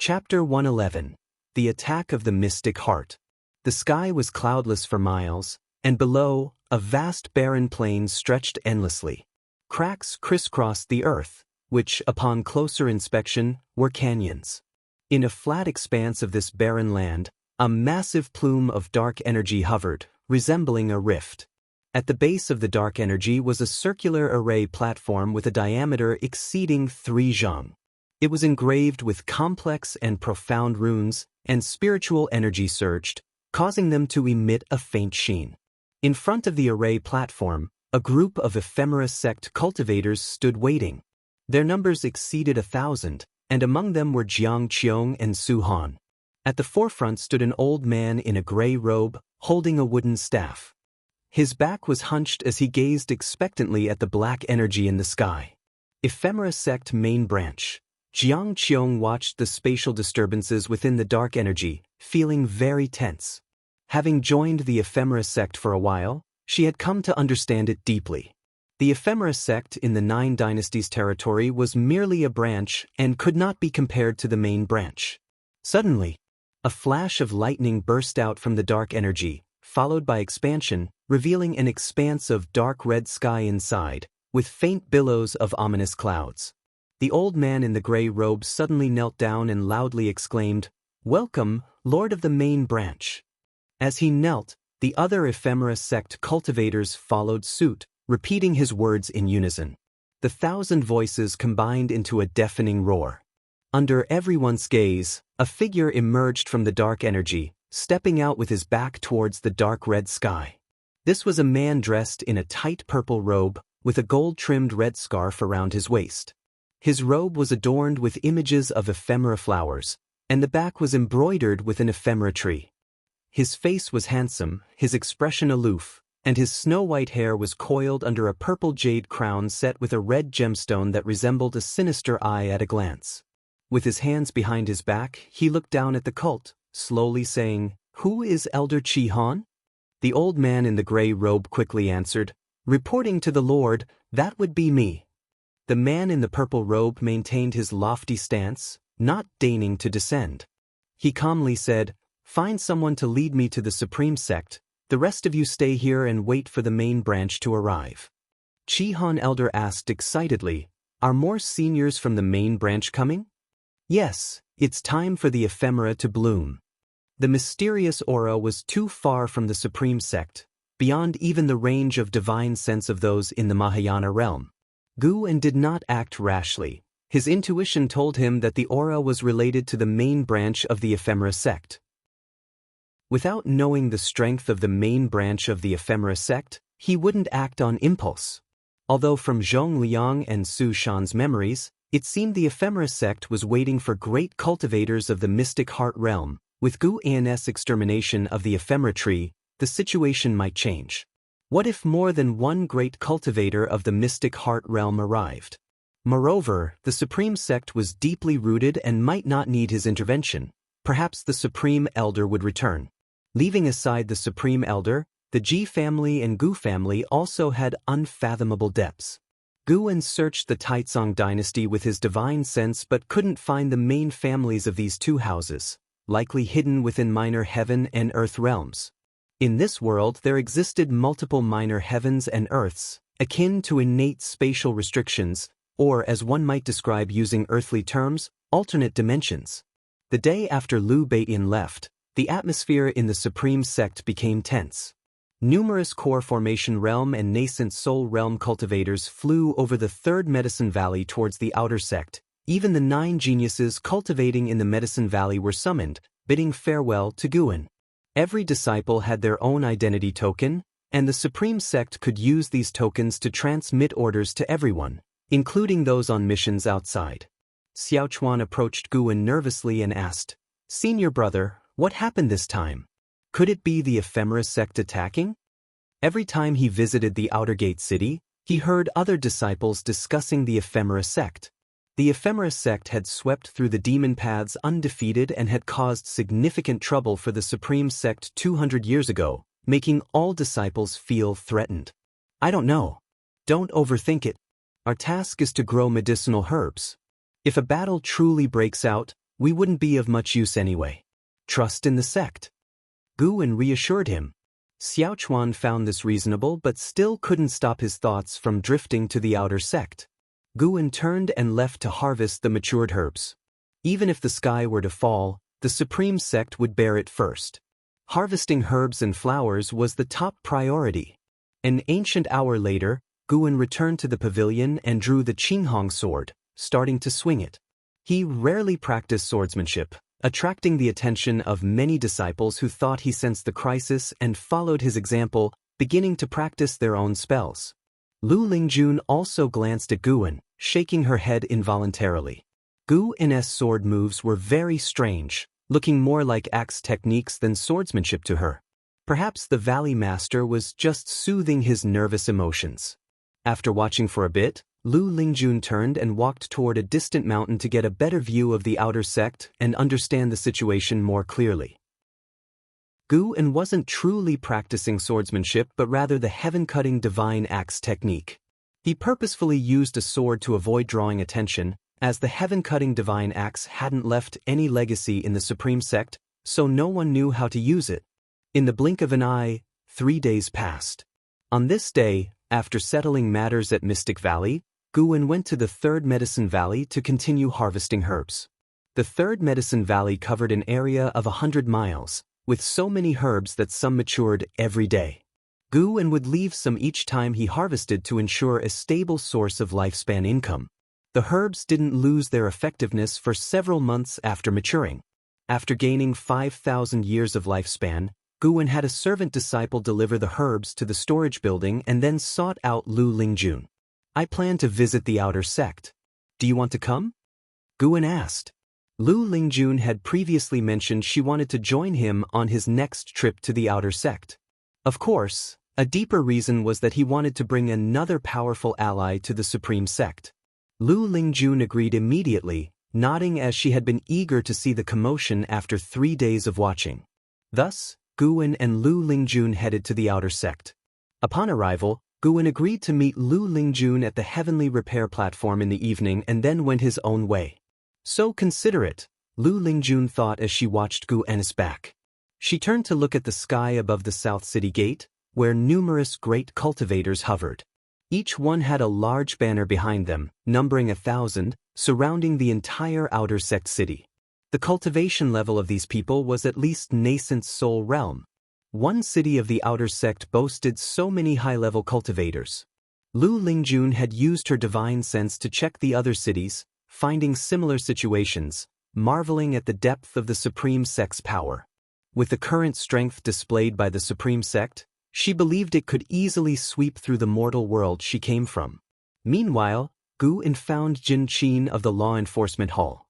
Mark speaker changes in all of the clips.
Speaker 1: Chapter 111. The Attack of the Mystic Heart. The sky was cloudless for miles, and below, a vast barren plain stretched endlessly. Cracks crisscrossed the earth, which, upon closer inspection, were canyons. In a flat expanse of this barren land, a massive plume of dark energy hovered, resembling a rift. At the base of the dark energy was a circular array platform with a diameter exceeding 3 zhang. It was engraved with complex and profound runes, and spiritual energy surged, causing them to emit a faint sheen. In front of the array platform, a group of ephemera sect cultivators stood waiting. Their numbers exceeded 1,000, and among them were Jiang Qiong and Su Han. At the forefront stood an old man in a gray robe, holding a wooden staff. His back was hunched as he gazed expectantly at the black energy in the sky. Ephemera sect main branch. Jiang Qiong watched the spatial disturbances within the dark energy, feeling very tense. Having joined the ephemera sect for a while, she had come to understand it deeply. The ephemera sect in the 9 Dynasties territory was merely a branch and could not be compared to the main branch. Suddenly, a flash of lightning burst out from the dark energy, followed by expansion, revealing an expanse of dark red sky inside, with faint billows of ominous clouds. The old man in the gray robe suddenly knelt down and loudly exclaimed, "Welcome, Lord of the main branch." As he knelt, the other ephemera sect cultivators followed suit, repeating his words in unison. The 1,000 voices combined into a deafening roar. Under everyone's gaze, a figure emerged from the dark energy, stepping out with his back towards the dark red sky. This was a man dressed in a tight purple robe, with a gold-trimmed red scarf around his waist. His robe was adorned with images of ephemera flowers, and the back was embroidered with an ephemera tree. His face was handsome, his expression aloof, and his snow-white hair was coiled under a purple jade crown set with a red gemstone that resembled a sinister eye at a glance. With his hands behind his back, he looked down at the cult, slowly saying, "Who is Elder Qi Han?" The old man in the gray robe quickly answered, "Reporting to the Lord, that would be me." The man in the purple robe maintained his lofty stance, not deigning to descend. He calmly said, "Find someone to lead me to the supreme sect. The rest of you stay here and wait for the main branch to arrive." Qi Han Elder asked excitedly, "Are more seniors from the main branch coming?" "Yes, it's time for the ephemera to bloom." The mysterious aura was too far from the supreme sect, beyond even the range of divine sense of those in the Mahayana realm. Guan did not act rashly. His intuition told him that the aura was related to the main branch of the ephemera sect. Without knowing the strength of the main branch of the ephemera sect, he wouldn't act on impulse. Although from Zhong Liang and Su Shan's memories, it seemed the ephemera sect was waiting for great cultivators of the mystic heart realm. With Gu An's extermination of the ephemera tree, the situation might change. What if more than one great cultivator of the mystic heart realm arrived? Moreover, the supreme sect was deeply rooted and might not need his intervention. Perhaps the supreme elder would return. Leaving aside the supreme elder, the Ji family and Gu family also had unfathomable depths. Guan searched the Taicang dynasty with his divine sense but couldn't find the main families of these two houses, likely hidden within minor heaven and earth realms. In this world there existed multiple minor heavens and earths, akin to innate spatial restrictions, or as one might describe using earthly terms, alternate dimensions. The day after Liu Beiyin left, the atmosphere in the supreme sect became tense. Numerous core formation realm and nascent soul realm cultivators flew over the third Medicine Valley towards the outer sect. Even the 9 geniuses cultivating in the Medicine Valley were summoned, bidding farewell to Guan. Every disciple had their own identity token, and the supreme sect could use these tokens to transmit orders to everyone, including those on missions outside. Xiaochuan approached Guan nervously and asked, "Senior brother, what happened this time? Could it be the ephemera sect attacking?" Every time he visited the outer gate city, he heard other disciples discussing the ephemera sect. The ephemera sect had swept through the demon paths undefeated and had caused significant trouble for the supreme sect 200 years ago, making all disciples feel threatened. "I don't know. Don't overthink it. Our task is to grow medicinal herbs. If a battle truly breaks out, we wouldn't be of much use anyway. Trust in the sect. Guwen reassured him. Xiaochuan found this reasonable but still couldn't stop his thoughts from drifting to the outer sect. Guwen turned and left to harvest the matured herbs. Even if the sky were to fall, the supreme sect would bear it first. Harvesting herbs and flowers was the top priority. An ancient hour later, Guwen returned to the pavilion and drew the Qinghong sword, starting to swing it. He rarely practiced swordsmanship, attracting the attention of many disciples who thought he sensed the crisis and followed his example, beginning to practice their own spells. Lu Lingjun also glanced at Guwen, shaking her head involuntarily. Guwen's sword moves were very strange, looking more like axe techniques than swordsmanship to her. Perhaps the Valley Master was just soothing his nervous emotions. After watching for a bit, Lu Lingjun turned and walked toward a distant mountain to get a better view of the outer sect and understand the situation more clearly. Guwen wasn't truly practicing swordsmanship but rather the heaven-cutting divine axe technique. He purposefully used a sword to avoid drawing attention, as the heaven-cutting divine axe hadn't left any legacy in the supreme sect, so no one knew how to use it. In the blink of an eye, 3 days passed. On this day, after settling matters at Mystic Valley, Guwen went to the Third Medicine Valley to continue harvesting herbs. The Third Medicine Valley covered an area of 100 miles, with so many herbs that some matured every day. Guwen would leave some each time he harvested to ensure a stable source of lifespan income. The herbs didn't lose their effectiveness for several months after maturing. After gaining 5,000 years of lifespan, Guwen had a servant disciple deliver the herbs to the storage building and then sought out Lu Lingjun. I plan to visit the outer sect. Do you want to come? Guwen asked. Lu Lingjun had previously mentioned she wanted to join him on his next trip to the outer sect. Of course, a deeper reason was that he wanted to bring another powerful ally to the supreme sect. Lu Lingjun agreed immediately, nodding as she had been eager to see the commotion after 3 days of watching. Thus, Guwen and Lu Lingjun headed to the outer sect. Upon arrival, Guwen agreed to meet Lu Lingjun at the heavenly repair platform in the evening and then went his own way. So considerate, Lu Lingjun thought as she watched Guwen's back. She turned to look at the sky above the South City Gate, where numerous great cultivators hovered. Each one had a large banner behind them, numbering 1,000, surrounding the entire outer sect city. The cultivation level of these people was at least nascent soul realm. One city of the outer sect boasted so many high-level cultivators. Lu Lingjun had used her divine sense to check the other cities, finding similar situations, marveling at the depth of the supreme sect's power. With the current strength displayed by the supreme sect, she believed it could easily sweep through the mortal world she came from. Meanwhile, Guwen found Jin Qin of the Law Enforcement Hall.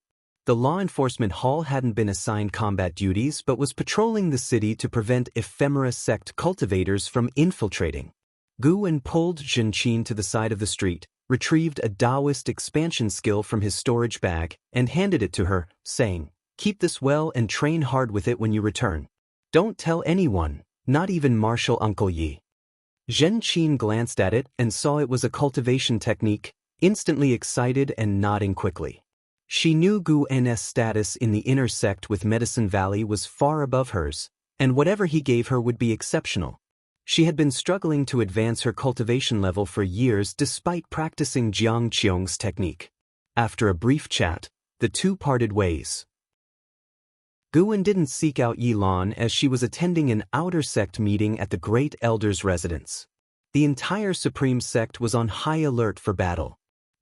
Speaker 1: The Law Enforcement Hall hadn't been assigned combat duties but was patrolling the city to prevent ephemera sect cultivators from infiltrating. Guwen pulled Jin Qin to the side of the street, retrieved a Daoist expansion skill from his storage bag, and handed it to her, saying, "Keep this well and train hard with it when you return. Don't tell anyone, not even Marshal Uncle Yi." Jin Qin glanced at it and saw it was a cultivation technique, instantly excited and nodding quickly. She knew Guwen's status in the inner sect with Medicine Valley was far above hers, and whatever he gave her would be exceptional. She had been struggling to advance her cultivation level for years despite practicing Jiang Qiong's technique. After a brief chat, the two parted ways. Guwen didn't seek out Yilan as she was attending an outer sect meeting at the Great Elder's residence. The entire Supreme Sect was on high alert for battle.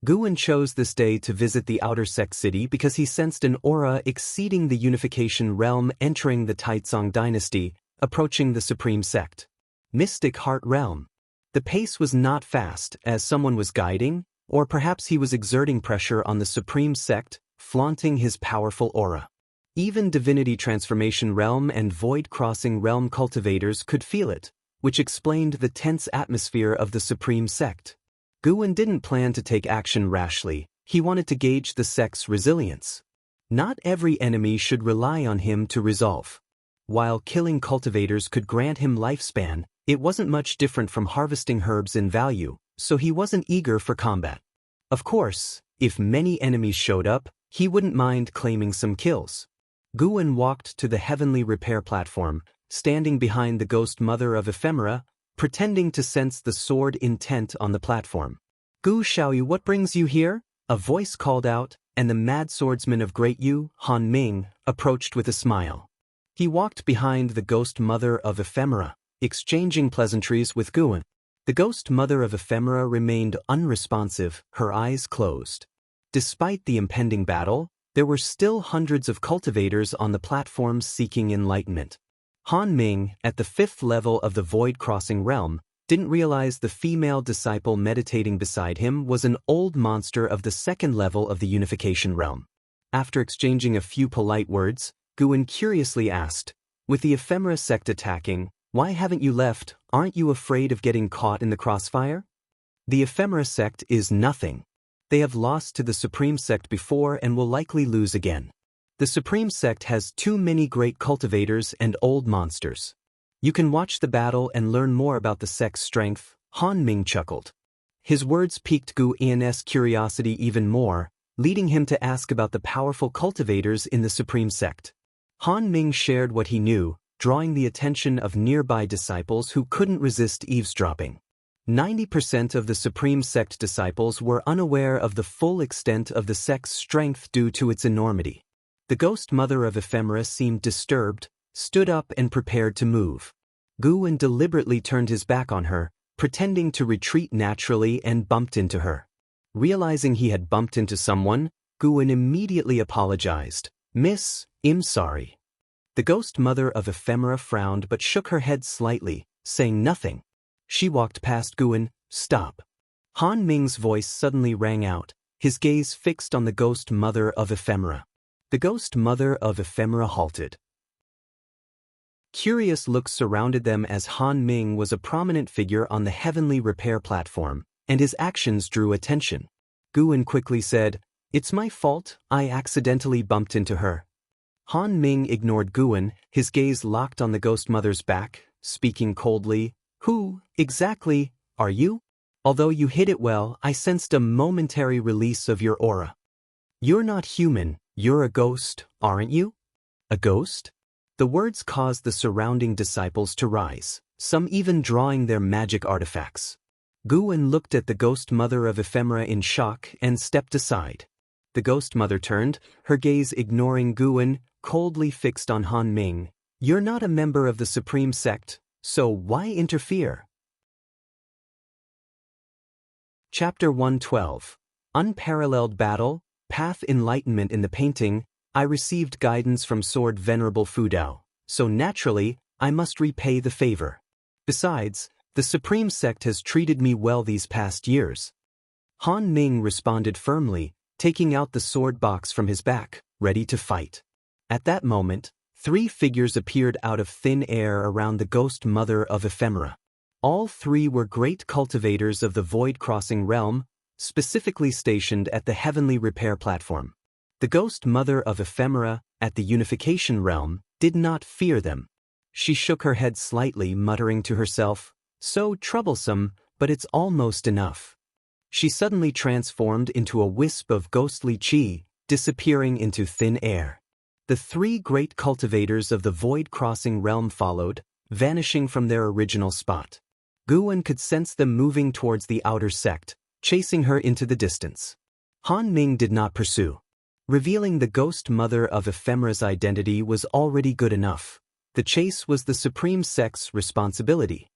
Speaker 1: Guwen chose this day to visit the outer sect city because he sensed an aura exceeding the unification realm entering the Taicang dynasty, approaching the Supreme Sect. Mystic Heart Realm. The pace was not fast as someone was guiding, or perhaps he was exerting pressure on the Supreme Sect, flaunting his powerful aura. Even Divinity Transformation Realm and Void Crossing Realm cultivators could feel it, which explained the tense atmosphere of the Supreme Sect. Guwen didn't plan to take action rashly, he wanted to gauge the sect's resilience. Not every enemy should rely on him to resolve. While killing cultivators could grant him lifespan, it wasn't much different from harvesting herbs in value, so he wasn't eager for combat. Of course, if many enemies showed up, He wouldn't mind claiming some kills. Guwen walked to the heavenly repair platform, standing behind the ghost mother of ephemera, pretending to sense the sword intent on the platform. Gu Xiaoyu, what brings you here? A voice called out, and the mad swordsman of Great Yu, Han Ming, approached with a smile. He walked behind the ghost mother of ephemera, exchanging pleasantries with Guwen. The ghost mother of ephemera remained unresponsive, her eyes closed. Despite the impending battle, there were still hundreds of cultivators on the platforms seeking enlightenment. Han Ming, at the 5th level of the void-crossing realm, didn't realize the female disciple meditating beside him was an old monster of the 2nd level of the unification realm. After exchanging a few polite words, Guwen curiously asked, "With the ephemera sect attacking, why haven't you left? Aren't you afraid of getting caught in the crossfire?" The ephemera sect is nothing. They have lost to the Supreme Sect before and will likely lose again. The Supreme Sect has too many great cultivators and old monsters. You can watch the battle and learn more about the sect's strength, Han Ming chuckled. His words piqued Gu Yan's curiosity even more, leading him to ask about the powerful cultivators in the Supreme Sect. Han Ming shared what he knew, drawing the attention of nearby disciples who couldn't resist eavesdropping. 90% of the Supreme Sect disciples were unaware of the full extent of the sect's strength due to its enormity. The ghost mother of ephemera seemed disturbed, stood up and prepared to move. Guwen deliberately turned his back on her, pretending to retreat naturally, and bumped into her. Realizing he had bumped into someone, Guwen immediately apologized. "Miss, I'm sorry." The ghost mother of ephemera frowned but shook her head slightly, saying nothing. She walked past Guwen. "Stop." Han Ming's voice suddenly rang out, his gaze fixed on the ghost mother of ephemera. The ghost mother of ephemera halted. Curious looks surrounded them as Han Ming was a prominent figure on the heavenly repair platform, and his actions drew attention. Guwen quickly said, "It's my fault, I accidentally bumped into her." Han Ming ignored Guwen, his gaze locked on the ghost mother's back, speaking coldly, "Who, exactly, are you? Although you hid it well, I sensed a momentary release of your aura. You're not human, you're a ghost, aren't you?" "A ghost?" The words caused the surrounding disciples to rise, some even drawing their magic artifacts. Guwen looked at the ghost mother of ephemera in shock and stepped aside. The ghost mother turned, her gaze ignoring Guwen, coldly fixed on Han Ming. "You're not a member of the Supreme Sect, so why interfere?" Chapter 112. Unparalleled Battle, Path Enlightenment. In the painting, I received guidance from Sword Venerable Fudao, so naturally, I must repay the favor. Besides, the Supreme Sect has treated me well these past years. Han Ming responded firmly, taking out the sword box from his back, ready to fight. At that moment, 3 figures appeared out of thin air around the ghost mother of ephemera. All 3 were great cultivators of the void-crossing realm, specifically stationed at the heavenly repair platform. The ghost mother of ephemera, at the unification realm, did not fear them. She shook her head slightly, muttering to herself, "So troublesome, but it's almost enough." She suddenly transformed into a wisp of ghostly chi, disappearing into thin air. The 3 great cultivators of the void-crossing realm followed, vanishing from their original spot. Guwen could sense them moving towards the outer sect, chasing her into the distance. Han Ming did not pursue. Revealing the ghost mother of ephemera's identity was already good enough. The chase was the Supreme Sect's responsibility.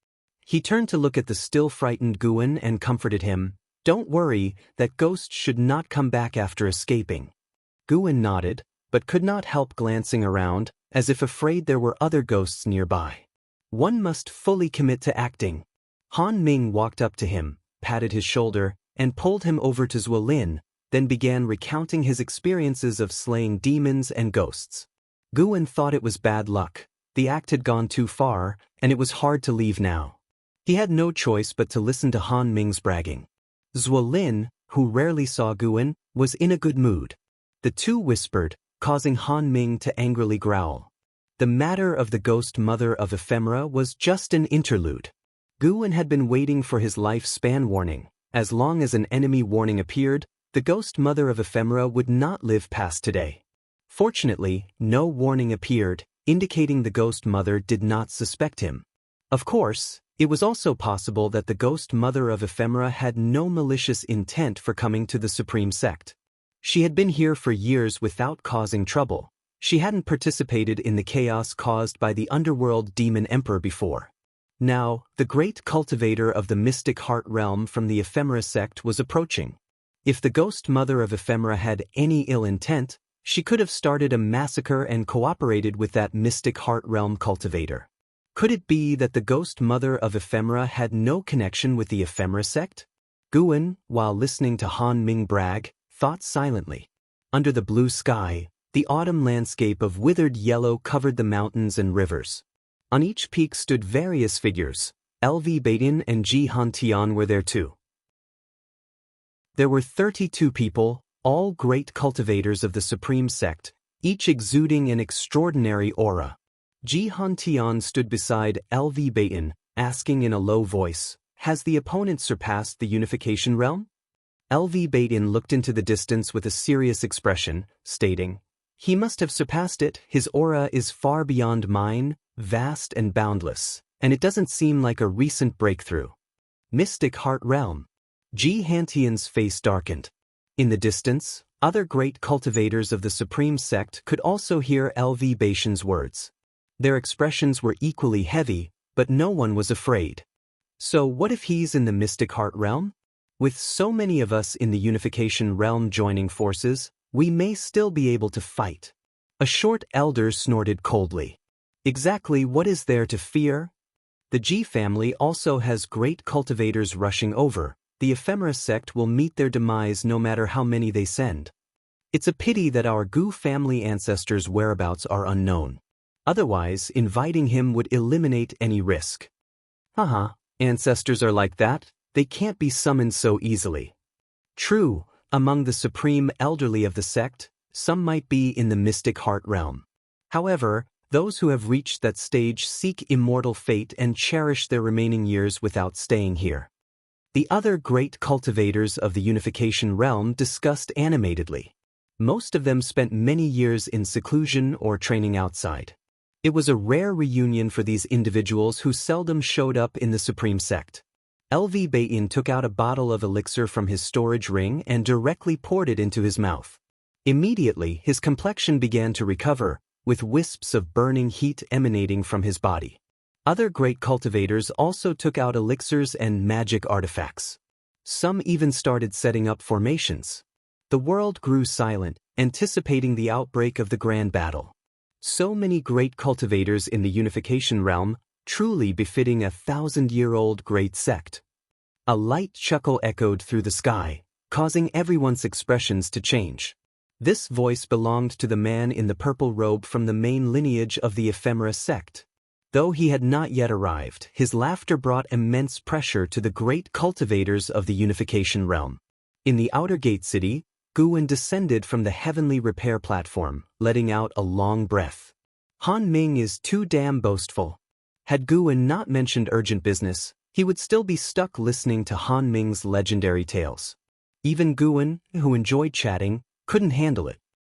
Speaker 1: He turned to look at the still frightened Guwen and comforted him. "Don't worry, that ghost should not come back after escaping." Guwen nodded, but could not help glancing around, as if afraid there were other ghosts nearby. One must fully commit to acting. Han Ming walked up to him, patted his shoulder, and pulled him over to Wang Lin, then began recounting his experiences of slaying demons and ghosts. Guwen thought it was bad luck. The act had gone too far, and it was hard to leave now. He had no choice but to listen to Han Ming's bragging. Wang Lin, who rarely saw Guwen, was in a good mood. The two whispered, causing Han Ming to angrily growl. The matter of the ghost mother of ephemera was just an interlude. Guwen had been waiting for his life span warning. As long as an enemy warning appeared, The ghost mother of ephemera would not live past today. Fortunately, no warning appeared, indicating the ghost mother did not suspect him. Of course, it was also possible that the ghost mother of ephemera had no malicious intent for coming to the supreme sect. She had been here for years without causing trouble. She hadn't participated in the chaos caused by the underworld demon emperor before. Now, the great cultivator of the mystic heart realm from the ephemera sect was approaching. If the ghost mother of ephemera had any ill intent, she could have started a massacre and cooperated with that mystic heart realm cultivator. Could it be that the ghost mother of ephemera had no connection with the ephemera sect? Guan, while listening to Han Ming brag, thought silently. Under the blue sky, the autumn landscape of withered yellow covered the mountains and rivers. On each peak stood various figures. LV Baitin and Ji Hantian were there too. There were 32 people, all great cultivators of the supreme sect, each exuding an extraordinary aura. Ji Hantian stood beside LV Baitin, asking in a low voice, "Has the opponent surpassed the unification realm?" LV Baitin looked into the distance with a serious expression, stating, "He must have surpassed it. His aura is far beyond mine, vast and boundless, and it doesn't seem like a recent breakthrough." Mystic Heart Realm. Ji Hantian's face darkened. In the distance, other great cultivators of the supreme sect could also hear LV Baitin's words. Their expressions were equally heavy, but no one was afraid. So what if he's in the Mystic Heart Realm? With so many of us in the unification realm joining forces, we may still be able to fight. A short elder snorted coldly. Exactly what is there to fear? The Ji family also has great cultivators rushing over. The ephemera sect will meet their demise no matter how many they send. It's a pity that our Gu family ancestors' whereabouts are unknown. Otherwise, inviting him would eliminate any risk. Ancestors are like that, they can't be summoned so easily. True, among the supreme elderly of the sect, some might be in the mystic heart realm. However, those who have reached that stage seek immortal fate and cherish their remaining years without staying here. The other great cultivators of the unification realm discussed animatedly. Most of them spent many years in seclusion or training outside. It was a rare reunion for these individuals who seldom showed up in the supreme sect. LV Baitin took out a bottle of elixir from his storage ring and directly poured it into his mouth. Immediately, his complexion began to recover, with wisps of burning heat emanating from his body. Other great cultivators also took out elixirs and magic artifacts. Some even started setting up formations. The world grew silent, anticipating the outbreak of the grand battle. So many great cultivators in the unification realm, truly befitting a 1,000-year-old great sect. A light chuckle echoed through the sky, causing everyone's expressions to change. This voice belonged to the man in the purple robe from the main lineage of the ephemera sect. Though he had not yet arrived, his laughter brought immense pressure to the great cultivators of the unification realm. In the outer gate city, Guan descended from the heavenly repair platform, letting out a long breath. Han Ming is too damn boastful. Had Guan not mentioned urgent business, he would still be stuck listening to Han Ming's legendary tales. Even Guan, who enjoyed chatting, couldn't handle it.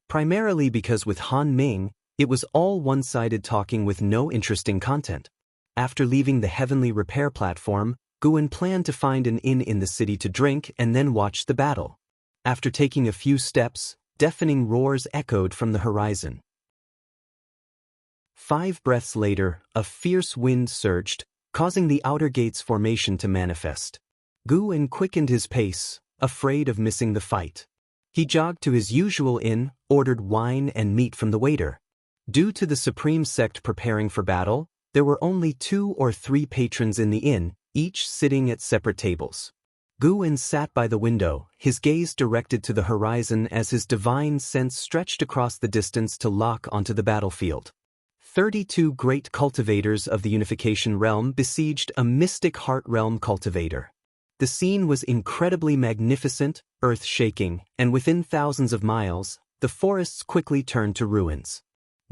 Speaker 1: Primarily because with Han Ming, it was all one-sided talking with no interesting content. After leaving the heavenly repair platform, Guan planned to find an inn in the city to drink and then watch the battle. After taking a few steps, deafening roars echoed from the horizon. 5 breaths later, a fierce wind surged, causing the outer gate's formation to manifest. Guan quickened his pace, afraid of missing the fight. He jogged to his usual inn, ordered wine and meat from the waiter. Due to the supreme sect preparing for battle, there were only 2 or 3 patrons in the inn, each sitting at separate tables. Guan sat by the window, his gaze directed to the horizon as his divine sense stretched across the distance to lock onto the battlefield. 32 great cultivators of the unification realm besieged a mystic heart realm cultivator. The scene was incredibly magnificent, earth-shaking, and within thousands of miles, the forests quickly turned to ruins.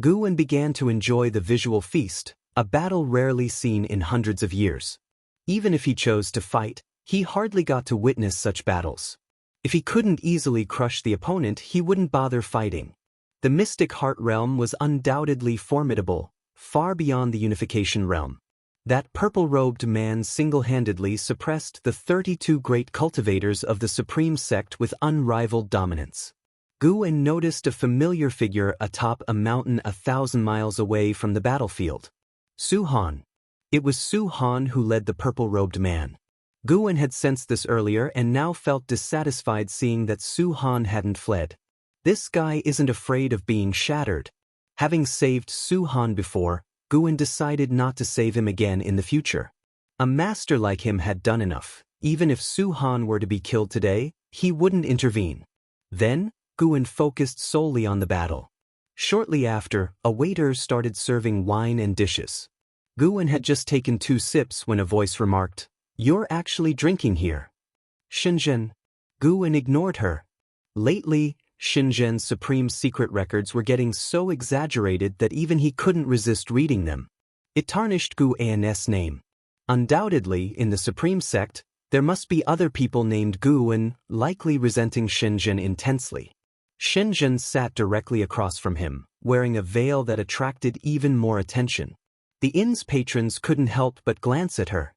Speaker 1: Guan began to enjoy the visual feast, a battle rarely seen in hundreds of years. Even if he chose to fight, he hardly got to witness such battles. If he couldn't easily crush the opponent, he wouldn't bother fighting. The mystic heart realm was undoubtedly formidable, far beyond the unification realm. That purple-robed man single-handedly suppressed the 32 great cultivators of the supreme sect with unrivaled dominance. Guwen noticed a familiar figure atop a mountain 1,000 miles away from the battlefield. Su Han. It was Su Han who led the purple-robed man. Guwen had sensed this earlier and now felt dissatisfied seeing that Su Han hadn't fled. This guy isn't afraid of being shattered. Having saved Su Han before, Guwen decided not to save him again in the future. A master like him had done enough. Even if Su Han were to be killed today, he wouldn't intervene. Then, Guwen focused solely on the battle. Shortly after, a waiter started serving wine and dishes. Guwen had just taken 2 sips when a voice remarked, "You're actually drinking here." Shenzhen. Guwen ignored her. Lately, Shenzhen's supreme secret records were getting so exaggerated that even he couldn't resist reading them. It tarnished Guwen's name. Undoubtedly, in the supreme sect, there must be other people named Guwen, likely resenting Shenzhen intensely. Shenzhen sat directly across from him, wearing a veil that attracted even more attention. The inn's patrons couldn't help but glance at her.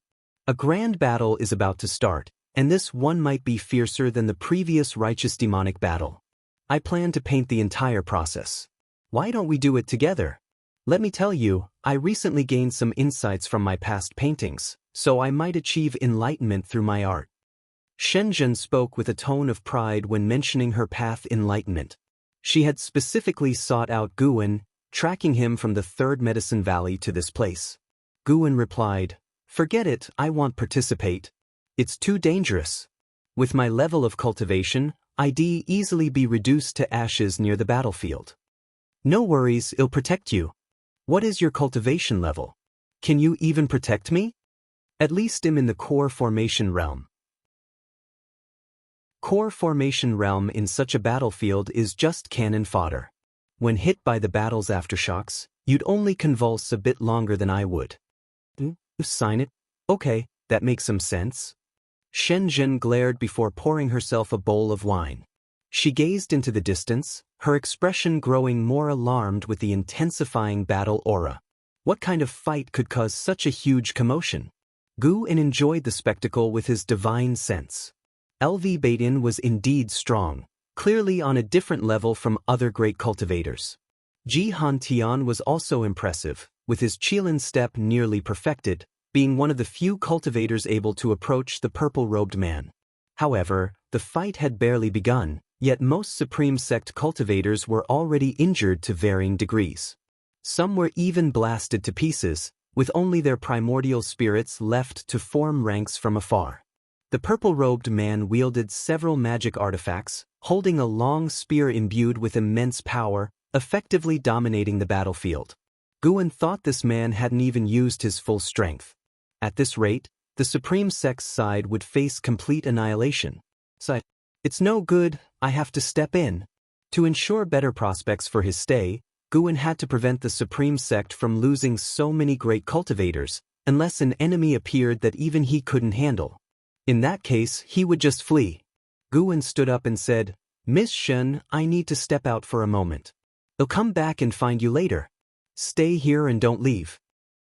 Speaker 1: A grand battle is about to start, and this one might be fiercer than the previous righteous demonic battle. I plan to paint the entire process. Why don't we do it together? Let me tell you, I recently gained some insights from my past paintings, so I might achieve enlightenment through my art. Shenzhen spoke with a tone of pride when mentioning her path enlightenment. She had specifically sought out Guwen, tracking him from the 3rd Medicine Valley to this place. Guwen replied, "Forget it, I won't participate. It's too dangerous. With my level of cultivation, I'd easily be reduced to ashes near the battlefield." "No worries, I'll protect you." "What is your cultivation level? Can you even protect me?" "At least I'm in the core formation realm." Core formation realm in such a battlefield is just cannon fodder. When hit by the battle's aftershocks, you'd only convulse a bit longer than I would. Sign it? Okay, that makes some sense. Shenzhen glared before pouring herself a bowl of wine. She gazed into the distance, her expression growing more alarmed with the intensifying battle aura. What kind of fight could cause such a huge commotion? Guwen enjoyed the spectacle with his divine sense. LV Baitin was indeed strong, clearly on a different level from other great cultivators. Ji Han Tian was also impressive, with his Qilin step nearly perfected, being one of the few cultivators able to approach the purple-robed man. However, the fight had barely begun, yet most Supreme Sect cultivators were already injured to varying degrees. Some were even blasted to pieces, with only their primordial spirits left to form ranks from afar. The purple-robed man wielded several magic artifacts, holding a long spear imbued with immense power, effectively dominating the battlefield. Guwen thought this man hadn't even used his full strength. At this rate, the Supreme Sect's side would face complete annihilation. It's no good, I have to step in. To ensure better prospects for his stay, Guwen had to prevent the Supreme Sect from losing so many great cultivators, unless an enemy appeared that even he couldn't handle. In that case, he would just flee. Guwen stood up and said, "Miss Shen, I need to step out for a moment. I'll come back and find you later. Stay here and don't leave."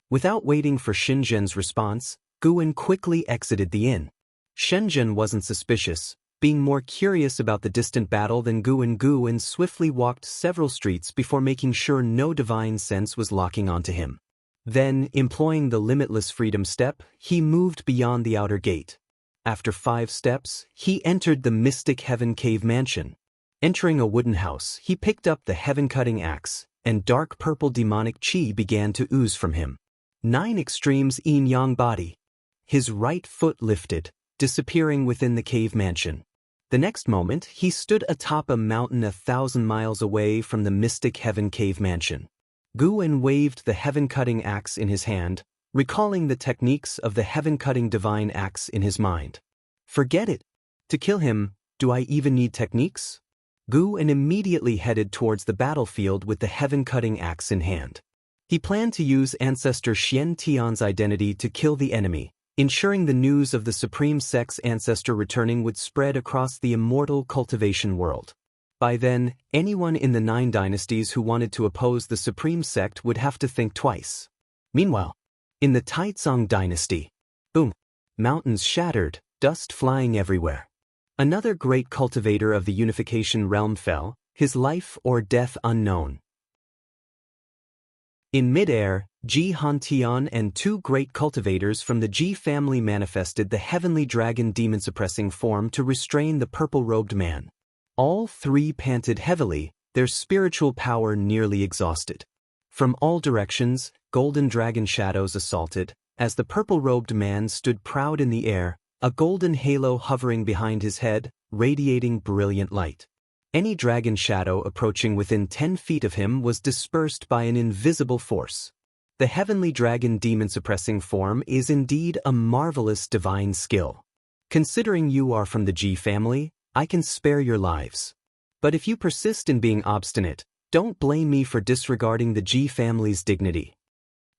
Speaker 1: Without waiting for Shenzhen's response, Guwen quickly exited the inn. Shenzhen wasn't suspicious, being more curious about the distant battle than Guwen swiftly walked several streets before making sure no divine sense was locking onto him. Then, employing the limitless freedom step, he moved beyond the outer gate. After 5 steps, he entered the mystic Heaven Cave mansion. Entering a wooden house, he picked up the heaven-cutting axe, and dark purple demonic chi began to ooze from him. 9 extremes yin-yang body. His right foot lifted, disappearing within the cave mansion. The next moment, he stood atop a mountain 1,000 miles away from the mystic Heaven Cave mansion. Guwen waved the heaven-cutting axe in his hand, recalling the techniques of the heaven-cutting divine axe in his mind. Forget it. To kill him, do I even need techniques? Guwen immediately headed towards the battlefield with the heaven-cutting axe in hand. He planned to use Ancestor Xian Tian's identity to kill the enemy, ensuring the news of the Supreme Sect's ancestor returning would spread across the immortal cultivation world. By then, anyone in the 9 dynasties who wanted to oppose the Supreme Sect would have to think twice. Meanwhile, in the Taicang Dynasty, boom, mountains shattered, dust flying everywhere. Another great cultivator of the unification realm fell, his life or death unknown. In mid-air, Ji Hantian and 2 great cultivators from the Ji family manifested the heavenly dragon demon-suppressing form to restrain the purple-robed man. All 3 panted heavily, their spiritual power nearly exhausted. From all directions, golden dragon shadows assaulted, as the purple-robed man stood proud in the air, a golden halo hovering behind his head, radiating brilliant light. Any dragon shadow approaching within 10 feet of him was dispersed by an invisible force. The heavenly dragon demon-suppressing form is indeed a marvelous divine skill. Considering you are from the Ji family, I can spare your lives. But if you persist in being obstinate, don't blame me for disregarding the Ji family's dignity.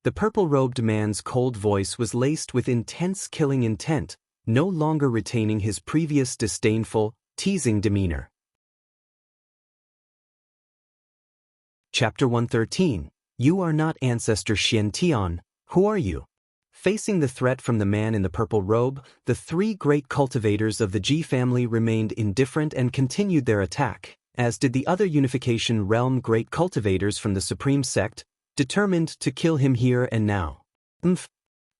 Speaker 1: The purple-robed man's cold voice was laced with intense killing intent, no longer retaining his previous disdainful, teasing demeanor. Chapter 113. You are not Ancestor Xiantian, who are you? Facing the threat from the man in the purple robe, the 3 great cultivators of the Ji family remained indifferent and continued their attack, as did the other unification realm great cultivators from the Supreme Sect, determined to kill him here and now. Umph!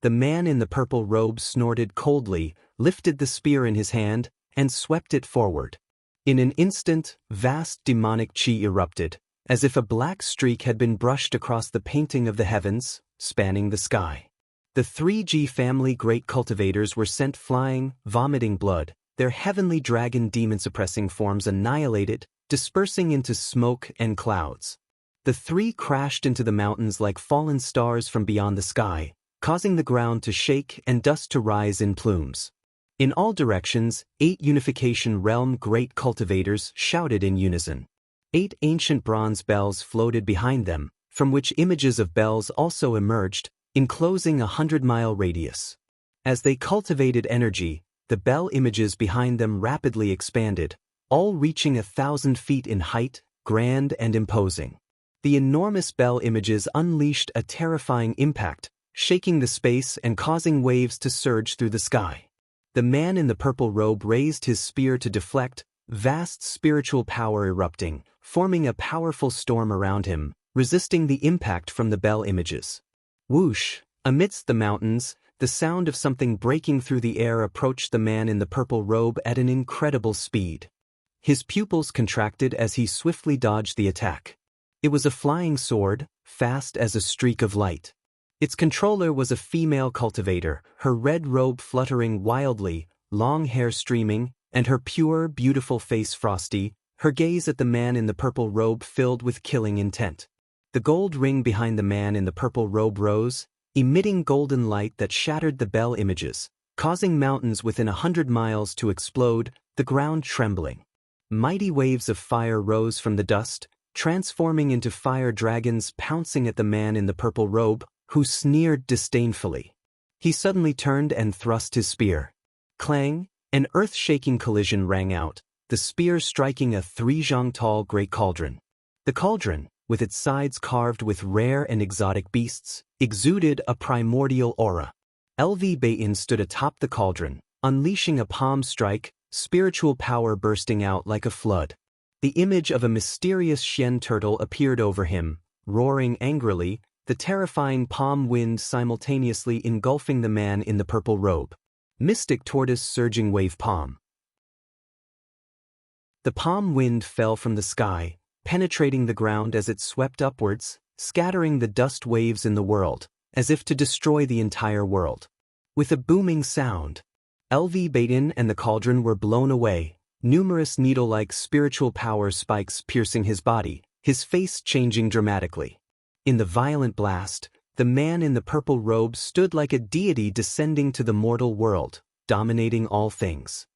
Speaker 1: The man in the purple robe snorted coldly, lifted the spear in his hand, and swept it forward. In an instant, vast demonic chi erupted, as if a black streak had been brushed across the painting of the heavens, spanning the sky. The 3 Ji family great cultivators were sent flying, vomiting blood, their heavenly dragon demon-suppressing forms annihilated, dispersing into smoke and clouds. The 3 crashed into the mountains like fallen stars from beyond the sky, causing the ground to shake and dust to rise in plumes. In all directions, 8 unification realm great cultivators shouted in unison. 8 ancient bronze bells floated behind them, from which images of bells also emerged, enclosing a 100-mile radius. As they cultivated energy, the bell images behind them rapidly expanded, all reaching 1,000 feet in height, grand and imposing. The enormous bell images unleashed a terrifying impact, shaking the space and causing waves to surge through the sky. The man in the purple robe raised his spear to deflect, vast spiritual power erupting, forming a powerful storm around him, resisting the impact from the bell images. Whoosh! Amidst the mountains, the sound of something breaking through the air approached the man in the purple robe at an incredible speed. His pupils contracted as he swiftly dodged the attack. It was a flying sword, fast as a streak of light. Its controller was a female cultivator, her red robe fluttering wildly, long hair streaming, and her pure, beautiful face frosty, her gaze at the man in the purple robe filled with killing intent. The gold ring behind the man in the purple robe rose, emitting golden light that shattered the bell images, causing mountains within 100 miles to explode, the ground trembling. Mighty waves of fire rose from the dust, transforming into fire dragons pouncing at the man in the purple robe, who sneered disdainfully. He suddenly turned and thrust his spear. Clang! An earth-shaking collision rang out, the spear striking a 3-zhang-tall great cauldron. The cauldron, with its sides carved with rare and exotic beasts, exuded a primordial aura. LV Bayin stood atop the cauldron, unleashing a palm strike, spiritual power bursting out like a flood. The image of a mysterious Shen turtle appeared over him, roaring angrily, the terrifying palm wind simultaneously engulfing the man in the purple robe. Mystic tortoise surging wave palm. The palm wind fell from the sky, penetrating the ground as it swept upwards, scattering the dust waves in the world, as if to destroy the entire world. With a booming sound, LV Bayin and the cauldron were blown away, numerous needle-like spiritual power spikes piercing his body, his face changing dramatically. In the violent blast, the man in the purple robe stood like a deity descending to the mortal world, dominating all things.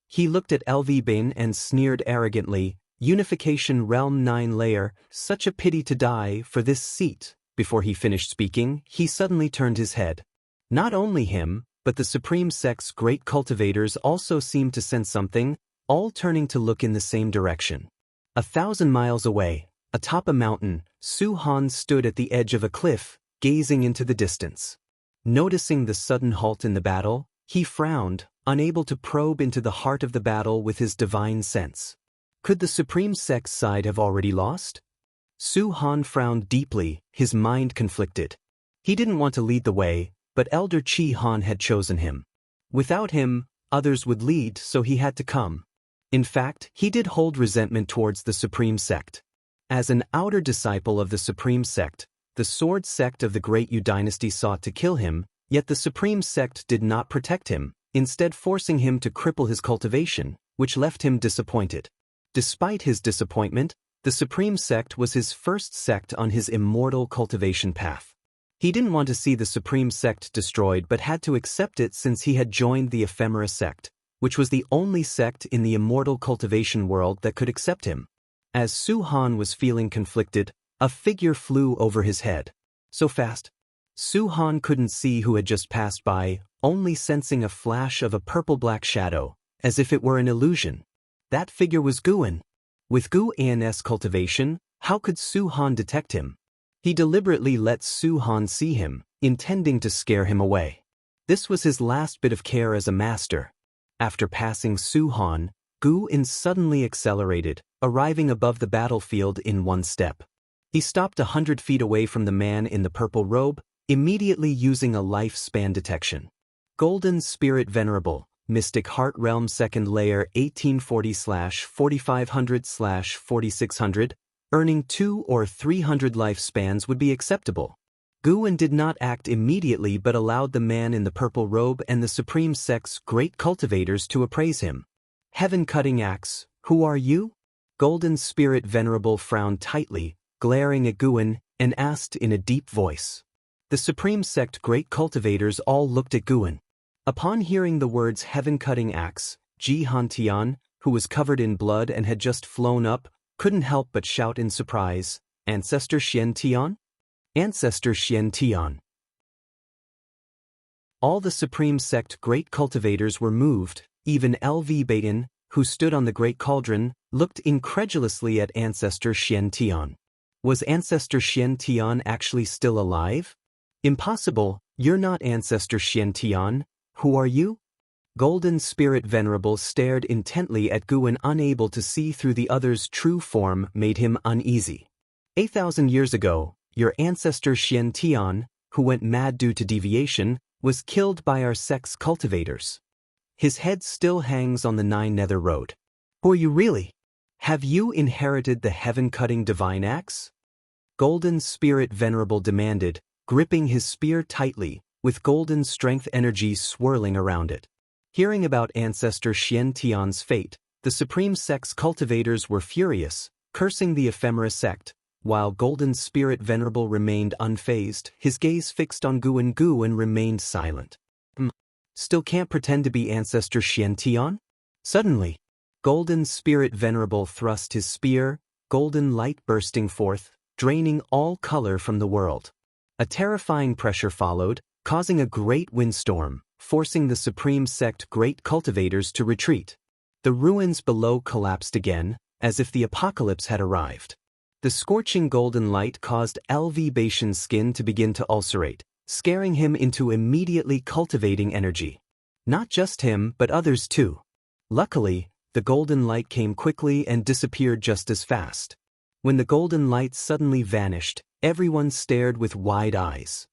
Speaker 1: He looked at LV Bayin and sneered arrogantly, Unification Realm 9 layer, such a pity to die for this seat. Before he finished speaking, he suddenly turned his head. Not only him, but the Supreme Sect's great cultivators also seemed to sense something, all turning to look in the same direction. 1,000 miles away, atop a mountain, Su Han stood at the edge of a cliff, gazing into the distance. Noticing the sudden halt in the battle, he frowned, unable to probe into the heart of the battle with his divine sense. Could the Supreme Sect's side have already lost? Su Han frowned deeply, his mind conflicted. He didn't want to lead the way, but Elder Chi Han had chosen him. Without him, others would lead, so he had to come. In fact, he did hold resentment towards the Supreme Sect. As an outer disciple of the Supreme Sect, the Sword Sect of the Great Yu Dynasty sought to kill him, yet the Supreme Sect did not protect him, instead forcing him to cripple his cultivation, which left him disappointed. Despite his disappointment, the Supreme Sect was his first sect on his immortal cultivation path. He didn't want to see the Supreme Sect destroyed but had to accept it since he had joined the Ephemera Sect, which was the only sect in the immortal cultivation world that could accept him. As Su Han was feeling conflicted, a figure flew over his head. So fast, Su Han couldn't see who had just passed by, only sensing a flash of a purple-black shadow, as if it were an illusion. That figure was Guan. With Guan's cultivation, how could Su Han detect him? He deliberately let Su Han see him, intending to scare him away. This was his last bit of care as a master. After passing Su Han, Guan suddenly accelerated, arriving above the battlefield in one step. He stopped 100 feet away from the man in the purple robe, immediately using a lifespan detection. Golden Spirit Venerable, Mystic Heart Realm 2nd Layer 1840/4500/4600, earning 200 or 300 lifespans would be acceptable. Guan did not act immediately but allowed the man in the purple robe and the Supreme Sect's great cultivators to appraise him. Heaven-cutting axe, who are you? Golden Spirit Venerable frowned tightly, glaring at Guan, and asked in a deep voice. The Supreme Sect great cultivators all looked at Guan. Upon hearing the words heaven-cutting axe, Ji Han Tian, who was covered in blood and had just flown up, couldn't help but shout in surprise, Ancestor Xian Tian? Ancestor Xian Tian. All the Supreme Sect great cultivators were moved, even LV Baitin, who stood on the great cauldron, looked incredulously at Ancestor Xian Tian. Was Ancestor Xian Tian actually still alive? Impossible, you're not Ancestor Xian Tian, who are you? Golden Spirit Venerable stared intently at Guan, unable to see through the other's true form, made him uneasy. 8,000 years ago, your ancestor Xian Tian, who went mad due to deviation, was killed by our sect's cultivators. His head still hangs on the Nine Nether Road. Who are you really? Have you inherited the heaven-cutting divine axe? Golden Spirit Venerable demanded, gripping his spear tightly, with golden strength energy swirling around it. Hearing about Ancestor Xian Tian's fate, the Supreme Sect's cultivators were furious, cursing the Ephemera Sect, while Golden Spirit Venerable remained unfazed, his gaze fixed on Guan remained silent. Still can't pretend to be Ancestor Xian Tian? Suddenly, Golden Spirit Venerable thrust his spear, golden light bursting forth, draining all color from the world. A terrifying pressure followed, causing a great windstorm, forcing the Supreme Sect great cultivators to retreat. The ruins below collapsed again, as if the apocalypse had arrived. The scorching golden light caused LV Baishan's skin to begin to ulcerate, scaring him into immediately cultivating energy. Not just him, but others too. Luckily, the golden light came quickly and disappeared just as fast. When the golden light suddenly vanished, everyone stared with wide eyes.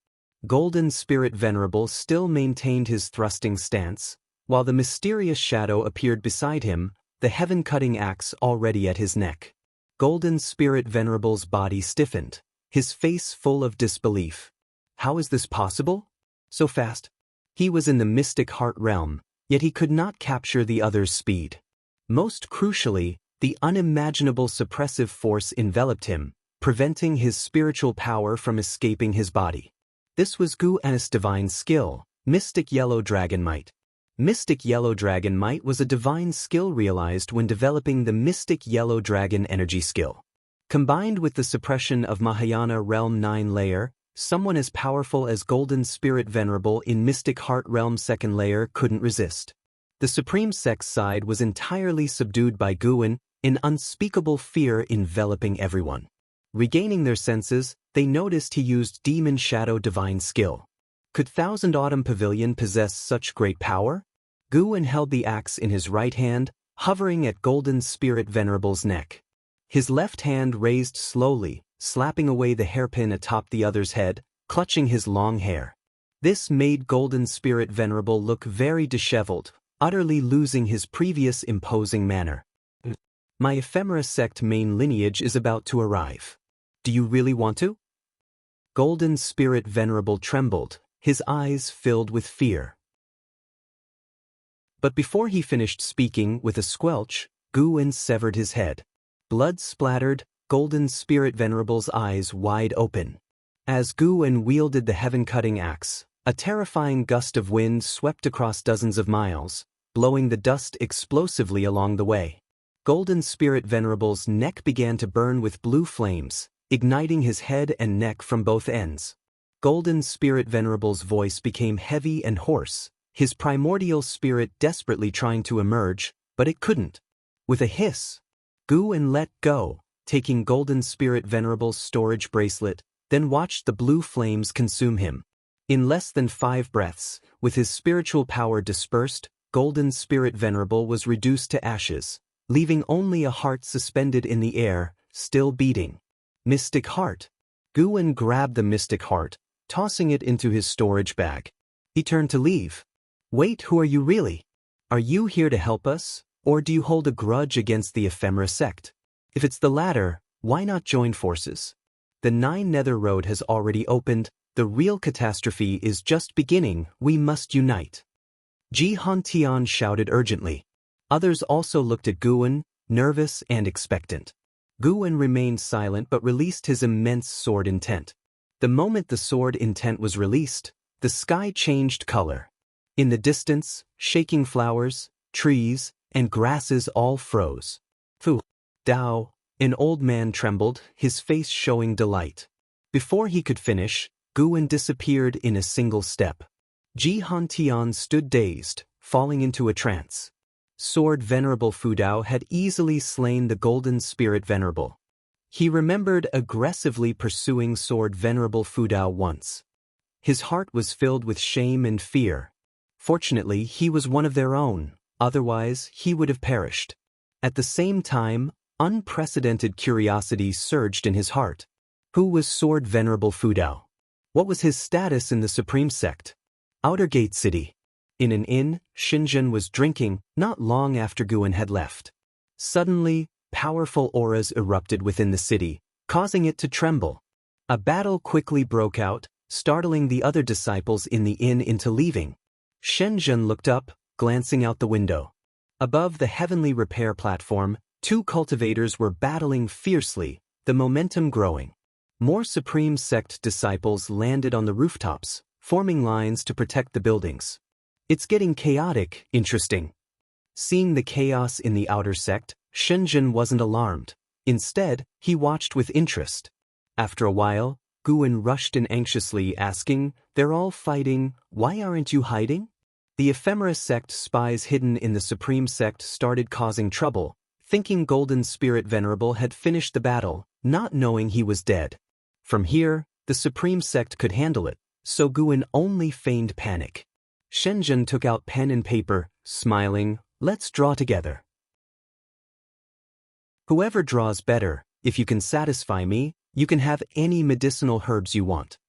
Speaker 1: Golden Spirit Venerable still maintained his thrusting stance, while the mysterious shadow appeared beside him, the heaven-cutting axe already at his neck. Golden Spirit Venerable's body stiffened, his face full of disbelief. How is this possible? So fast? He was in the mystic heart realm, yet he could not capture the other's speed. Most crucially, the unimaginable suppressive force enveloped him, preventing his spiritual power from escaping his body. This was Guan's divine skill, Mystic Yellow Dragon Might. Mystic Yellow Dragon Might was a divine skill realized when developing the Mystic Yellow Dragon Energy skill. Combined with the suppression of Mahayana Realm 9 layer, Someone as powerful as Golden Spirit Venerable in Mystic Heart Realm second layer couldn't resist. The Supreme Sect's side was entirely subdued by Guwen, an unspeakable fear enveloping everyone. Regaining their senses, they noticed he used Demon Shadow Divine skill. Could Thousand Autumn Pavilion possess such great power? Guwen held the axe in his right hand, hovering at Golden Spirit Venerable's neck. His left hand raised slowly, slapping away the hairpin atop the other's head, clutching his long hair. This made Golden Spirit Venerable look very disheveled, utterly losing his previous imposing manner. My Ephemera Sect main lineage is about to arrive. Do you really want to? Golden Spirit Venerable trembled, his eyes filled with fear. But before he finished speaking with a squelch, Guwen severed his head. Blood splattered, Golden Spirit Venerable's eyes wide open. As Guwen wielded the heaven-cutting axe, a terrifying gust of wind swept across dozens of miles, blowing the dust explosively along the way. Golden Spirit Venerable's neck began to burn with blue flames, igniting his head and neck from both ends. Golden Spirit Venerable's voice became heavy and hoarse, his primordial spirit desperately trying to emerge, but it couldn't. With a hiss, Guwen let go, taking Golden Spirit Venerable's storage bracelet, then watched the blue flames consume him. In less than 5 breaths, with his spiritual power dispersed, Golden Spirit Venerable was reduced to ashes, leaving only a heart suspended in the air, still beating. Mystic Heart. Guwen grabbed the Mystic Heart, tossing it into his storage bag. He turned to leave. Wait, who are you really? Are you here to help us, or do you hold a grudge against the Ephemera Sect? If it's the latter, why not join forces? The Nine Nether Road has already opened, the real catastrophe is just beginning, we must unite. Ji Hantian shouted urgently. Others also looked at Guwen, nervous and expectant. Guwen remained silent but released his immense sword intent. The moment the sword intent was released, the sky changed color. In the distance, shaking flowers, trees, and grasses all froze. Fu Dao, an old man trembled, his face showing delight. Before he could finish, Guwen disappeared in a single step. Ji Hantian stood dazed, falling into a trance. Sword Venerable Fu Dao had easily slain the Golden Spirit Venerable. He remembered aggressively pursuing Sword Venerable Fu Dao once. His heart was filled with shame and fear. Fortunately, he was one of their own, otherwise he would have perished. At the same time, unprecedented curiosity surged in his heart. Who was Sword Venerable Fu Dao? What was his status in the Supreme Sect? Outer Gate City. In an inn, Xinzhen was drinking, not long after Guwen had left. Suddenly, powerful auras erupted within the city, causing it to tremble. A battle quickly broke out, startling the other disciples in the inn into leaving. Shenzhen looked up, glancing out the window. Above the heavenly repair platform, 2 cultivators were battling fiercely, the momentum growing. More Supreme Sect disciples landed on the rooftops, forming lines to protect the buildings. It's getting chaotic, interesting. Seeing the chaos in the outer sect, Shenzhen wasn't alarmed. Instead, he watched with interest. After a while, Guwen rushed in anxiously, asking, "They're all fighting, why aren't you hiding?" The Ephemera Sect spies hidden in the Supreme Sect started causing trouble, thinking Golden Spirit Venerable had finished the battle, not knowing he was dead. From here, the Supreme Sect could handle it, so Guwen only feigned panic. Shenzhen took out pen and paper, smiling, "Let's draw together. Whoever draws better, if you can satisfy me, you can have any medicinal herbs you want."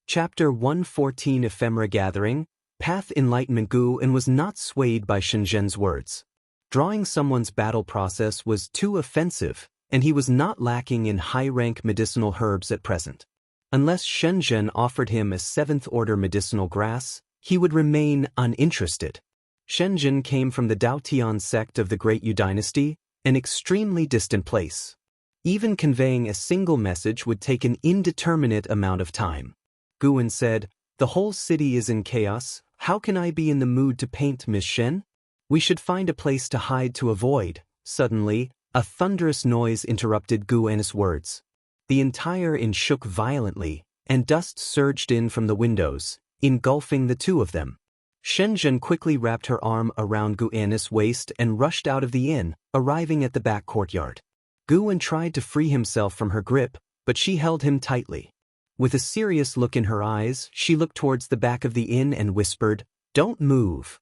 Speaker 1: Chapter 114 Ephemera Gathering, Path Enlightenment. Guwen was not swayed by Shenzhen's words. Drawing someone's battle process was too offensive, and he was not lacking in high-rank medicinal herbs at present. Unless Shenzhen offered him a 7th-order medicinal grass, he would remain uninterested. Shenzhen came from the Daotian sect of the Great Yu Dynasty, an extremely distant place. Even conveying a single message would take an indeterminate amount of time. Guwen said, "The whole city is in chaos, how can I be in the mood to paint, Miss Shen? We should find a place to hide to avoid." Suddenly, A thunderous noise interrupted Guan's words. The entire inn shook violently, and dust surged in from the windows, engulfing the two of them. Shenzhen quickly wrapped her arm around Guan's waist and rushed out of the inn, arriving at the back courtyard. Guan tried to free himself from her grip, but she held him tightly. With a serious look in her eyes, she looked towards the back of the inn and whispered, "Don't move."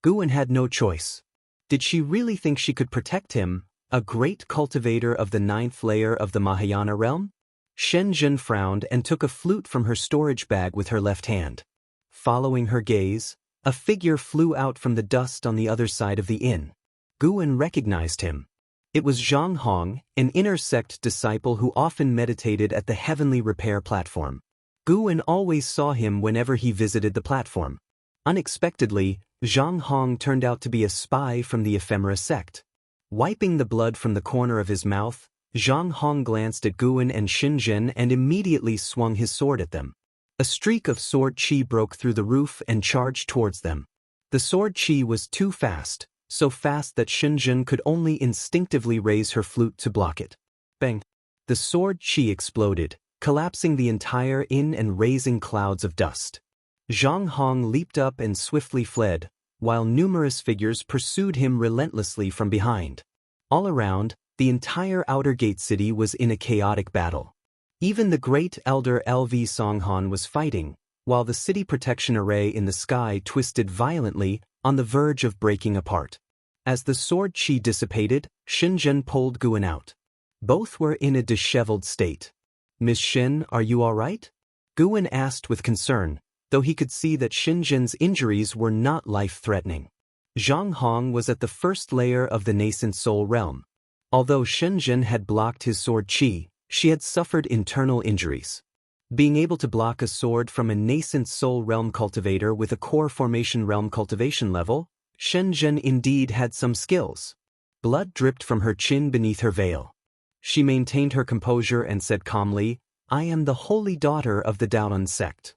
Speaker 1: Guan had no choice. Did she really think she could protect him, a great cultivator of the 9th layer of the Mahayana realm? Shenzhen frowned and took a flute from her storage bag with her left hand. Following her gaze, a figure flew out from the dust on the other side of the inn. Guan recognized him. It was Zhang Hong, an inner sect disciple who often meditated at the heavenly repair platform. Guan always saw him whenever he visited the platform. Unexpectedly, Zhang Hong turned out to be a spy from the ephemera sect. Wiping the blood from the corner of his mouth, Zhang Hong glanced at Guan and Shenzhen and immediately swung his sword at them. A streak of sword chi broke through the roof and charged towards them. The sword chi was too fast, so fast that Shenzhen could only instinctively raise her flute to block it. Bang! The sword chi exploded, collapsing the entire inn and raising clouds of dust. Zhang Hong leaped up and swiftly fled, while numerous figures pursued him relentlessly from behind. All around, the entire outer gate city was in a chaotic battle. Even the great elder LV Songhan was fighting, while the city protection array in the sky twisted violently, on the verge of breaking apart. As the sword chi dissipated, Shenzhen pulled Guan out. Both were in a disheveled state. "Miss Shen, are you all right?" Guan asked with concern, though he could see that Shenzhen's injuries were not life-threatening. Zhang Hong was at the first layer of the nascent soul realm. Although Shenzhen had blocked his sword chi, she had suffered internal injuries. Being able to block a sword from a nascent soul realm cultivator with a core formation realm cultivation level, Shenzhen indeed had some skills. Blood dripped from her chin beneath her veil. She maintained her composure and said calmly, "I am the holy daughter of the Daoist sect.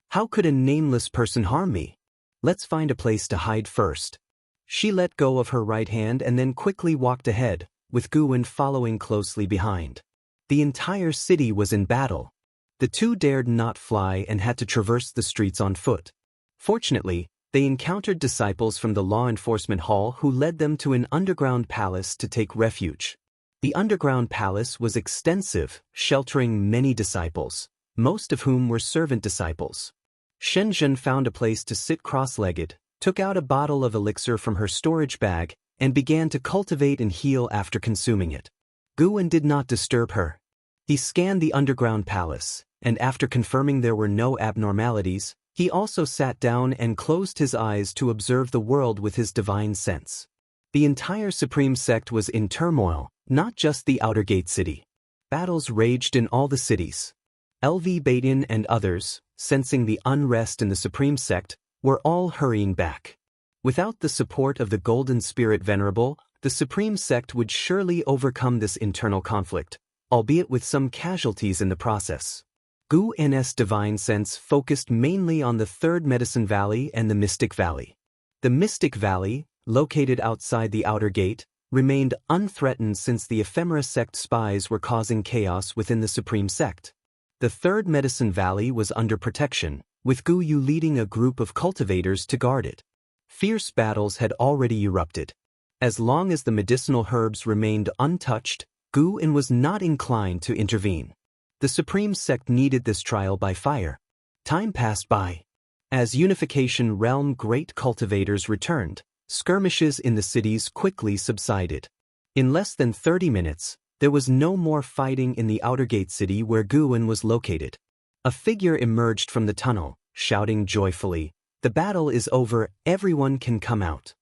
Speaker 1: How could a nameless person harm me? Let's find a place to hide first." She let go of her right hand and then quickly walked ahead, with Guan following closely behind. The entire city was in battle. The two dared not fly and had to traverse the streets on foot. Fortunately, they encountered disciples from the law enforcement hall who led them to an underground palace to take refuge. The underground palace was extensive, sheltering many disciples, most of whom were servant disciples. Shenzhen found a place to sit cross-legged, took out a bottle of elixir from her storage bag, and began to cultivate and heal after consuming it. Guan did not disturb her. He scanned the underground palace, and after confirming there were no abnormalities, he also sat down and closed his eyes to observe the world with his divine sense. The entire supreme sect was in turmoil, not just the outer gate city. Battles raged in all the cities. LV Baidian and others, sensing the unrest in the supreme sect, were all hurrying back. Without the support of the Golden Spirit Venerable, the supreme sect would surely overcome this internal conflict, albeit with some casualties in the process. Gu's divine sense focused mainly on the Third Medicine Valley and the Mystic Valley. The Mystic Valley, located outside the outer gate, remained unthreatened since the ephemera sect spies were causing chaos within the supreme sect. The Third Medicine Valley was under protection, with Gu Yu leading a group of cultivators to guard it. Fierce battles had already erupted. As long as the medicinal herbs remained untouched, Gu Yin was not inclined to intervene. The supreme sect needed this trial by fire. Time passed by. As Unification Realm great cultivators returned, skirmishes in the cities quickly subsided. In less than 30 minutes, there was no more fighting in the outer gate city where Gu Yin was located. A figure emerged from the tunnel, shouting joyfully, "The battle is over, everyone can come out."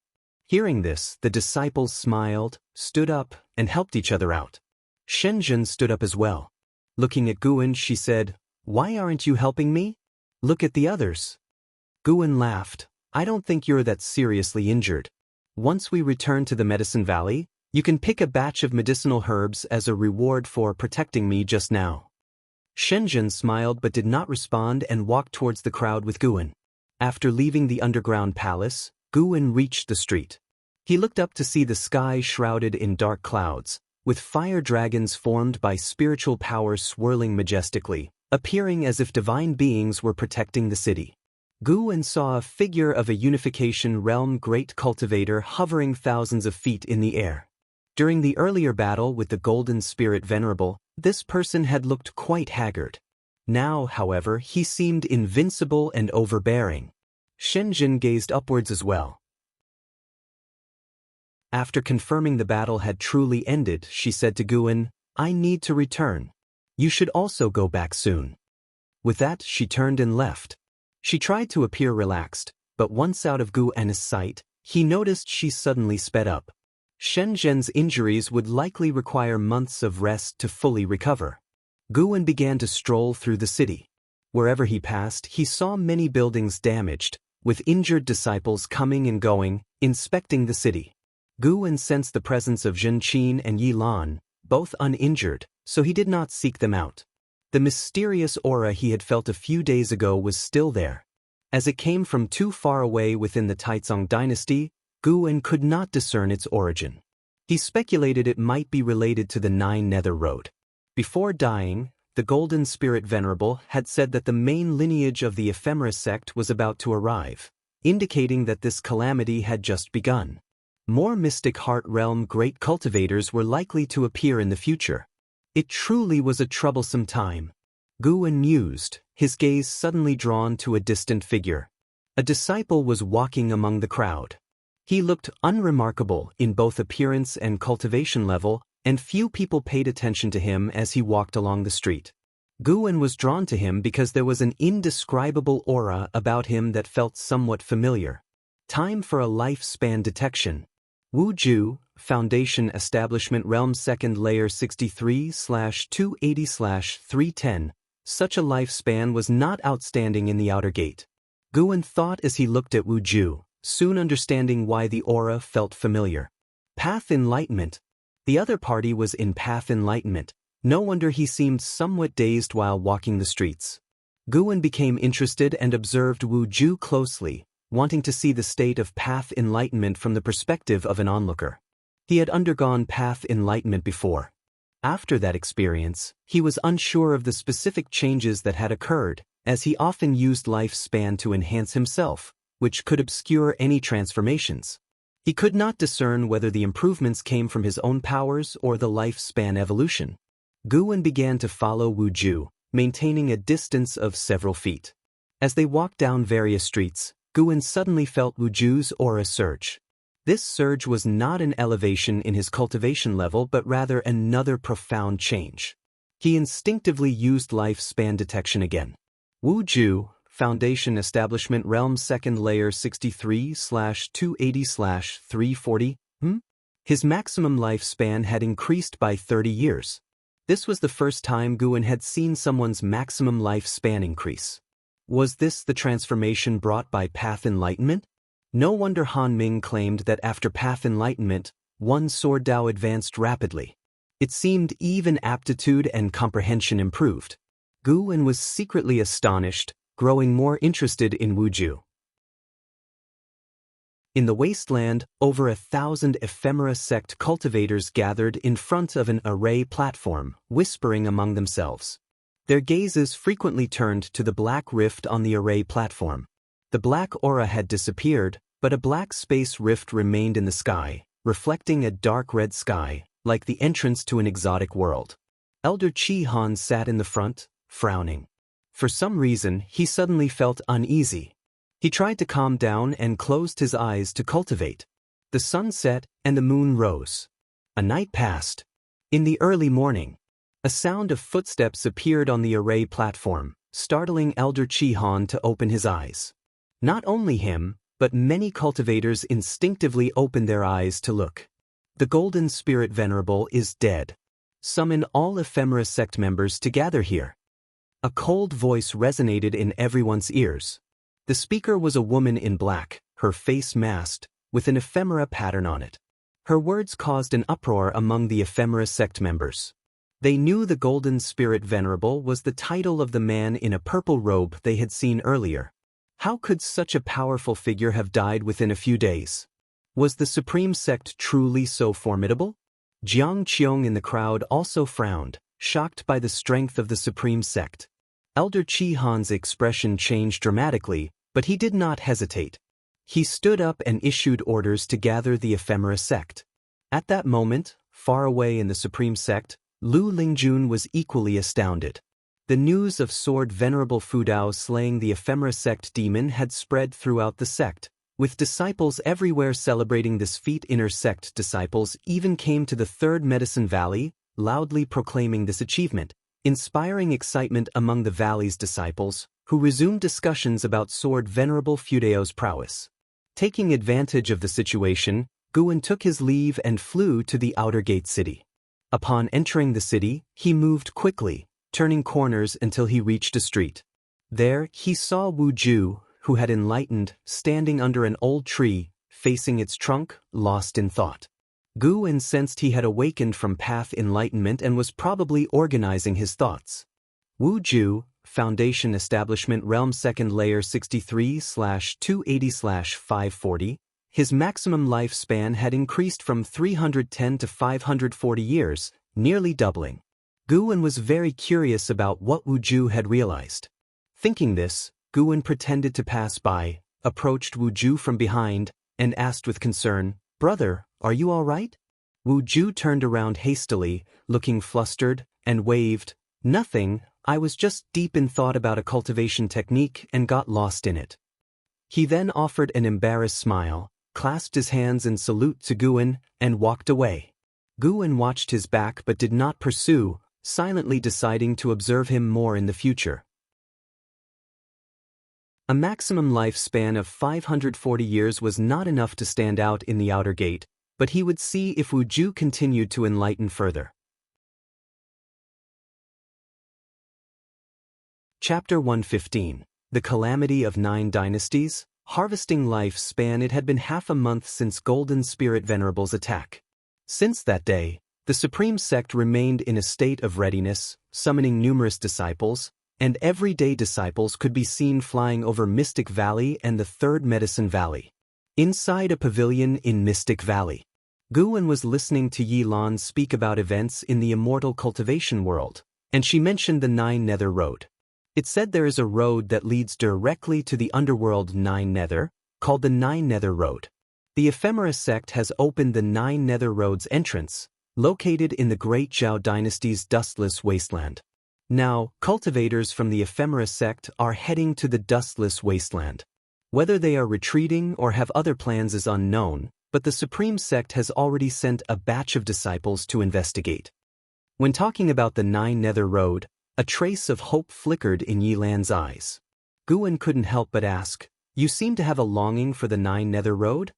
Speaker 1: Hearing this, the disciples smiled, stood up, and helped each other out. Shenzhen stood up as well. Looking at Guan, she said, "Why aren't you helping me? Look at the others." Guan laughed, "I don't think you're that seriously injured. Once we return to the Medicine Valley, you can pick a batch of medicinal herbs as a reward for protecting me just now." Shenzhen smiled but did not respond and walked towards the crowd with Guan. After leaving the underground palace, Guan reached the street. He looked up to see the sky shrouded in dark clouds, with fire dragons formed by spiritual power swirling majestically, appearing as if divine beings were protecting the city. Gu saw a figure of a unification realm great cultivator hovering thousands of feet in the air. During the earlier battle with the Golden Spirit Venerable, this person had looked quite haggard. Now, however, he seemed invincible and overbearing. Shenzhen gazed upwards as well. After confirming the battle had truly ended, she said to Guan, "I need to return. You should also go back soon." With that, she turned and left. She tried to appear relaxed, but once out of Guan's sight, he noticed she suddenly sped up. Shenzhen's injuries would likely require months of rest to fully recover. Guan began to stroll through the city. Wherever he passed, he saw many buildings damaged, with injured disciples coming and going, inspecting the city. Guan sensed the presence of Zhenqin and Yilan, both uninjured, so he did not seek them out. The mysterious aura he had felt a few days ago was still there. As it came from too far away within the Taicang dynasty, Guan could not discern its origin. He speculated it might be related to the Nine Nether Road. Before dying, the Golden Spirit Venerable had said that the main lineage of the Ephemera sect was about to arrive, indicating that this calamity had just begun. More mystic heart realm great cultivators were likely to appear in the future. It truly was a troublesome time. Guan mused, his gaze suddenly drawn to a distant figure. A disciple was walking among the crowd. He looked unremarkable in both appearance and cultivation level, and few people paid attention to him as he walked along the street. Guan was drawn to him because there was an indescribable aura about him that felt somewhat familiar. Time for a lifespan detection. Wuju, Foundation Establishment Realm 2nd Layer 63/280/310. Such a lifespan was not outstanding in the outer gate. Guan thought as he looked at Wuju, soon understanding why the aura felt familiar. Path Enlightenment. The other party was in Path Enlightenment. No wonder he seemed somewhat dazed while walking the streets. Guan became interested and observed Wuju closely, wanting to see the state of Path Enlightenment from the perspective of an onlooker. He had undergone Path Enlightenment before. After that experience, he was unsure of the specific changes that had occurred, as he often used lifespan to enhance himself, which could obscure any transformations. He could not discern whether the improvements came from his own powers or the lifespan evolution. Guan began to follow Wuju, maintaining a distance of several feet. As they walked down various streets, Guan suddenly felt Wuju's aura surge. This surge was not an elevation in his cultivation level but rather another profound change. He instinctively used lifespan detection again. Wuju, Foundation Establishment Realm 2nd Layer 63/280/340. His maximum lifespan had increased by 30 years. This was the first time Guan had seen someone's maximum lifespan increase. Was this the transformation brought by Path Enlightenment? No wonder Han Ming claimed that after Path Enlightenment, one's sword Dao advanced rapidly. It seemed even aptitude and comprehension improved. Guan was secretly astonished, growing more interested in Wuju. In the wasteland, over 1,000 ephemera sect cultivators gathered in front of an array platform, whispering among themselves. Their gazes frequently turned to the black rift on the array platform. The black aura had disappeared, but a black space rift remained in the sky, reflecting a dark red sky, like the entrance to an exotic world. Elder Chi Han sat in the front, frowning. For some reason, he suddenly felt uneasy. He tried to calm down and closed his eyes to cultivate. The sun set and the moon rose. A night passed. In the early morning, a sound of footsteps appeared on the array platform, startling Elder Chi Han to open his eyes. Not only him, but many cultivators instinctively opened their eyes to look. The Golden Spirit Venerable is dead. Summon all ephemera sect members to gather here. A cold voice resonated in everyone's ears. The speaker was a woman in black, her face masked, with an ephemera pattern on it. Her words caused an uproar among the ephemera sect members. They knew the Golden Spirit Venerable was the title of the man in a purple robe they had seen earlier. How could such a powerful figure have died within a few days? Was the supreme sect truly so formidable? Jiang Qiong in the crowd also frowned, shocked by the strength of the supreme sect. Elder Qi Han's expression changed dramatically, but he did not hesitate. He stood up and issued orders to gather the ephemera sect. At that moment, far away in the supreme sect, Lu Lingjun was equally astounded. The news of Sword Venerable Fudao slaying the ephemera sect demon had spread throughout the sect, with disciples everywhere celebrating this feat. Inner sect disciples even came to the Third Medicine Valley, loudly proclaiming this achievement, inspiring excitement among the valley's disciples, who resumed discussions about Sword Venerable Fudao's prowess. Taking advantage of the situation, Guan took his leave and flew to the outer gate city. Upon entering the city, he moved quickly, turning corners until he reached a street. There, he saw Wu Ju, who had enlightened, standing under an old tree, facing its trunk, lost in thought. Guan sensed he had awakened from path enlightenment and was probably organizing his thoughts. Wu Ju, Foundation Establishment Realm 2nd Layer 63/280/540, his maximum lifespan had increased from 310 to 540 years, nearly doubling. Guan was very curious about what Wu Ju had realized. Thinking this, Guan pretended to pass by, approached Wu Ju from behind, and asked with concern, "Brother, are you all right?" Wu Ju turned around hastily, looking flustered, and waved, "Nothing, I was just deep in thought about a cultivation technique and got lost in it." He then offered an embarrassed smile, clasped his hands in salute to Guan, and walked away. Guan watched his back but did not pursue, silently deciding to observe him more in the future. A maximum lifespan of 540 years was not enough to stand out in the outer gate, but he would see if Wu Ju continued to enlighten further. Chapter 115. The Calamity of 9 Dynasties, Harvesting Lifespan. It had been half a month since Golden Spirit Venerable's attack. Since that day, the Supreme Sect remained in a state of readiness, summoning numerous disciples, and everyday disciples could be seen flying over Mystic Valley and the Third Medicine Valley. Inside a pavilion in Mystic Valley, Guan was listening to Yi Lan speak about events in the Immortal cultivation world, and she mentioned the Nine Nether Road. It said there is a road that leads directly to the underworld Nine Nether, called the Nine Nether Road. The Ephemera sect has opened the Nine Nether Road's entrance, located in the Great Zhao Dynasty's dustless wasteland. Now, cultivators from the Ephemera sect are heading to the dustless wasteland. Whether they are retreating or have other plans is unknown, but the Supreme Sect has already sent a batch of disciples to investigate. When talking about the Nine Nether Road, a trace of hope flickered in Yi Lan's eyes. Guan couldn't help but ask, "You seem to have a longing for the Nine Nether Road?"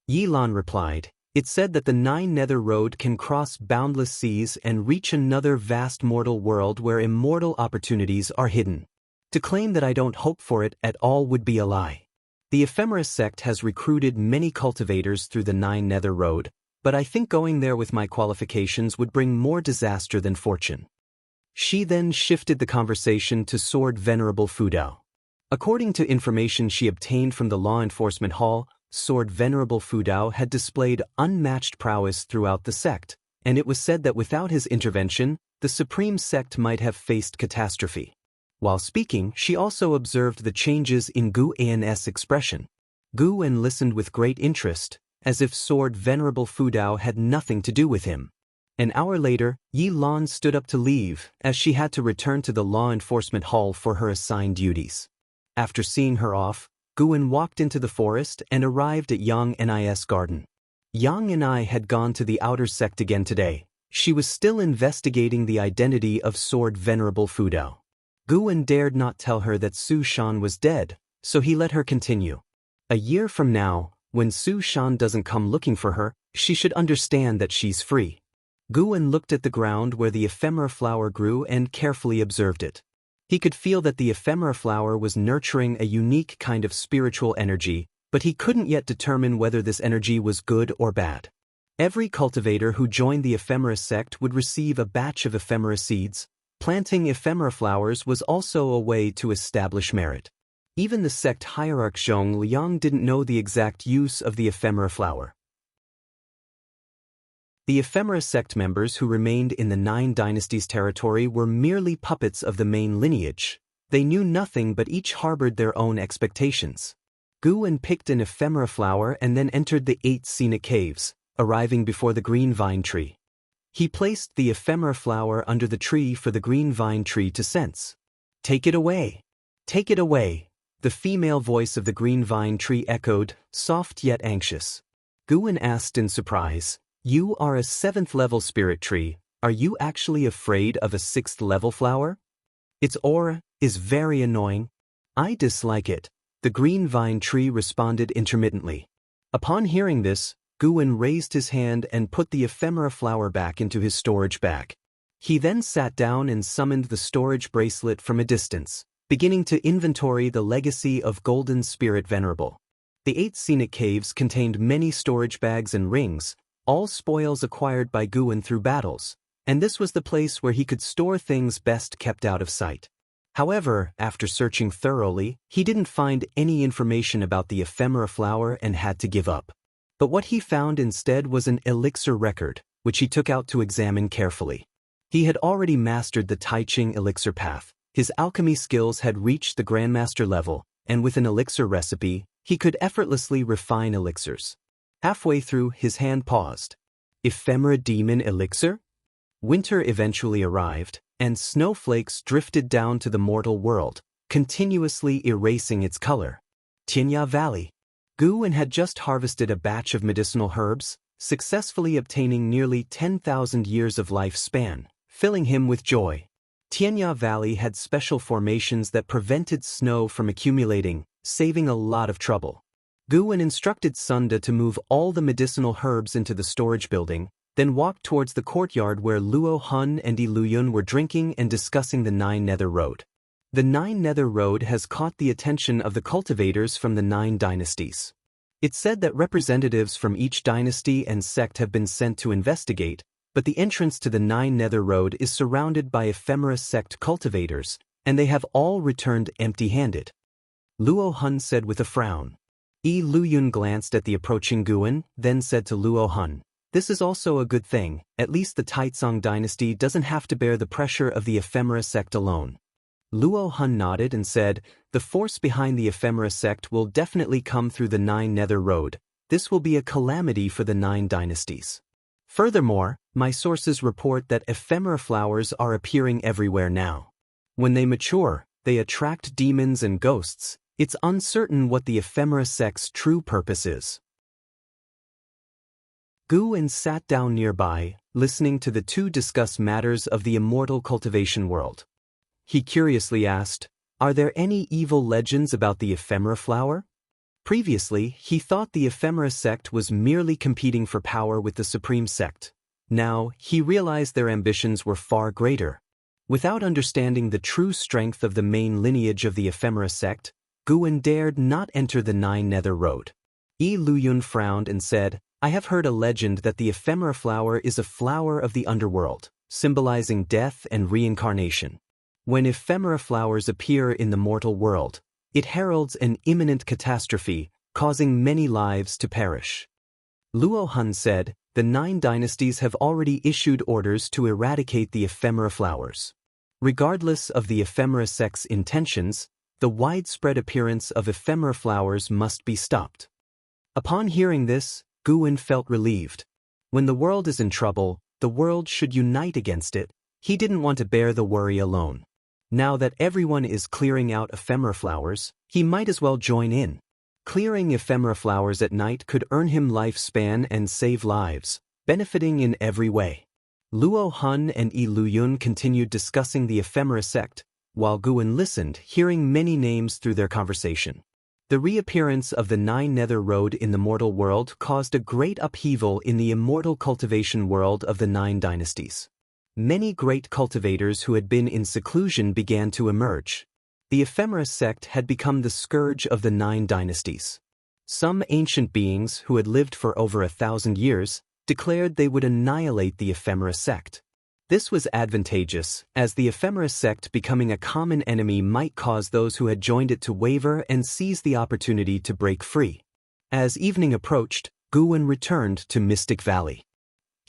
Speaker 1: Yi Lan replied, "It said that the Nine Nether Road can cross boundless seas and reach another vast mortal world where immortal opportunities are hidden. To claim that I don't hope for it at all would be a lie. The Ephemera sect has recruited many cultivators through the Nine Nether Road, but I think going there with my qualifications would bring more disaster than fortune." She then shifted the conversation to Sword Venerable Fudao. According to information she obtained from the Law Enforcement Hall, Sword Venerable Fudao had displayed unmatched prowess throughout the sect, and it was said that without his intervention, the Supreme Sect might have faced catastrophe. While speaking, she also observed the changes in Guan's expression. Guan listened with great interest, as if Sword Venerable Fudao had nothing to do with him. An hour later, Yi Lan stood up to leave, as she had to return to the Law Enforcement Hall for her assigned duties. After seeing her off, Guan walked into the forest and arrived at Yang Ni's garden. Yang Ni had gone to the outer sect again today. She was still investigating the identity of Sword Venerable Fudao. Guan dared not tell her that Su Shan was dead, so he let her continue. A year from now, when Su Shan doesn't come looking for her, she should understand that she's free. Guan looked at the ground where the ephemera flower grew and carefully observed it. He could feel that the ephemera flower was nurturing a unique kind of spiritual energy, but he couldn't yet determine whether this energy was good or bad. Every cultivator who joined the ephemera sect would receive a batch of ephemera seeds. Planting ephemera flowers was also a way to establish merit. Even the sect hierarch Zhong Liang didn't know the exact use of the ephemera flower. The ephemera sect members who remained in the Nine Dynasties territory were merely puppets of the main lineage. They knew nothing but each harbored their own expectations. Guwen picked an ephemera flower and then entered the 8 scenic caves, arriving before the green vine tree. He placed the ephemera flower under the tree for the green vine tree to sense. "Take it away! Take it away!" The female voice of the green vine tree echoed, soft yet anxious. Guwen asked in surprise, "You are a 7th-level spirit tree. Are you actually afraid of a 6th-level flower? Its aura is very annoying. I dislike it," the green vine tree responded intermittently. Upon hearing this, Guwen raised his hand and put the ephemera flower back into his storage bag. He then sat down and summoned the storage bracelet from a distance, beginning to inventory the legacy of Golden Spirit Venerable. The 8 scenic caves contained many storage bags and rings, all spoils acquired by Guwen through battles, and this was the place where he could store things best kept out of sight. However, after searching thoroughly, he didn't find any information about the ephemera flower and had to give up. But what he found instead was an elixir record, which he took out to examine carefully. He had already mastered the Taicang elixir path. His alchemy skills had reached the Grandmaster level, and with an elixir recipe, he could effortlessly refine elixirs. Halfway through, his hand paused. Ephemera demon elixir? Winter eventually arrived, and snowflakes drifted down to the mortal world, continuously erasing its color. Xianxia Valley. Guwen had just harvested a batch of medicinal herbs, successfully obtaining nearly 10,000 years of lifespan, filling him with joy. Xianxia Valley had special formations that prevented snow from accumulating, saving a lot of trouble. Guwen instructed Sunda to move all the medicinal herbs into the storage building, then walked towards the courtyard where Luo Hun and Yi Luyun were drinking and discussing the Nine Nether Road. The Nine Nether Road has caught the attention of the cultivators from the 9 dynasties. It's said that representatives from each dynasty and sect have been sent to investigate, but the entrance to the Nine Nether Road is surrounded by ephemera sect cultivators, and they have all returned empty-handed. Luo Hun said with a frown. Yi Luyun glanced at the approaching Guwen, then said to Luo Hun, "This is also a good thing, at least the Taicang dynasty doesn't have to bear the pressure of the ephemera sect alone." Luo Hun nodded and said, "The force behind the ephemera sect will definitely come through the Nine Nether Road. This will be a calamity for the 9 dynasties. Furthermore, my sources report that ephemera flowers are appearing everywhere now. When they mature, they attract demons and ghosts. It's uncertain what the ephemera sect's true purpose is." Guwen sat down nearby, listening to the two discuss matters of the immortal cultivation world. He curiously asked, "Are there any evil legends about the ephemera flower?" Previously, he thought the ephemera sect was merely competing for power with the supreme sect. Now, he realized their ambitions were far greater. Without understanding the true strength of the main lineage of the ephemera sect, Guwen dared not enter the Nine Nether Road. Yi Luyun frowned and said, "I have heard a legend that the ephemera flower is a flower of the underworld, symbolizing death and reincarnation. When ephemera flowers appear in the mortal world, it heralds an imminent catastrophe, causing many lives to perish." Luo Hun said, "The 9 dynasties have already issued orders to eradicate the ephemera flowers. Regardless of the ephemera sect's intentions, the widespread appearance of ephemera flowers must be stopped." Upon hearing this, Guwen felt relieved. When the world is in trouble, the world should unite against it. He didn't want to bear the worry alone. Now that everyone is clearing out ephemera flowers, he might as well join in. Clearing ephemera flowers at night could earn him lifespan and save lives, benefiting in every way. Luo Hun and Yi Luyun continued discussing the ephemera sect, while Guwen listened, hearing many names through their conversation. The reappearance of the Nine Nether Road in the mortal world caused a great upheaval in the immortal cultivation world of the 9 dynasties. Many great cultivators who had been in seclusion began to emerge. The ephemera sect had become the scourge of the 9 dynasties. Some ancient beings who had lived for over 1,000 years declared they would annihilate the ephemera sect. This was advantageous, as the ephemera sect becoming a common enemy might cause those who had joined it to waver and seize the opportunity to break free. As evening approached, Guwen returned to Mystic Valley.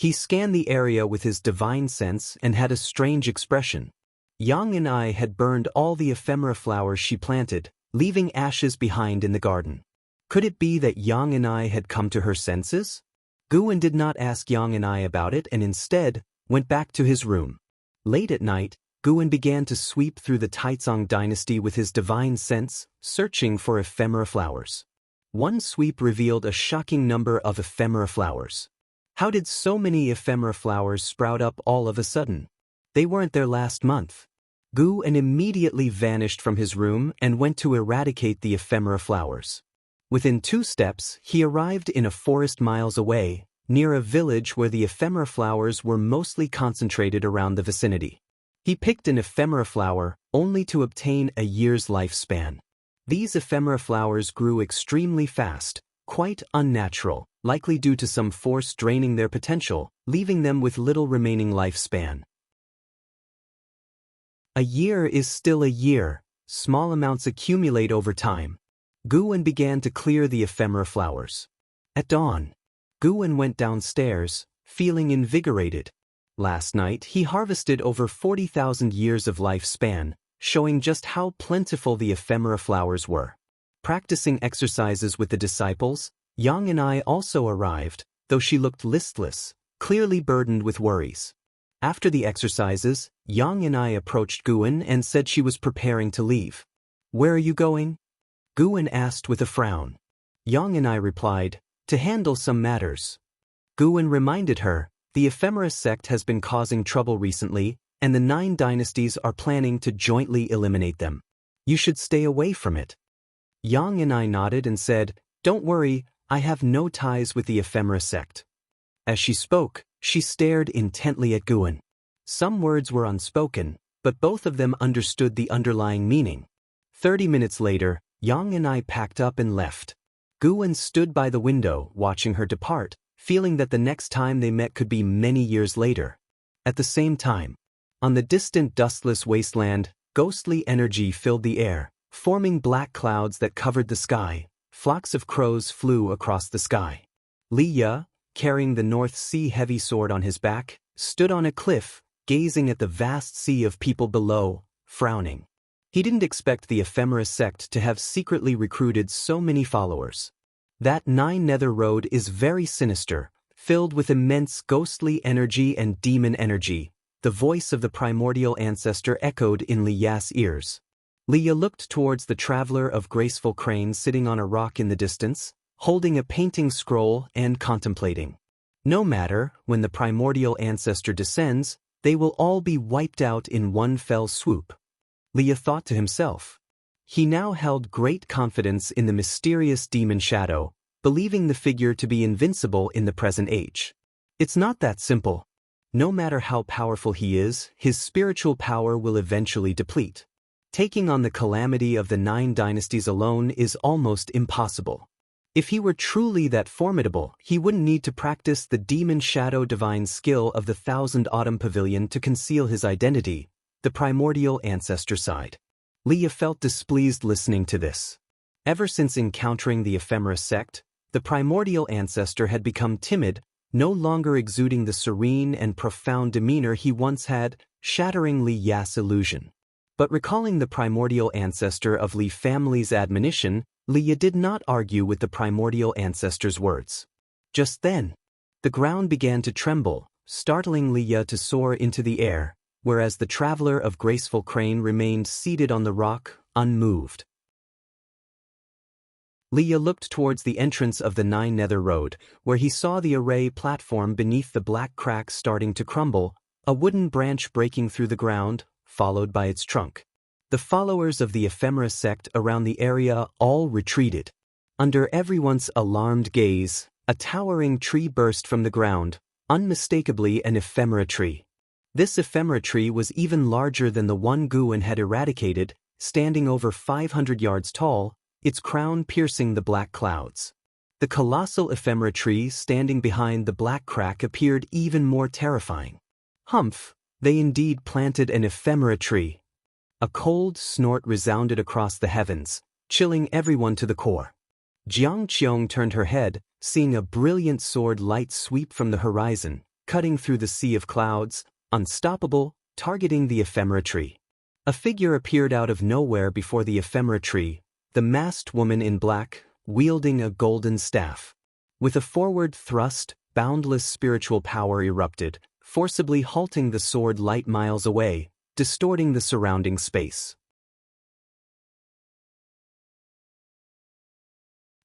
Speaker 1: He scanned the area with his divine sense and had a strange expression. Yang and I had burned all the ephemera flowers she planted, leaving ashes behind in the garden. Could it be that Yang and I had come to her senses? Guwen did not ask Yang and I about it and instead went back to his room. Late at night, Guwen began to sweep through the Taicang dynasty with his divine sense, searching for ephemera flowers. One sweep revealed a shocking number of ephemera flowers. How did so many ephemera flowers sprout up all of a sudden? They weren't there last month. Guwen immediately vanished from his room and went to eradicate the ephemera flowers. Within 2 steps, he arrived in a forest miles away, near a village where the ephemera flowers were mostly concentrated around the vicinity. He picked an ephemera flower, only to obtain a year's lifespan. These ephemera flowers grew extremely fast, quite unnatural, likely due to some force draining their potential, leaving them with little remaining lifespan. A year is still a year. Small amounts accumulate over time. Guwen began to clear the ephemera flowers. At dawn, Guwen went downstairs, feeling invigorated. Last night he harvested over 40,000 years of lifespan, showing just how plentiful the ephemera flowers were. Practicing exercises with the disciples, Yang and I also arrived, though she looked listless, clearly burdened with worries. After the exercises, Yang and I approached Guwen and said she was preparing to leave. "Where are you going?" Guwen asked with a frown. Yang and I replied, "To handle some matters." Guwen reminded her, the ephemera sect has been causing trouble recently, and the 9 dynasties are planning to jointly eliminate them. You should stay away from it. Yang and I nodded and said, "Don't worry, I have no ties with the ephemera sect." As she spoke, she stared intently at Guwen. Some words were unspoken, but both of them understood the underlying meaning. 30 minutes later, Yang and I packed up and left. Guwen stood by the window, watching her depart, feeling that the next time they met could be many years later. At the same time, on the distant dustless wasteland, ghostly energy filled the air, forming black clouds that covered the sky. Flocks of crows flew across the sky. Li Ye, carrying the North Sea heavy sword on his back, stood on a cliff, gazing at the vast sea of people below, frowning. He didn't expect the ephemera sect to have secretly recruited so many followers. That 9 Nether Road is very sinister, filled with immense ghostly energy and demon energy. The voice of the primordial ancestor echoed in Li Ye's ears. Li Ye looked towards the traveler of graceful crane sitting on a rock in the distance, holding a painting scroll and contemplating. No matter, when the primordial ancestor descends, they will all be wiped out in one fell swoop. Li Ye thought to himself. He now held great confidence in the mysterious demon shadow, believing the figure to be invincible in the present age. It's not that simple. No matter how powerful he is, his spiritual power will eventually deplete. Taking on the calamity of the 9 dynasties alone is almost impossible. If he were truly that formidable, he wouldn't need to practice the demon shadow divine skill of the 1000 Autumn Pavilion to conceal his identity. The primordial ancestor sighed. Li Ye felt displeased listening to this. Ever since encountering the ephemera sect, the primordial ancestor had become timid, no longer exuding the serene and profound demeanor he once had, shattering Li Ye's illusion. But recalling the primordial ancestor of Li family's admonition, Li Ye did not argue with the primordial ancestor's words. Just then, the ground began to tremble, startling Li Ye to soar into the air, whereas the traveler of graceful crane remained seated on the rock, unmoved. Li Ye looked towards the entrance of the 9 Nether Road, where he saw the array platform beneath the black cracks starting to crumble, a wooden branch breaking through the ground, followed by its trunk. The followers of the ephemera sect around the area all retreated. Under everyone's alarmed gaze, a towering tree burst from the ground, unmistakably an ephemera tree. This ephemera tree was even larger than the one Guwen had eradicated, standing over 500 yards tall, its crown piercing the black clouds. The colossal ephemera tree standing behind the black crack appeared even more terrifying. Humph, they indeed planted an ephemera tree. A cold snort resounded across the heavens, chilling everyone to the core. Jiang Qiong turned her head, seeing a brilliant sword light sweep from the horizon, cutting through the sea of clouds, unstoppable, targeting the ephemera tree. A figure appeared out of nowhere before the ephemera tree, the masked woman in black, wielding a golden staff. With a forward thrust, boundless spiritual power erupted, forcibly halting the sword light miles away, distorting the surrounding space.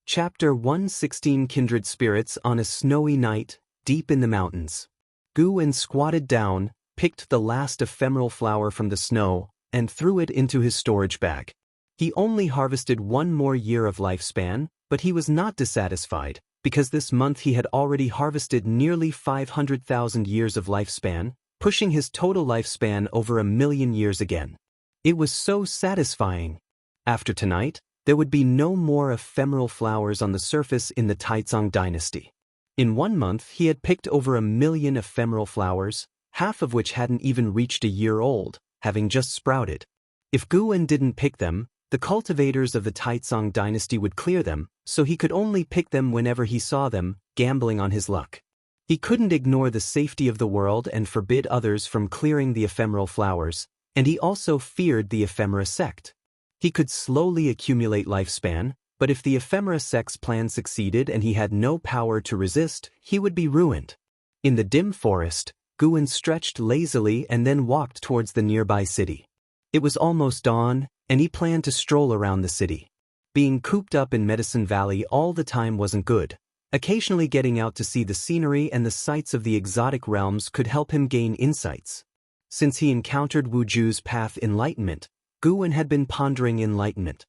Speaker 1: Chapter 116 Kindred Spirits. On a snowy night, deep in the mountains, Guwen squatted down, picked the last ephemeral flower from the snow, and threw it into his storage bag. He only harvested one more year of lifespan, but he was not dissatisfied, because this month he had already harvested nearly 500,000 years of lifespan, pushing his total lifespan over 1,000,000 years again. It was so satisfying. After tonight, there would be no more ephemeral flowers on the surface in the Taicang dynasty. In 1 month he had picked over 1,000,000 ephemeral flowers, half of which hadn't even reached a year old, having just sprouted. If Guwen didn't pick them, the cultivators of the Taicang dynasty would clear them, so he could only pick them whenever he saw them, gambling on his luck. He couldn't ignore the safety of the world and forbid others from clearing the ephemeral flowers, and he also feared the ephemera sect. He could slowly accumulate lifespan, but if the ephemera sect's plan succeeded and he had no power to resist, he would be ruined. In the dim forest, Guwen stretched lazily and then walked towards the nearby city. It was almost dawn, and he planned to stroll around the city. Being cooped up in Medicine Valley all the time wasn't good. Occasionally getting out to see the scenery and the sights of the exotic realms could help him gain insights. Since he encountered Wuju's path enlightenment, Guwen had been pondering enlightenment.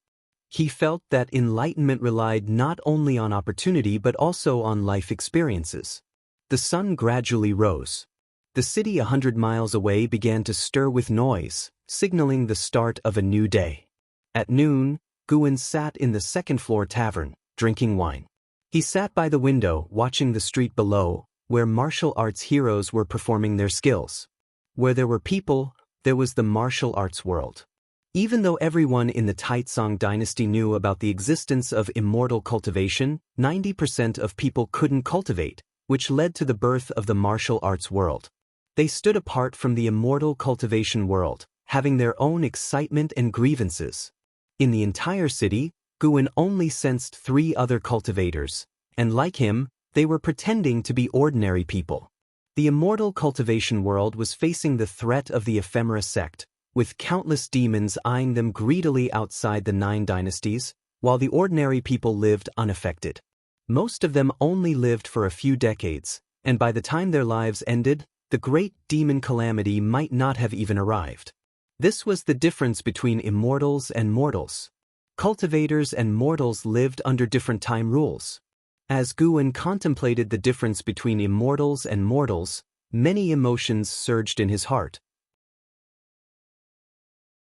Speaker 1: He felt that enlightenment relied not only on opportunity but also on life experiences. The sun gradually rose. The city 100 miles away began to stir with noise, signaling the start of a new day. At noon, Guwen sat in the second-floor tavern, drinking wine. He sat by the window, watching the street below, where martial arts heroes were performing their skills. Where there were people, there was the martial arts world. Even though everyone in the Taicang dynasty knew about the existence of immortal cultivation, 90% of people couldn't cultivate, which led to the birth of the martial arts world. They stood apart from the immortal cultivation world, having their own excitement and grievances. In the entire city, Guwen only sensed 3 other cultivators, and like him, they were pretending to be ordinary people. The immortal cultivation world was facing the threat of the ephemera sect, with countless demons eyeing them greedily outside the 9 dynasties, while the ordinary people lived unaffected. Most of them only lived for a few decades, and by the time their lives ended, the great demon calamity might not have even arrived. This was the difference between immortals and mortals. Cultivators and mortals lived under different time rules. As Guwen contemplated the difference between immortals and mortals, many emotions surged in his heart.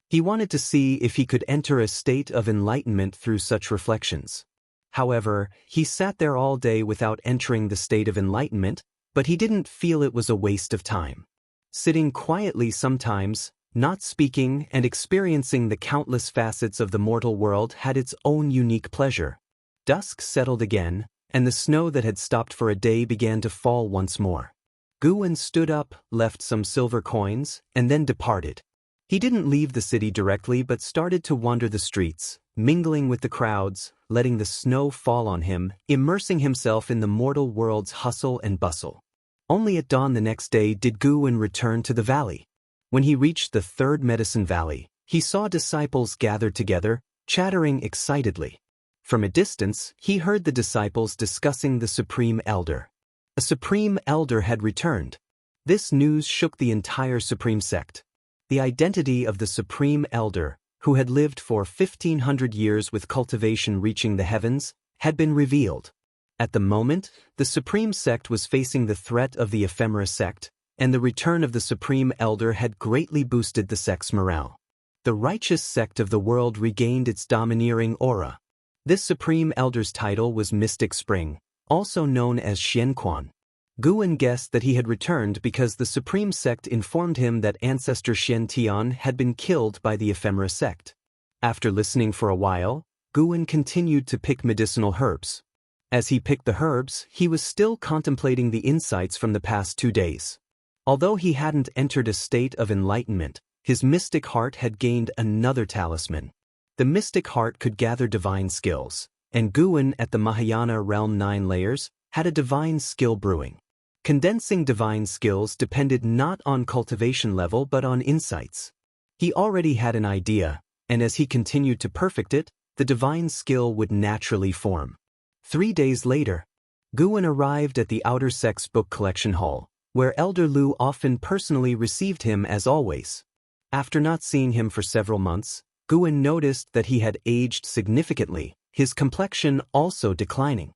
Speaker 1: He wanted to see if he could enter a state of enlightenment through such reflections. However, he sat there all day without entering the state of enlightenment, but he didn't feel it was a waste of time. Sitting quietly sometimes, not speaking and experiencing the countless facets of the mortal world had its own unique pleasure. Dusk settled again, and the snow that had stopped for a day began to fall once more. Guwen stood up, left some silver coins, and then departed. He didn't leave the city directly but started to wander the streets, mingling with the crowds, letting the snow fall on him, immersing himself in the mortal world's hustle and bustle. Only at dawn the next day did Guwen return to the valley. When he reached the 3rd Medicine Valley, he saw disciples gathered together, chattering excitedly. From a distance, he heard the disciples discussing the Supreme Elder. A Supreme Elder had returned. This news shook the entire Supreme sect. The identity of the Supreme Elder, who had lived for 1,500 years with cultivation reaching the heavens, had been revealed. At the moment, the Supreme sect was facing the threat of the ephemera sect, and the return of the Supreme Elder had greatly boosted the sect's morale. The righteous sect of the world regained its domineering aura. This Supreme Elder's title was Mystic Spring, also known as Xianquan. Guwen guessed that he had returned because the Supreme Sect informed him that ancestor Xiantian had been killed by the ephemera sect. After listening for a while, Guwen continued to pick medicinal herbs. As he picked the herbs, he was still contemplating the insights from the past 2 days. Although he hadn't entered a state of enlightenment, his mystic heart had gained another talisman. The mystic heart could gather divine skills, and Guwen at the Mahayana realm 9 layers had a divine skill brewing. Condensing divine skills depended not on cultivation level but on insights. He already had an idea, and as he continued to perfect it, the divine skill would naturally form. 3 days later, Guwen arrived at the Outer Sex Book Collection Hall, where Elder Lu often personally received him as always. After not seeing him for several months, Guwen noticed that he had aged significantly, his complexion also declining.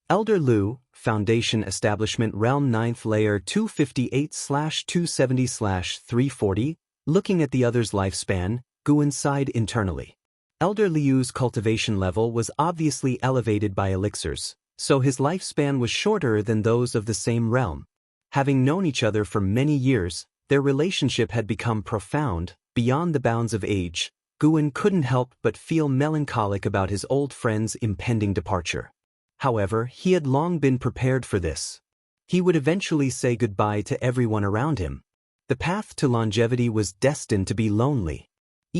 Speaker 1: Elder Lu, Foundation Establishment Realm 9th Layer 258/270/340, looking at the other's lifespan, Guwen sighed internally. Elder Liu's cultivation level was obviously elevated by elixirs, so his lifespan was shorter than those of the same realm. Having known each other for many years, their relationship had become profound, beyond the bounds of age. Guwen couldn't help but feel melancholic about his old friend's impending departure. However, he had long been prepared for this. He would eventually say goodbye to everyone around him. The path to longevity was destined to be lonely.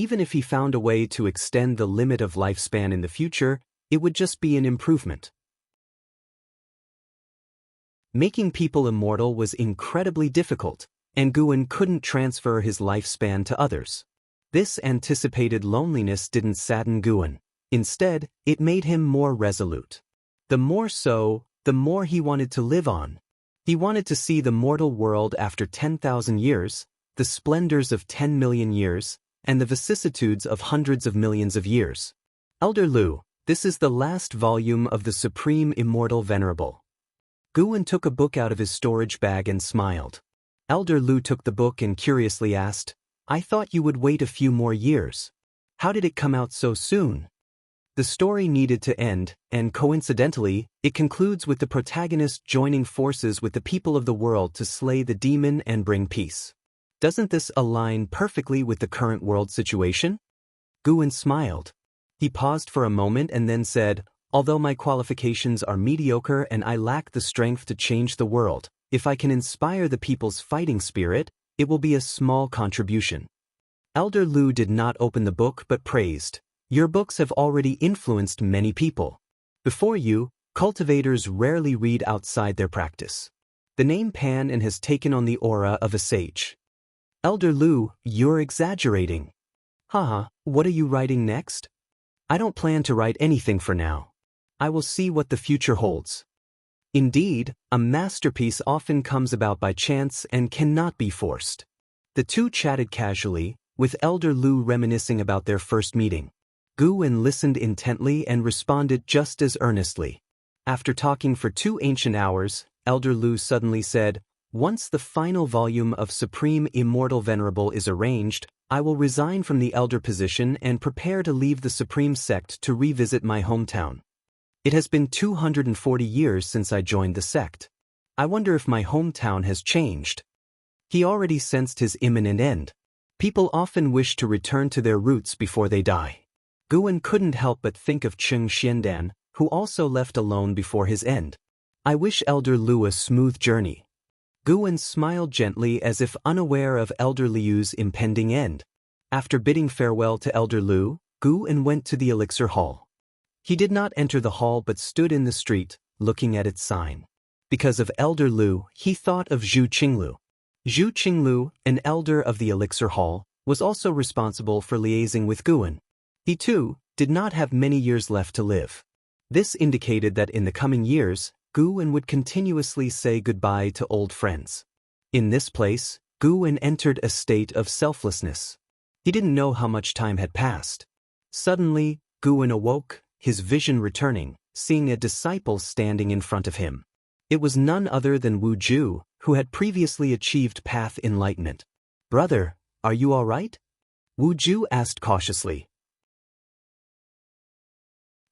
Speaker 1: Even if he found a way to extend the limit of lifespan in the future, it would just be an improvement. Making people immortal was incredibly difficult, and Guwen couldn't transfer his lifespan to others. This anticipated loneliness didn't sadden Guwen. Instead, it made him more resolute. The more so, the more he wanted to live on. He wanted to see the mortal world after 10,000 years, the splendors of 10 million years, and the vicissitudes of hundreds of millions of years. Elder Lu, this is the last volume of the Supreme Immortal Venerable. Guwen took a book out of his storage bag and smiled. Elder Lu took the book and curiously asked, "I thought you would wait a few more years. How did it come out so soon?" The story needed to end, and coincidentally, it concludes with the protagonist joining forces with the people of the world to slay the demon and bring peace. Doesn't this align perfectly with the current world situation? Guwen smiled. He paused for a moment and then said, "Although my qualifications are mediocre and I lack the strength to change the world, if I can inspire the people's fighting spirit, it will be a small contribution." Elder Lu did not open the book but praised, "Your books have already influenced many people. Before you, cultivators rarely read outside their practice. The name Pan and has taken on the aura of a sage." Elder Lu, "You're exaggerating." "Haha, what are you writing next?" "I don't plan to write anything for now. I will see what the future holds." Indeed, a masterpiece often comes about by chance and cannot be forced. The two chatted casually, with Elder Lu reminiscing about their first meeting. Guwen listened intently and responded just as earnestly. After talking for 2 ancient hours, Elder Lu suddenly said, "Once the final volume of Supreme Immortal Venerable is arranged, I will resign from the elder position and prepare to leave the Supreme Sect to revisit my hometown. It has been 240 years since I joined the sect. I wonder if my hometown has changed." He already sensed his imminent end. People often wish to return to their roots before they die. Guwen couldn't help but think of Cheng Xiandan, who also left alone before his end. "I wish Elder Lu a smooth journey." Guwen smiled gently as if unaware of Elder Liu's impending end. After bidding farewell to Elder Lu, Guwen went to the Elixir Hall. He did not enter the hall but stood in the street, looking at its sign. Because of Elder Lu, he thought of Zhu Qinglu. Zhu Qinglu, an elder of the Elixir Hall, was also responsible for liaising with Guwen. He too did not have many years left to live. This indicated that in the coming years, Guwen would continuously say goodbye to old friends. In this place, Guwen entered a state of selflessness. He didn't know how much time had passed. Suddenly, Guwen awoke, his vision returning, seeing a disciple standing in front of him. It was none other than Wu Ju, who had previously achieved path enlightenment. "Brother, are you all right?" Wu Ju asked cautiously.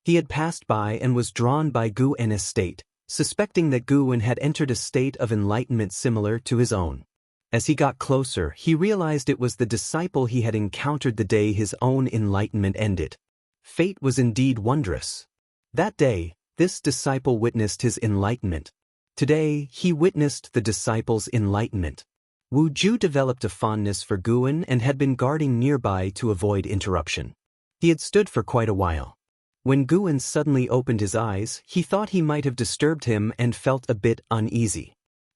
Speaker 1: He had passed by and was drawn by Guwen's state, suspecting that Guwen had entered a state of enlightenment similar to his own. As he got closer, he realized it was the disciple he had encountered the day his own enlightenment ended. Fate was indeed wondrous. That day, This disciple witnessed his enlightenment. Today, he witnessed the disciple's enlightenment. Wu Ju developed a fondness for Guan and had been guarding nearby to avoid interruption. He had stood for quite a while. When Guan suddenly opened his eyes, he thought he might have disturbed him and felt a bit uneasy.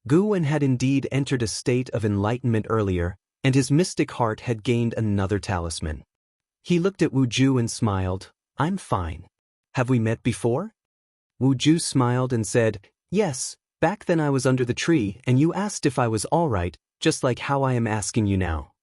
Speaker 1: Guan had indeed entered a state of enlightenment earlier, and his mystic heart had gained another talisman. He looked at Wu Ju and smiled. "I'm fine. Have we met before?" Wu Ju smiled and said, "Yes, back then I was under the tree and you asked if I was all right, just like how I am asking you now."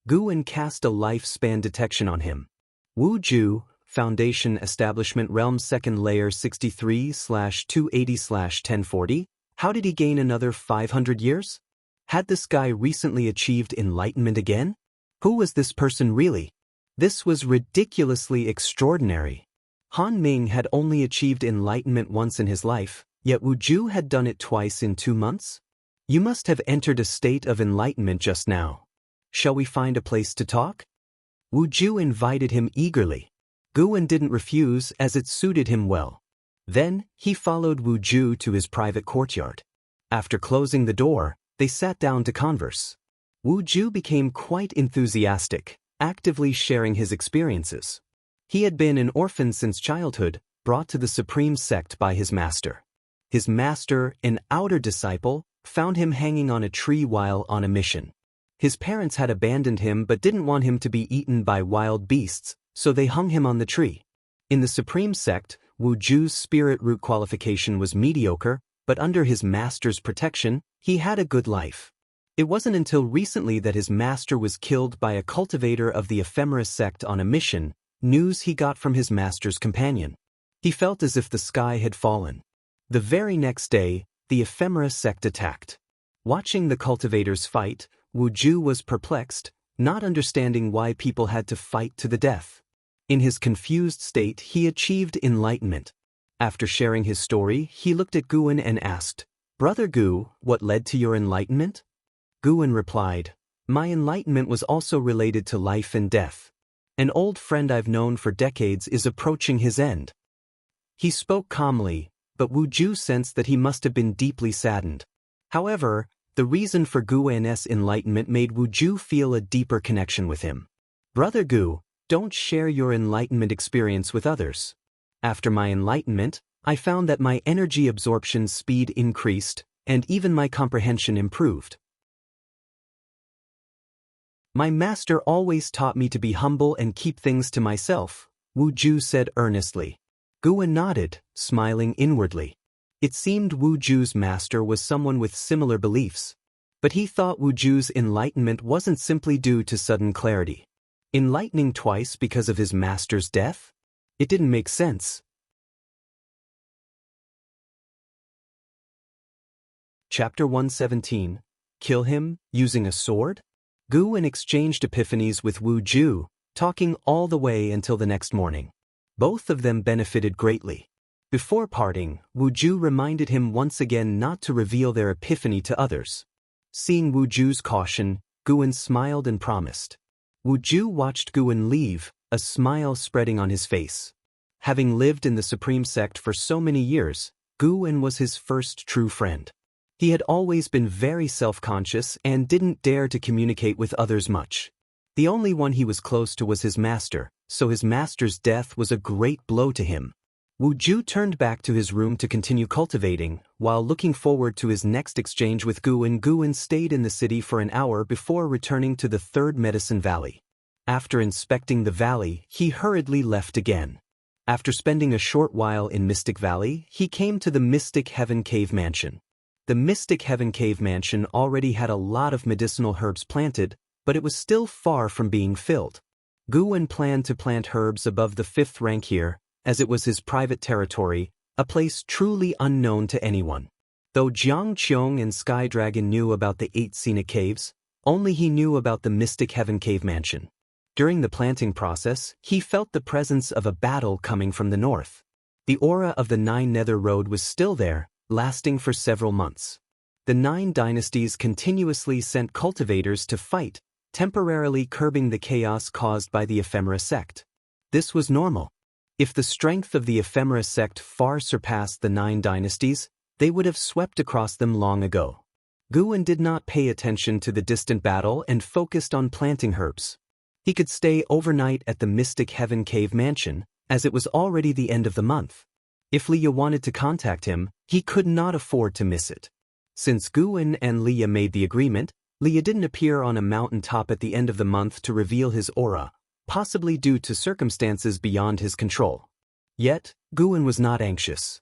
Speaker 1: Guan cast a lifespan detection on him. Wu Ju, Foundation Establishment Realm 2nd Layer 63/280/1040, how did he gain another 500 years? Had this guy recently achieved enlightenment again? Who was this person really? This was ridiculously extraordinary. Han Ming had only achieved enlightenment once in his life, yet Wu Ju had done it twice in 2 months? You must have entered a state of enlightenment just now. Shall we find a place to talk? Wu Ju invited him eagerly. Guan didn't refuse as it suited him well. Then, he followed Wu Ju to his private courtyard. After closing the door, they sat down to converse. Wu Ju became quite enthusiastic, actively sharing his experiences. He had been an orphan since childhood, brought to the supreme sect by his master. His master, an outer disciple, found him hanging on a tree while on a mission. His parents had abandoned him but didn't want him to be eaten by wild beasts, so they hung him on the tree. In the supreme sect, Wu Ju's spirit root qualification was mediocre, but under his master's protection, he had a good life. It wasn't until recently that his master was killed by a cultivator of the ephemera sect on a mission, news he got from his master's companion. He felt as if the sky had fallen. The very next day, the ephemera sect attacked. Watching the cultivators fight, Wu Ju was perplexed, not understanding why people had to fight to the death. In his confused state, he achieved enlightenment. After sharing his story, he looked at Guan and asked, "Brother Gu, what led to your enlightenment?" Guan replied, "My enlightenment was also related to life and death. An old friend I've known for decades is approaching his end." He spoke calmly, but Wu Ju sensed that he must have been deeply saddened. However, the reason for Guan's enlightenment made Wu Ju feel a deeper connection with him. "Brother Gu, don't share your enlightenment experience with others. After my enlightenment, I found that my energy absorption speed increased, and even my comprehension improved. My master always taught me to be humble and keep things to myself," Wu Ju said earnestly. Guan nodded, smiling inwardly. It seemed Wu Ju's master was someone with similar beliefs. But he thought Wu Ju's enlightenment wasn't simply due to sudden clarity. Enlightening twice because of his master's death? It didn't make sense. Chapter 117. Kill him, using a sword? Guan exchanged epiphanies with Wu Ju, talking all the way until the next morning. Both of them benefited greatly. Before parting, Wu Ju reminded him once again not to reveal their epiphany to others. Seeing Wu Ju's caution, Guan smiled and promised. Wu Ju watched Guan leave, a smile spreading on his face. Having lived in the Supreme Sect for so many years, Guan was his first true friend. He had always been very self-conscious and didn't dare to communicate with others much. The only one he was close to was his master, so his master's death was a great blow to him. Wu Ju turned back to his room to continue cultivating, while looking forward to his next exchange with Guan. Guan stayed in the city for an hour before returning to the third Medicine Valley. After inspecting the valley, he hurriedly left again. After spending a short while in Mystic Valley, he came to the Mystic Heaven Cave Mansion. The Mystic Heaven Cave Mansion already had a lot of medicinal herbs planted, but it was still far from being filled. Guan planned to plant herbs above the 5th rank here, as it was his private territory, a place truly unknown to anyone. Though Jiang Qiong and Sky Dragon knew about the 8 scenic caves, only he knew about the Mystic Heaven Cave Mansion. During the planting process, he felt the presence of a battle coming from the north. The aura of the 9 Nether Road was still there, lasting for several months. The 9 dynasties continuously sent cultivators to fight, temporarily curbing the chaos caused by the ephemera sect. This was normal. If the strength of the ephemera sect far surpassed the 9 dynasties, they would have swept across them long ago. Guwen did not pay attention to the distant battle and focused on planting herbs. He could stay overnight at the Mystic Heaven Cave Mansion, as it was already the end of the month. If Leah wanted to contact him, he could not afford to miss it. Since Guwen and Leah made the agreement, Leah didn't appear on a mountaintop at the end of the month to reveal his aura, possibly due to circumstances beyond his control. Yet, Guwen was not anxious.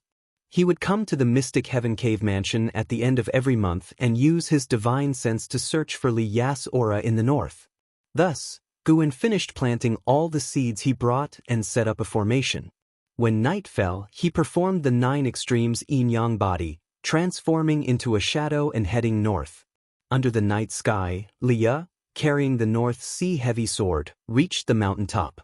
Speaker 1: He would come to the Mystic Heaven Cave Mansion at the end of every month and use his divine sense to search for Li Ya's aura in the north. Thus, Guwen finished planting all the seeds he brought and set up a formation. When night fell, he performed the 9 extremes yin-yang body, transforming into a shadow and heading north. Under the night sky, Leah, carrying the North Sea heavy sword, reached the mountaintop.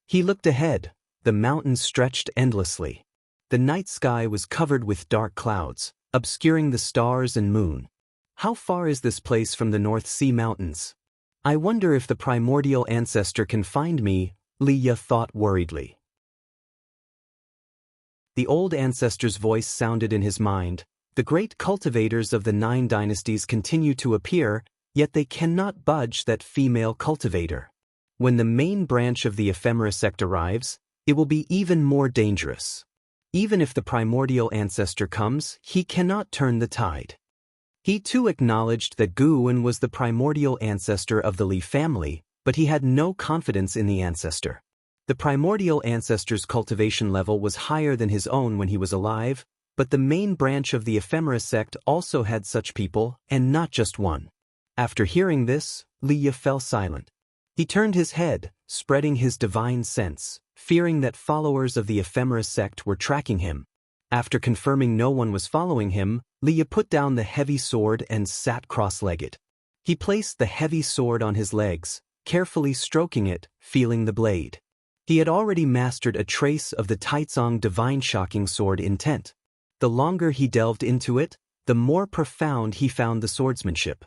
Speaker 1: He looked ahead. The mountains stretched endlessly. The night sky was covered with dark clouds, obscuring the stars and moon. How far is this place from the North Sea mountains? I wonder if the primordial ancestor can find me, Leah thought worriedly. The old ancestor's voice sounded in his mind. The great cultivators of the 9 dynasties continue to appear, yet they cannot budge that female cultivator. When the main branch of the ephemera sect arrives, it will be even more dangerous. Even if the primordial ancestor comes, he cannot turn the tide. He too acknowledged that Guwen was the primordial ancestor of the Li family, but he had no confidence in the ancestor. The primordial ancestor's cultivation level was higher than his own when he was alive, but the main branch of the ephemera sect also had such people, and not just one. After hearing this, Leah fell silent. He turned his head, spreading his divine sense, fearing that followers of the ephemera sect were tracking him. After confirming no one was following him, Leah put down the heavy sword and sat cross-legged. He placed the heavy sword on his legs, carefully stroking it, feeling the blade. He had already mastered a trace of the Taicang Divine shocking sword intent. The longer he delved into it, the more profound he found the swordsmanship.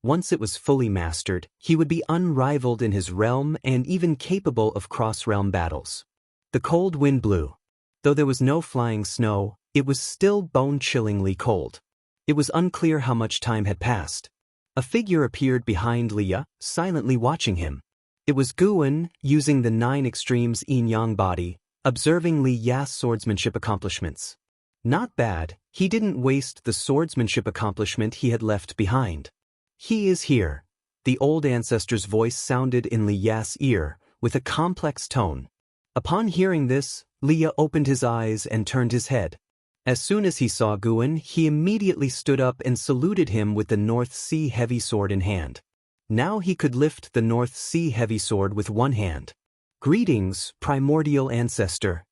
Speaker 1: Once it was fully mastered, he would be unrivaled in his realm and even capable of cross-realm battles. The cold wind blew. Though there was no flying snow, it was still bone-chillingly cold. It was unclear how much time had passed. A figure appeared behind Leah, silently watching him. It was Guwen, using the 9 extremes yin-yang body, observing Li Ya's swordsmanship accomplishments. Not bad, he didn't waste the swordsmanship accomplishment he had left behind. He is here. The old ancestor's voice sounded in Li Ya's ear, with a complex tone. Upon hearing this, Leah opened his eyes and turned his head. As soon as he saw Guwen, he immediately stood up and saluted him with the North Sea heavy sword in hand. Now he could lift the North Sea heavy sword with one hand. Greetings, primordial ancestor.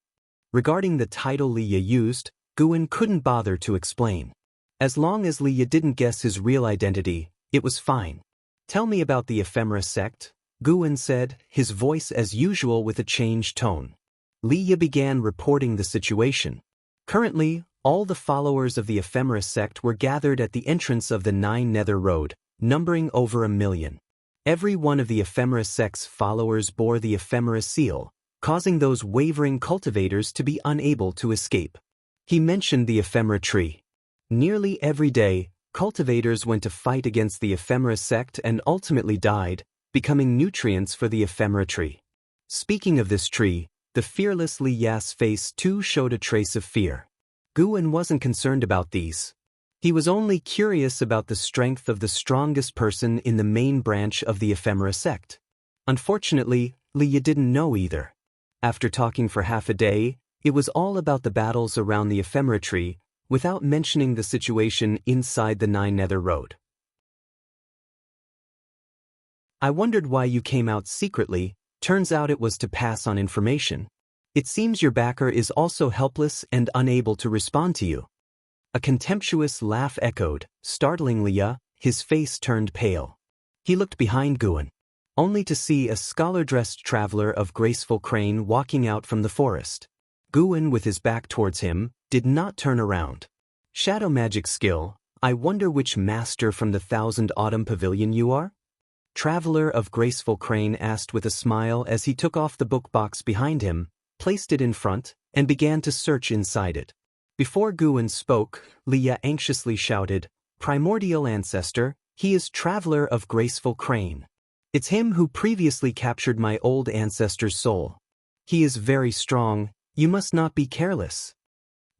Speaker 1: Regarding the title Leah used, Guwen couldn't bother to explain. As long as Leah didn't guess his real identity, it was fine. Tell me about the ephemera sect, Guwen said, his voice as usual with a changed tone. Leah began reporting the situation. Currently, all the followers of the ephemera sect were gathered at the entrance of the 9 Nether Road, numbering over 1 million. Every one of the ephemera sect's followers bore the ephemera seal, causing those wavering cultivators to be unable to escape. He mentioned the ephemera tree. Nearly every day, cultivators went to fight against the ephemera sect and ultimately died, becoming nutrients for the ephemera tree. Speaking of this tree, the fearless Li Ya's face too showed a trace of fear. Guwen wasn't concerned about these. He was only curious about the strength of the strongest person in the main branch of the ephemera sect. Unfortunately, Leah didn't know either. After talking for half a day, it was all about the battles around the ephemera tree, without mentioning the situation inside the 9 Nether Road. I wondered why you came out secretly. Turns out it was to pass on information. It seems your backer is also helpless and unable to respond to you. A contemptuous laugh echoed, startling Leah. His face turned pale. He looked behind Guwen, only to see a scholar-dressed traveler of graceful crane walking out from the forest. Guwen, with his back towards him, did not turn around. Shadow magic skill, I wonder which master from the 1000 Autumn Pavilion you are? Traveler of graceful crane asked with a smile as he took off the book box behind him, placed it in front, and began to search inside it. Before Guwen spoke, Leah anxiously shouted, "Primordial ancestor, he is traveler of graceful crane. It's him who previously captured my old ancestor's soul. He is very strong, you must not be careless."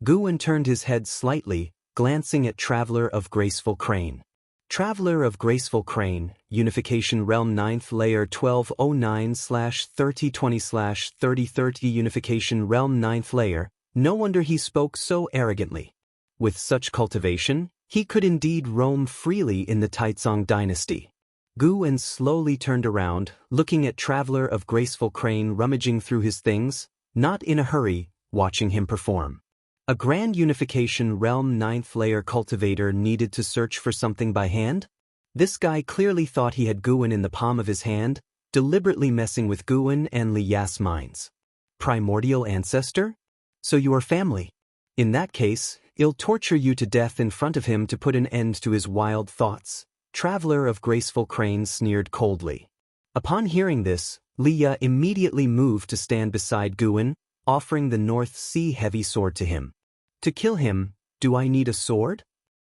Speaker 1: Guwen turned his head slightly, glancing at Traveler of Graceful Crane. Traveler of Graceful Crane, Unification Realm 9th Layer 1209/3020/3030 Unification Realm 9th Layer, no wonder he spoke so arrogantly. With such cultivation, he could indeed roam freely in the Taicang Dynasty. Guwen slowly turned around, looking at Traveler of Graceful Crane rummaging through his things, not in a hurry, watching him perform. A Grand Unification Realm 9th Layer cultivator needed to search for something by hand? This guy clearly thought he had Guwen in the palm of his hand, deliberately messing with Guwen and Li Ya's minds. Primordial ancestor? So you are family. In that case, I'll torture you to death in front of him to put an end to his wild thoughts. Traveler of Graceful Crane sneered coldly. Upon hearing this, Leah immediately moved to stand beside Guwen, offering the North Sea heavy sword to him. To kill him, do I need a sword?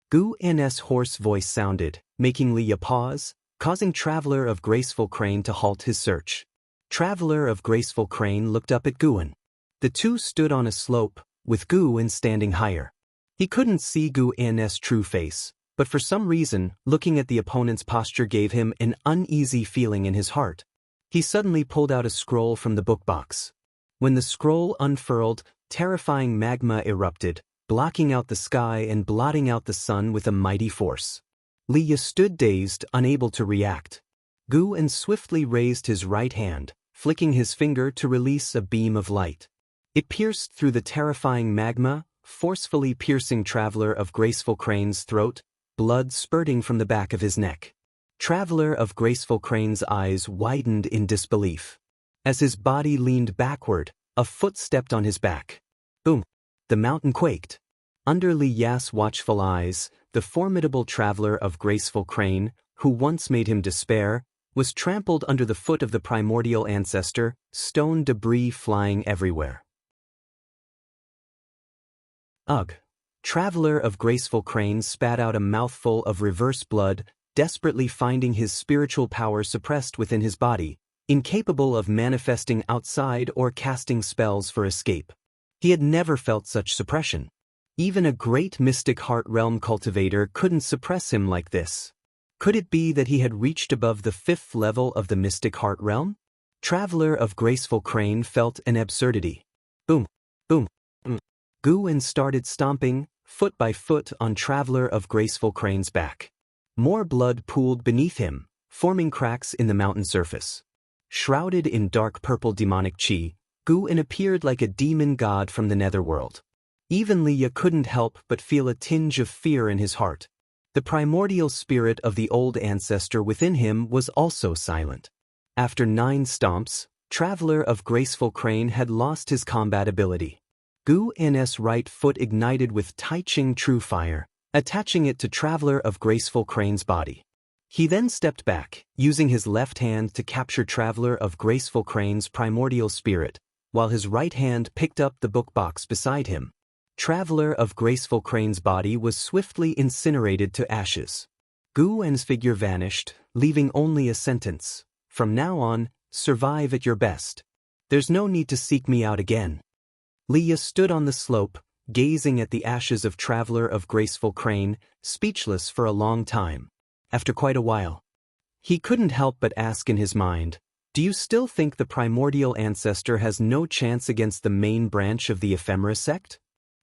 Speaker 1: Guwen's hoarse voice sounded, making Leah pause, causing Traveler of Graceful Crane to halt his search. Traveler of Graceful Crane looked up at Guwen. The two stood on a slope, with Guwen standing higher. He couldn't see Guwen's true face, but for some reason, looking at the opponent's posture gave him an uneasy feeling in his heart. He suddenly pulled out a scroll from the book box. When the scroll unfurled, terrifying magma erupted, blocking out the sky and blotting out the sun with a mighty force. Leah stood dazed, unable to react. Guwen swiftly raised his right hand, flicking his finger to release a beam of light. It pierced through the terrifying magma, forcefully piercing Traveler of Graceful Crane's throat, blood spurting from the back of his neck. Traveler of Graceful Crane's eyes widened in disbelief. As his body leaned backward, a foot stepped on his back. Boom! The mountain quaked. Under Li Ya's watchful eyes, the formidable Traveler of Graceful Crane, who once made him despair, was trampled under the foot of the primordial ancestor, stone debris flying everywhere. Ugh! Traveler of Graceful Crane spat out a mouthful of reverse blood, desperately finding his spiritual power suppressed within his body, incapable of manifesting outside or casting spells for escape. He had never felt such suppression. Even a great mystic heart realm cultivator couldn't suppress him like this. Could it be that he had reached above the 5th level of the mystic heart realm? Traveler of Graceful Crane felt an absurdity. Boom! Boom! Guwen started stomping, foot by foot, on Traveler of Graceful Crane's back. More blood pooled beneath him, forming cracks in the mountain surface. Shrouded in dark purple demonic chi, Guwen appeared like a demon god from the netherworld. Even Leah couldn't help but feel a tinge of fear in his heart. The primordial spirit of the old ancestor within him was also silent. After 9 stomps, Traveler of Graceful Crane had lost his combat ability. Guwen's right foot ignited with Taicang True Fire, attaching it to Traveler of Graceful Crane's body. He then stepped back, using his left hand to capture Traveler of Graceful Crane's primordial spirit, while his right hand picked up the book box beside him. Traveler of Graceful Crane's body was swiftly incinerated to ashes. Guwen's figure vanished, leaving only a sentence. From now on, survive at your best. There's no need to seek me out again. Leah stood on the slope, gazing at the ashes of Traveler of Graceful Crane, speechless for a long time. After quite a while, he couldn't help but ask in his mind, "Do you still think the primordial ancestor has no chance against the main branch of the Ephemera sect?"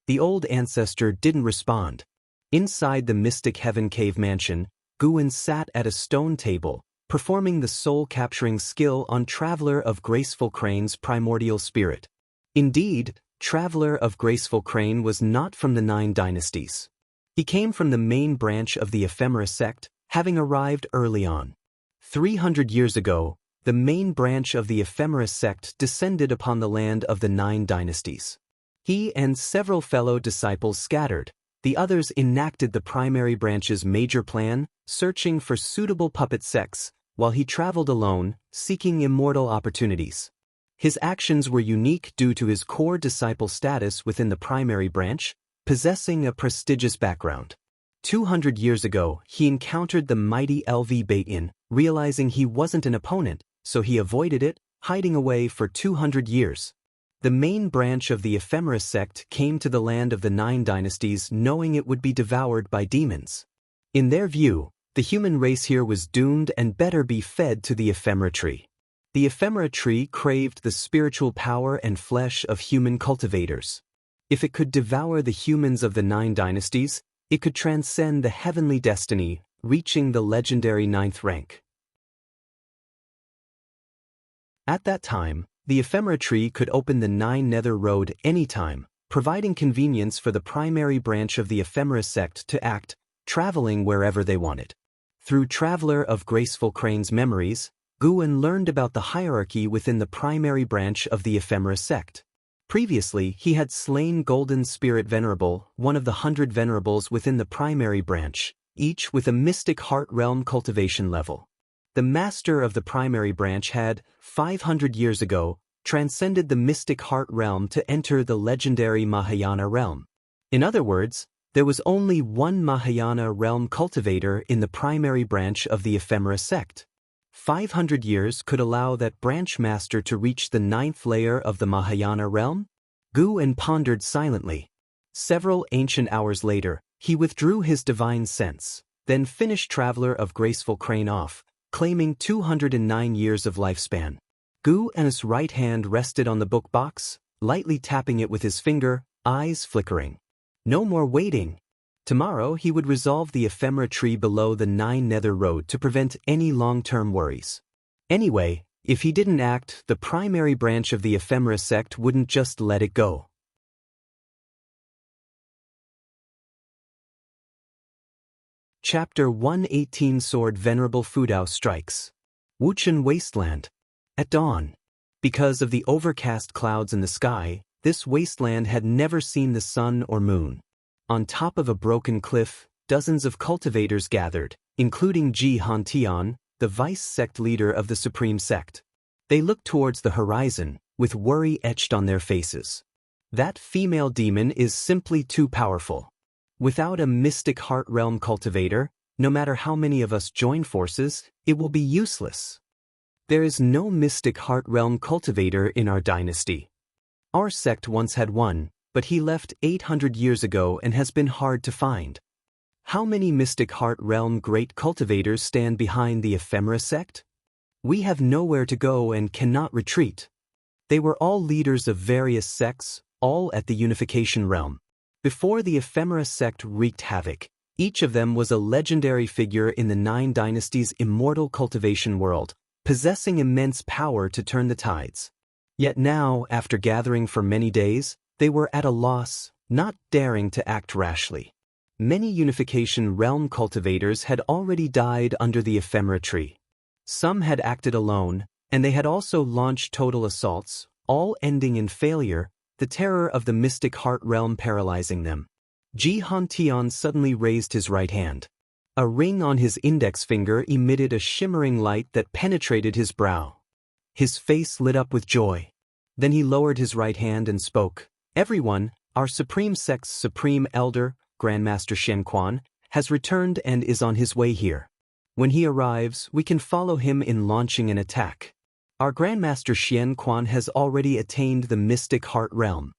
Speaker 1: The old ancestor didn't respond. Inside the Mystic Heaven Cave mansion, Guwen sat at a stone table, performing the soul-capturing skill on Traveler of Graceful Crane's primordial spirit. Indeed, Traveler of Graceful Crane was not from the 9 dynasties. He came from the main branch of the Ephemera sect, having arrived early on. 300 years ago, the main branch of the Ephemera sect descended upon the land of the 9 dynasties. He and several fellow disciples scattered. The others enacted the primary branch's major plan, searching for suitable puppet sects, while he traveled alone, seeking immortal opportunities. His actions were unique due to his core disciple status within the primary branch, possessing a prestigious background. 200 years ago, he encountered the mighty LV Bait-in, realizing he wasn't an opponent, so he avoided it, hiding away for 200 years. The main branch of the Ephemeris sect came to the land of the 9 dynasties knowing it would be devoured by demons. In their view, the human race here was doomed and better be fed to the ephemera tree. The ephemera tree craved the spiritual power and flesh of human cultivators. If it could devour the humans of the 9 dynasties, it could transcend the heavenly destiny, reaching the legendary 9th rank. At that time, the ephemera tree could open the 9 nether road anytime, providing convenience for the primary branch of the Ephemeris sect to act, traveling wherever they wanted. Through Traveler of Graceful Crane's memories, Guan learned about the hierarchy within the primary branch of the Ephemeris sect. Previously, he had slain Golden Spirit Venerable, one of the 100 venerables within the primary branch, each with a mystic heart realm cultivation level. The master of the primary branch had, 500 years ago, transcended the mystic heart realm to enter the legendary Mahayana realm. In other words, there was only one Mahayana realm cultivator in the primary branch of the Ephemeris sect. 500 years could allow that branch master to reach the 9th layer of the Mahayana realm? Guan pondered silently. Several ancient hours later, he withdrew his divine sense, then finished Traveler of Graceful Crane off, claiming 209 years of lifespan. Guan's right hand rested on the book box, lightly tapping it with his finger, eyes flickering. No more waiting. Tomorrow he would resolve the ephemera tree below the 9 nether road to prevent any long-term worries. Anyway, if he didn't act, the primary branch of the Ephemeris sect wouldn't just let it go. Chapter 118 Sword Venerable Fudao Strikes. Wuxian Wasteland. At dawn. Because of the overcast clouds in the sky, this wasteland had never seen the sun or moon. On top of a broken cliff, dozens of cultivators gathered, including Ji Hantian, the vice sect leader of the supreme sect. They looked towards the horizon, with worry etched on their faces. That female demon is simply too powerful. Without a mystic heart realm cultivator, no matter how many of us join forces, it will be useless. There is no mystic heart realm cultivator in our dynasty. Our sect once had one, but he left 800 years ago and has been hard to find. How many mystic heart realm great cultivators stand behind the ephemera sect? We have nowhere to go and cannot retreat. They were all leaders of various sects, all at the unification realm. Before the ephemera sect wreaked havoc, each of them was a legendary figure in the 9 dynasties' immortal cultivation world, possessing immense power to turn the tides. Yet now, after gathering for many days, they were at a loss, not daring to act rashly. Many unification realm cultivators had already died under the ephemera tree. Some had acted alone, and they had also launched total assaults, all ending in failure, the terror of the mystic heart realm paralyzing them. Ji Hantian suddenly raised his right hand. A ring on his index finger emitted a shimmering light that penetrated his brow. His face lit up with joy. Then he lowered his right hand and spoke. Everyone, our supreme sect's supreme elder, Grandmaster Xianquan, has returned and is on his way here. When he arrives, we can follow him in launching an attack. Our Grandmaster Xianquan has already attained the mystic heart realm.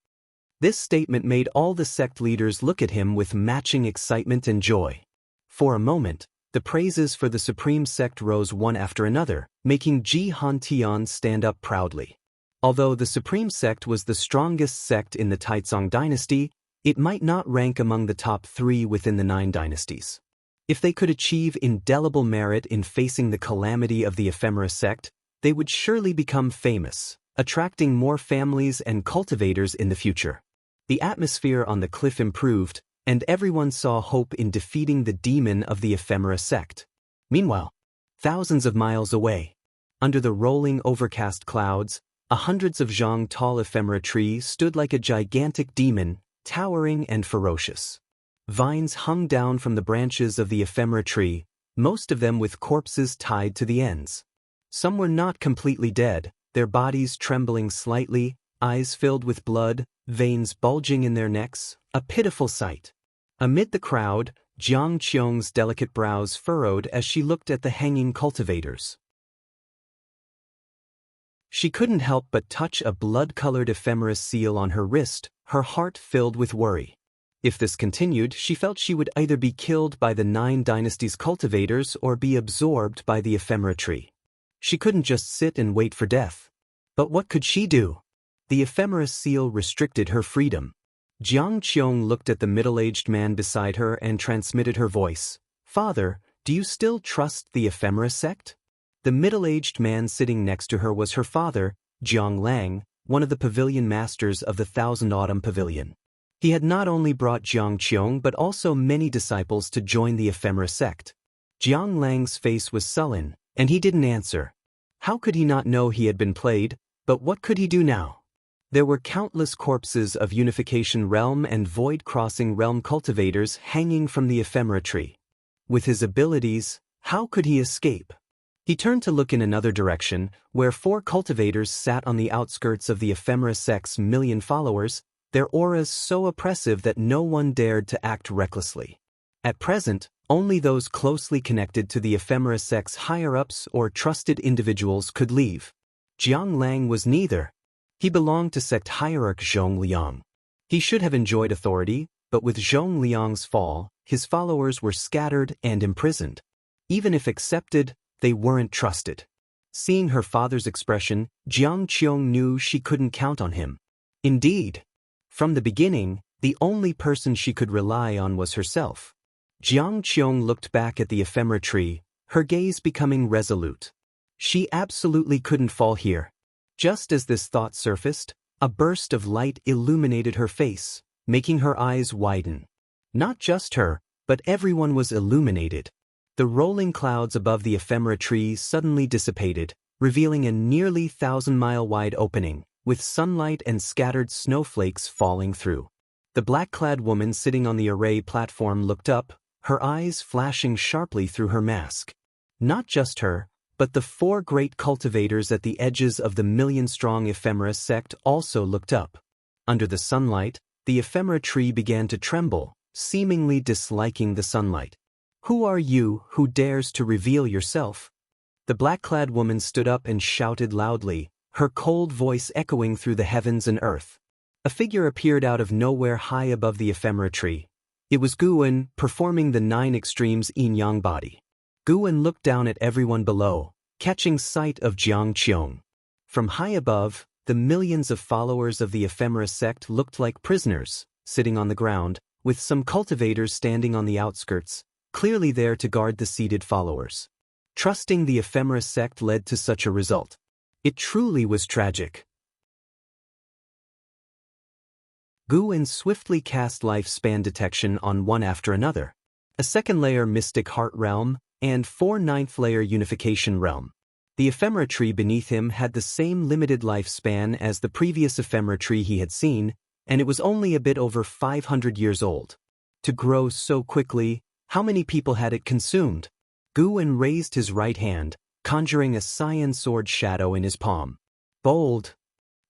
Speaker 1: This statement made all the sect leaders look at him with matching excitement and joy. For a moment, the praises for the supreme sect rose one after another, making Ji Hantian stand up proudly. Although the supreme sect was the strongest sect in the Taicang dynasty, it might not rank among the top 3 within the 9 dynasties. If they could achieve indelible merit in facing the calamity of the ephemera sect, they would surely become famous, attracting more families and cultivators in the future. The atmosphere on the cliff improved, and everyone saw hope in defeating the demon of the ephemera sect. Meanwhile, thousands of miles away, under the rolling overcast clouds, hundreds of zhang tall ephemera tree stood like a gigantic demon, towering and ferocious. Vines hung down from the branches of the ephemera tree, most of them with corpses tied to the ends. Some were not completely dead, their bodies trembling slightly, eyes filled with blood, veins bulging in their necks, a pitiful sight. Amid the crowd, Jiang Qiong's delicate brows furrowed as she looked at the hanging cultivators. She couldn't help but touch a blood-colored ephemeris seal on her wrist, her heart filled with worry. If this continued, she felt she would either be killed by the 9 dynasties' cultivators or be absorbed by the ephemera tree. She couldn't just sit and wait for death. But what could she do? The ephemeris seal restricted her freedom. Jiang Qiong looked at the middle-aged man beside her and transmitted her voice. "Father, do you still trust the ephemera sect?" The middle-aged man sitting next to her was her father, Jiang Lang, one of the pavilion masters of the Thousand Autumn Pavilion. He had not only brought Jiang Qiong but also many disciples to join the ephemera sect. Jiang Lang's face was sullen, and he didn't answer. How could he not know he had been played, but what could he do now? There were countless corpses of Unification Realm and Void Crossing Realm cultivators hanging from the ephemera tree. With his abilities, how could he escape? He turned to look in another direction, where 4 cultivators sat on the outskirts of the ephemera sect's million followers, their auras so oppressive that no one dared to act recklessly. At present, only those closely connected to the ephemera sect's higher-ups or trusted individuals could leave. Jiang Lang was neither. He belonged to sect hierarch Zhong Liang. He should have enjoyed authority, but with Zhong Liang's fall, his followers were scattered and imprisoned. Even if accepted, they weren't trusted. Seeing her father's expression, Jiang Qiong knew she couldn't count on him. Indeed, from the beginning, the only person she could rely on was herself. Jiang Qiong looked back at the ephemera tree, her gaze becoming resolute. She absolutely couldn't fall here. Just as this thought surfaced, a burst of light illuminated her face, making her eyes widen. Not just her, but everyone was illuminated. The rolling clouds above the ephemera tree suddenly dissipated, revealing a nearly 1,000-mile-wide opening, with sunlight and scattered snowflakes falling through. The black-clad woman sitting on the array platform looked up, her eyes flashing sharply through her mask. Not just her, but the 4 great cultivators at the edges of the million-strong ephemera sect also looked up. Under the sunlight, the ephemera tree began to tremble, seemingly disliking the sunlight. "Who are you who dares to reveal yourself?" The black-clad woman stood up and shouted loudly, her cold voice echoing through the heavens and earth. A figure appeared out of nowhere high above the ephemera tree. It was Guwen, performing the 9 extremes yin-yang body. Guwen looked down at everyone below, catching sight of Jiang Qiong. From high above, the millions of followers of the ephemera sect looked like prisoners, sitting on the ground, with some cultivators standing on the outskirts, clearly there to guard the seated followers. Trusting the ephemera sect led to such a result. It truly was tragic. Guwen swiftly cast lifespan detection on one after another. A 2nd layer Mystic Heart Realm, and 4 9th layer Unification Realm. The ephemera tree beneath him had the same limited lifespan as the previous ephemera tree he had seen, and it was only a bit over 500 years old. To grow so quickly, how many people had it consumed? Guwen raised his right hand, conjuring a cyan sword shadow in his palm. "Bold!"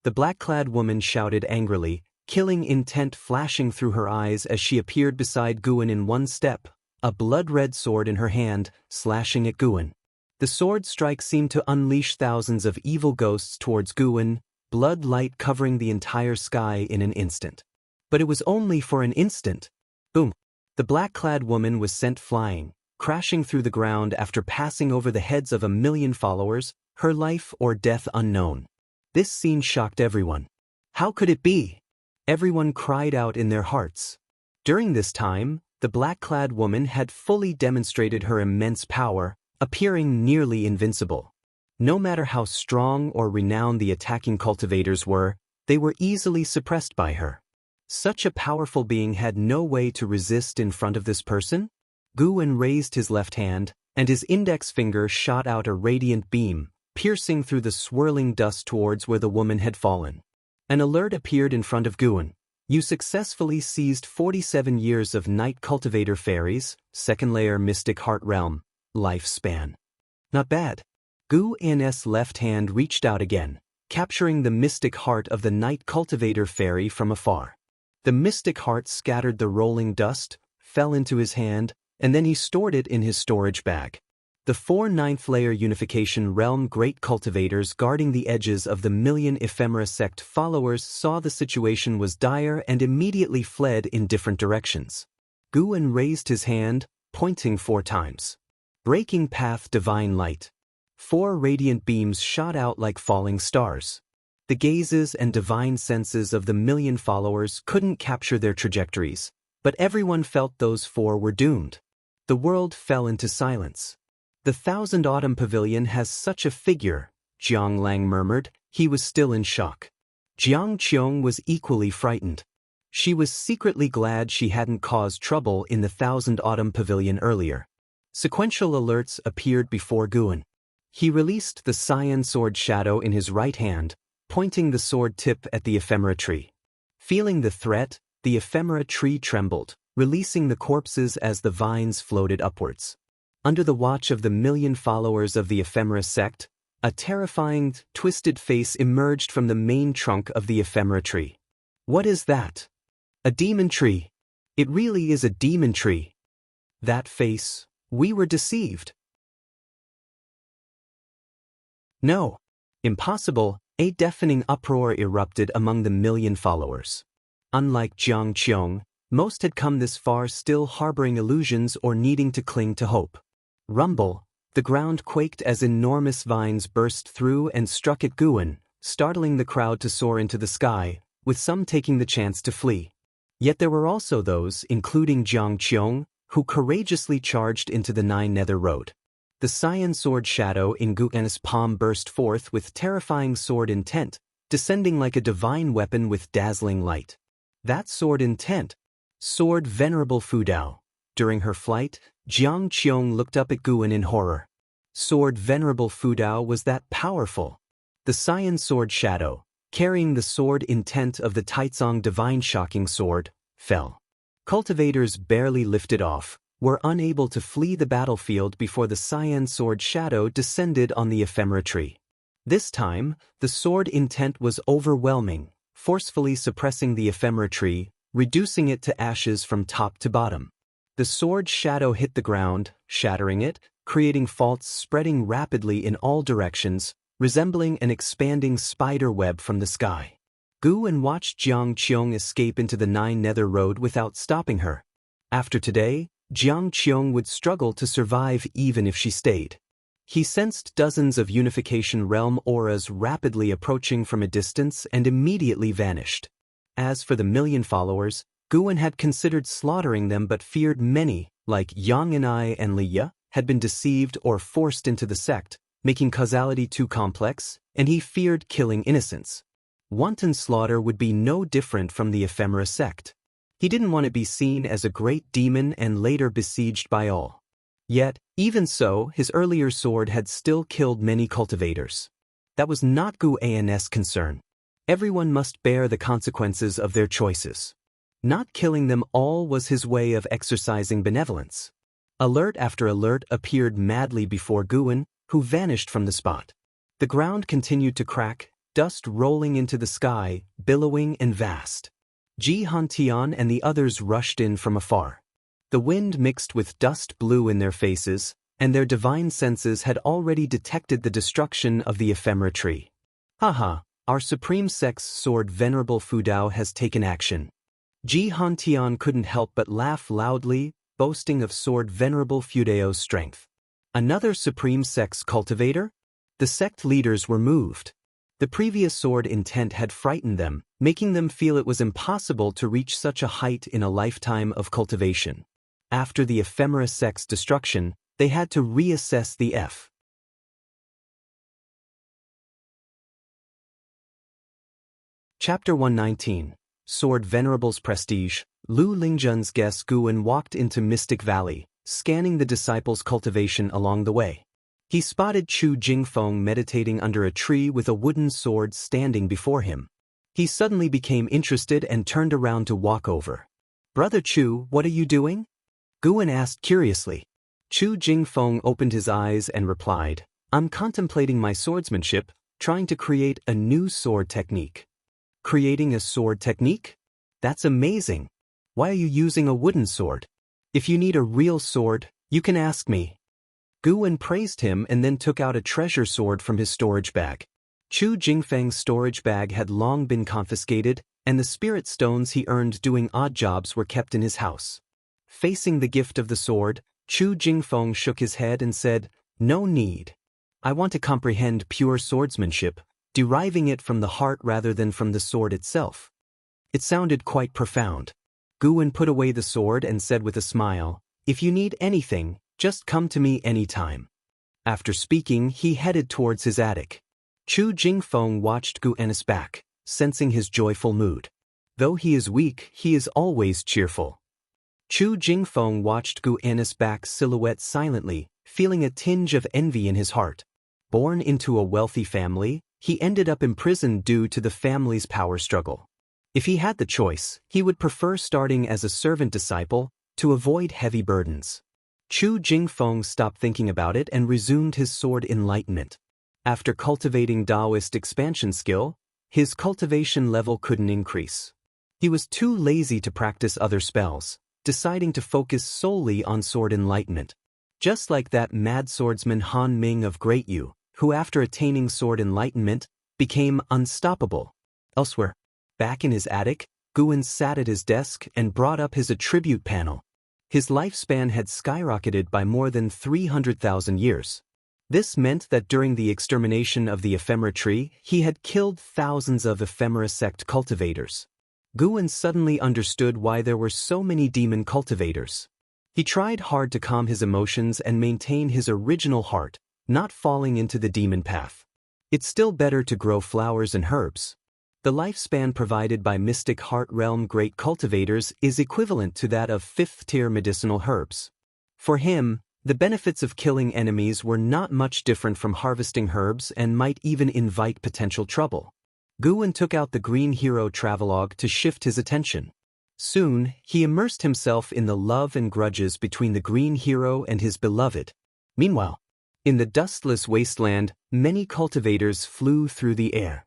Speaker 1: The black-clad woman shouted angrily, killing intent flashing through her eyes as she appeared beside Guwen in one step, a blood-red sword in her hand, slashing at Guwen. The sword strike seemed to unleash thousands of evil ghosts towards Guwen, blood light covering the entire sky in an instant. But it was only for an instant. Boom! The black-clad woman was sent flying, crashing through the ground after passing over the heads of 1,000,000 followers, her life or death unknown. This scene shocked everyone. How could it be? Everyone cried out in their hearts. During this time, the black-clad woman had fully demonstrated her immense power, appearing nearly invincible. No matter how strong or renowned the attacking cultivators were, they were easily suppressed by her. Such a powerful being had no way to resist in front of this person? Guwen raised his left hand, and his index finger shot out a radiant beam, piercing through the swirling dust towards where the woman had fallen. An alert appeared in front of Guwen. "You successfully seized 47 years of Night Cultivator Fairies, 2nd layer Mystic Heart Realm, lifespan." Not bad. Guwen's left hand reached out again, capturing the mystic heart of the night cultivator fairy from afar. The mystic heart scattered the rolling dust, fell into his hand, and then he stored it in his storage bag. The 4 ninth-layer unification realm great cultivators guarding the edges of the million ephemera sect followers saw the situation was dire and immediately fled in different directions. Guan raised his hand, pointing 4 times. Breaking path divine light. 4 radiant beams shot out like falling stars. The gazes and divine senses of the million followers couldn't capture their trajectories, but everyone felt those 4 were doomed. The world fell into silence. The 1000 Autumn Pavilion has such a figure, Jiang Lang murmured. He was still in shock. Jiang Qiong was equally frightened. She was secretly glad she hadn't caused trouble in the 1000 Autumn Pavilion earlier. Sequential alerts appeared before Guan. He released the cyan sword shadow in his right hand, pointing the sword tip at the ephemera tree. Feeling the threat, the ephemera tree trembled, releasing the corpses as the vines floated upwards. Under the watch of the million followers of the ephemera sect, a terrifying, twisted face emerged from the main trunk of the ephemera tree. What is that? A demon tree. It really is a demon tree. That face, we were deceived. No. Impossible. A deafening uproar erupted among the million followers. Unlike Jiang Qiong, most had come this far still harboring illusions or needing to cling to hope. Rumble, the ground quaked as enormous vines burst through and struck at Guan, startling the crowd to soar into the sky, with some taking the chance to flee. Yet there were also those, including Jiang Qiong, who courageously charged into the 9 nether road. The cyan sword shadow in Guan's palm burst forth with terrifying sword intent, descending like a divine weapon with dazzling light. That sword intent. Sword Venerable Fudao. During her flight, Jiang Qiong looked up at Guan in horror. Sword Venerable Fudao was that powerful. The cyan sword shadow, carrying the sword intent of the Taicang Divine shocking sword, fell. Cultivators barely lifted off, were unable to flee the battlefield before the cyan sword shadow descended on the ephemera tree. This time, the sword intent was overwhelming, forcefully suppressing the ephemera tree, reducing it to ashes from top to bottom. The sword shadow hit the ground, shattering it, creating faults spreading rapidly in all directions, resembling an expanding spider web from the sky. Guan watched Jiang Qiong escape into the 9 nether road without stopping her. After today, Jiang Qiong would struggle to survive even if she stayed. He sensed dozens of unification realm auras rapidly approaching from a distance and immediately vanished. As for the million followers, Guan had considered slaughtering them but feared many, like Yang and I and Liya, had been deceived or forced into the sect, making causality too complex, and he feared killing innocents. Wanton slaughter would be no different from the ephemera sect. He didn't want to be seen as a great demon and later besieged by all. Yet, even so, his earlier sword had still killed many cultivators. That was not Guan's concern. Everyone must bear the consequences of their choices. Not killing them all was his way of exercising benevolence. Alert after alert appeared madly before Guan, who vanished from the spot. The ground continued to crack, dust rolling into the sky, billowing and vast. Ji Hantian and the others rushed in from afar. The wind mixed with dust blew in their faces, and their divine senses had already detected the destruction of the ephemera tree. Haha, our supreme sect's sword Venerable Fudao has taken action. Ji Hantian couldn't help but laugh loudly, boasting of sword Venerable Fudao's strength. Another supreme sect's cultivator? The sect leaders were moved. The previous sword intent had frightened them, making them feel it was impossible to reach such a height in a lifetime of cultivation. After the ephemera sect's destruction, they had to reassess the F. Chapter 119. Sword Venerable's Prestige. Lu Lingjun's guest Guan walked into Mystic Valley, scanning the disciples' cultivation along the way. He spotted Chu Jingfeng meditating under a tree with a wooden sword standing before him. He suddenly became interested and turned around to walk over. "Brother Chu, what are you doing?" Guan asked curiously. Chu Jingfeng opened his eyes and replied, "I'm contemplating my swordsmanship, trying to create a new sword technique. Creating a sword technique? That's amazing. Why are you using a wooden sword? If you need a real sword, you can ask me. Gu Wen praised him and then took out a treasure sword from his storage bag. Chu Jingfeng's storage bag had long been confiscated, and the spirit stones he earned doing odd jobs were kept in his house. Facing the gift of the sword, Chu Jingfeng shook his head and said, "No need. I want to comprehend pure swordsmanship, deriving it from the heart rather than from the sword itself." It sounded quite profound. Gu Wen put away the sword and said with a smile, "If you need anything, just come to me anytime." After speaking, he headed towards his attic. Chu Jingfeng watched Gu Wen's back, sensing his joyful mood. Though he is weak, he is always cheerful. Chu Jingfeng watched Gu Wen's back silhouette silently, feeling a tinge of envy in his heart. Born into a wealthy family, he ended up imprisoned due to the family's power struggle. If he had the choice, he would prefer starting as a servant disciple to avoid heavy burdens. Chu Jingfeng stopped thinking about it and resumed his sword enlightenment. After cultivating Daoist expansion skill, his cultivation level couldn't increase. He was too lazy to practice other spells, deciding to focus solely on sword enlightenment. Just like that mad swordsman Han Ming of Great Yu, who after attaining sword enlightenment, became unstoppable. Elsewhere, back in his attic, Gu Wen sat at his desk and brought up his attribute panel. His lifespan had skyrocketed by more than 300,000 years. This meant that during the extermination of the ephemera tree, he had killed thousands of ephemera sect cultivators. Gu Wen suddenly understood why there were so many demon cultivators. He tried hard to calm his emotions and maintain his original heart, not falling into the demon path. It's still better to grow flowers and herbs. The lifespan provided by Mystic Heart Realm great cultivators is equivalent to that of 5th-tier medicinal herbs. For him, the benefits of killing enemies were not much different from harvesting herbs and might even invite potential trouble. Gu Wen took out the Green Hero travelogue to shift his attention. Soon, he immersed himself in the love and grudges between the Green Hero and his beloved. Meanwhile, in the dustless wasteland, many cultivators flew through the air.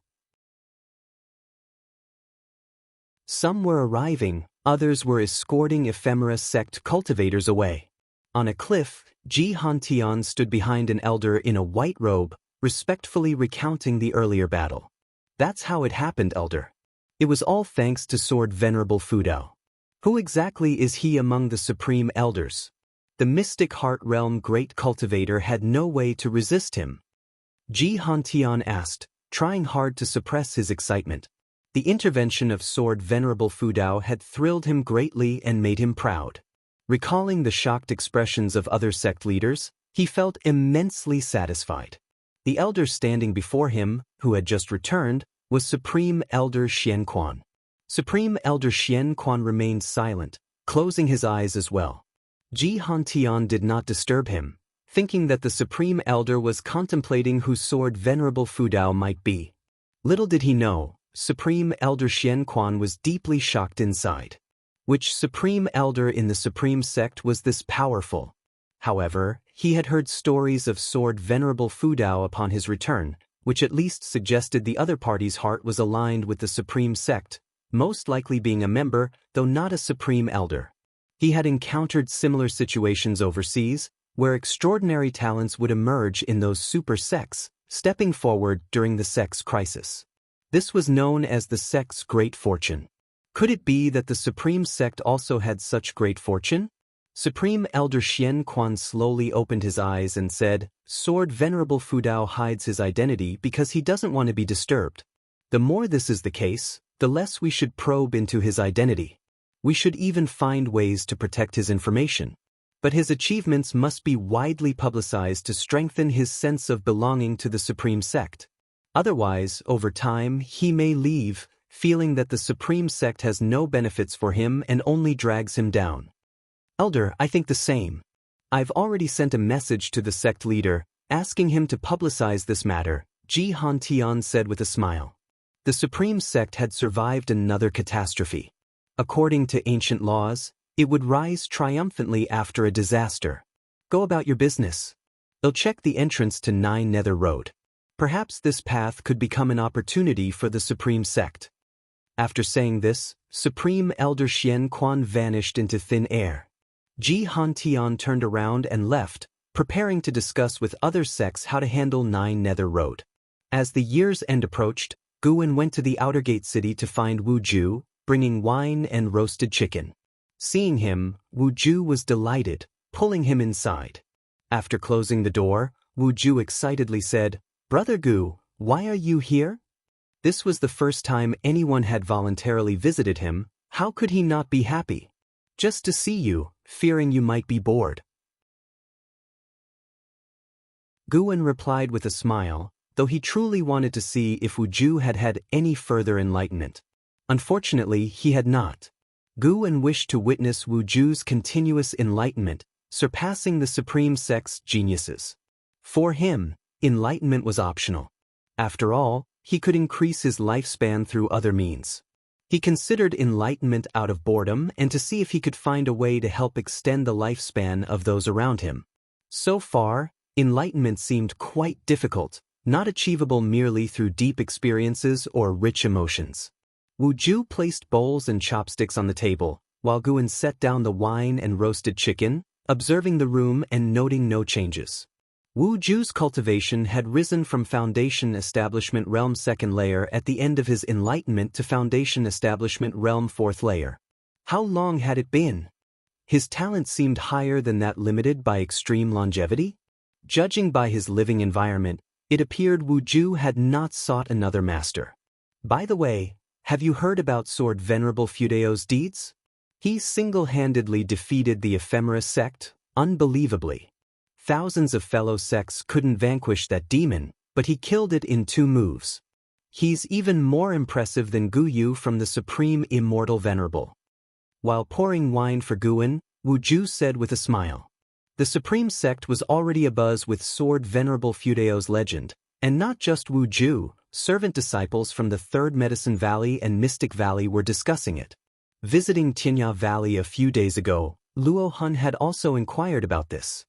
Speaker 1: Some were arriving, others were escorting ephemera sect cultivators away. On a cliff, Ji Hantian stood behind an elder in a white robe, respectfully recounting the earlier battle. "That's how it happened, elder. It was all thanks to Sword Venerable Fudao. Who exactly is he among the supreme elders?" The Mystic Heart Realm great cultivator had no way to resist him. Ji Hantian asked, trying hard to suppress his excitement. The intervention of Sword Venerable Fudao had thrilled him greatly and made him proud. Recalling the shocked expressions of other sect leaders, he felt immensely satisfied. The elder standing before him, who had just returned, was Supreme Elder Xianquan. Supreme Elder Xianquan remained silent, closing his eyes as well. Ji Hantian did not disturb him, thinking that the Supreme Elder was contemplating who Sword Venerable Fudao might be. Little did he know, Supreme Elder Xianquan was deeply shocked inside. Which Supreme Elder in the Supreme Sect was this powerful? However, he had heard stories of Sword Venerable Fudao upon his return, which at least suggested the other party's heart was aligned with the Supreme Sect, most likely being a member, though not a Supreme Elder. He had encountered similar situations overseas, where extraordinary talents would emerge in those super sects, stepping forward during the sect's crisis. This was known as the sect's great fortune. Could it be that the Supreme Sect also had such great fortune? Supreme Elder Xianquan slowly opened his eyes and said, "Sword Venerable Fudao hides his identity because he doesn't want to be disturbed. The more this is the case, the less we should probe into his identity. We should even find ways to protect his information. But his achievements must be widely publicized to strengthen his sense of belonging to the Supreme Sect. Otherwise, over time, he may leave, feeling that the Supreme Sect has no benefits for him and only drags him down." "Elder, I think the same. I've already sent a message to the sect leader, asking him to publicize this matter," Ji Hantian said with a smile. The Supreme Sect had survived another catastrophe. According to ancient laws, it would rise triumphantly after a disaster. "Go about your business. They'll check the entrance to 9 Nether Road. Perhaps this path could become an opportunity for the Supreme Sect. After saying this, Supreme Elder Xian Quan vanished into thin air. Ji Han turned around and left, preparing to discuss with other sects how to handle Nine Nether Road. As the year's end approached, Guwen went to the outer gate city to find Wu Ju, bringing wine and roasted chicken. Seeing him, Wu Ju was delighted, pulling him inside. After closing the door, Wu Ju excitedly said, "Brother Gu, why are you here?" This was the first time anyone had voluntarily visited him. How could he not be happy? "Just to see you, fearing you might be bored." Guwen replied with a smile, though he truly wanted to see if Wu Ju had had any further enlightenment. Unfortunately, he had not. Guwen wished to witness Wu Ju's continuous enlightenment, surpassing the Supreme Sect's geniuses. For him, enlightenment was optional. After all, he could increase his lifespan through other means. He considered enlightenment out of boredom and to see if he could find a way to help extend the lifespan of those around him. So far, enlightenment seemed quite difficult, not achievable merely through deep experiences or rich emotions. Wu Ju placed bowls and chopsticks on the table, while Guwen set down the wine and roasted chicken, observing the room and noting no changes. Wu Ju's cultivation had risen from Foundation Establishment Realm 2nd layer at the end of his enlightenment to Foundation Establishment Realm 4th layer. How long had it been? His talent seemed higher than that limited by extreme longevity. Judging by his living environment, it appeared Wu Ju had not sought another master. By the way, have you heard about Sword Venerable Fudeo's deeds? He single-handedly defeated the Ephemera sect, unbelievably. Thousands of fellow sects couldn't vanquish that demon, but he killed it in 2 moves. He's even more impressive than Gu Yu from the Supreme Immortal Venerable. While pouring wine for Guwen, Wu Ju said with a smile. The Supreme Sect was already abuzz with Sword Venerable Fudeo's legend, and not just Wu Ju, servant disciples from the 3rd Medicine Valley and Mystic Valley were discussing it. Visiting Tianya Valley a few days ago, Luo Hun had also inquired about this.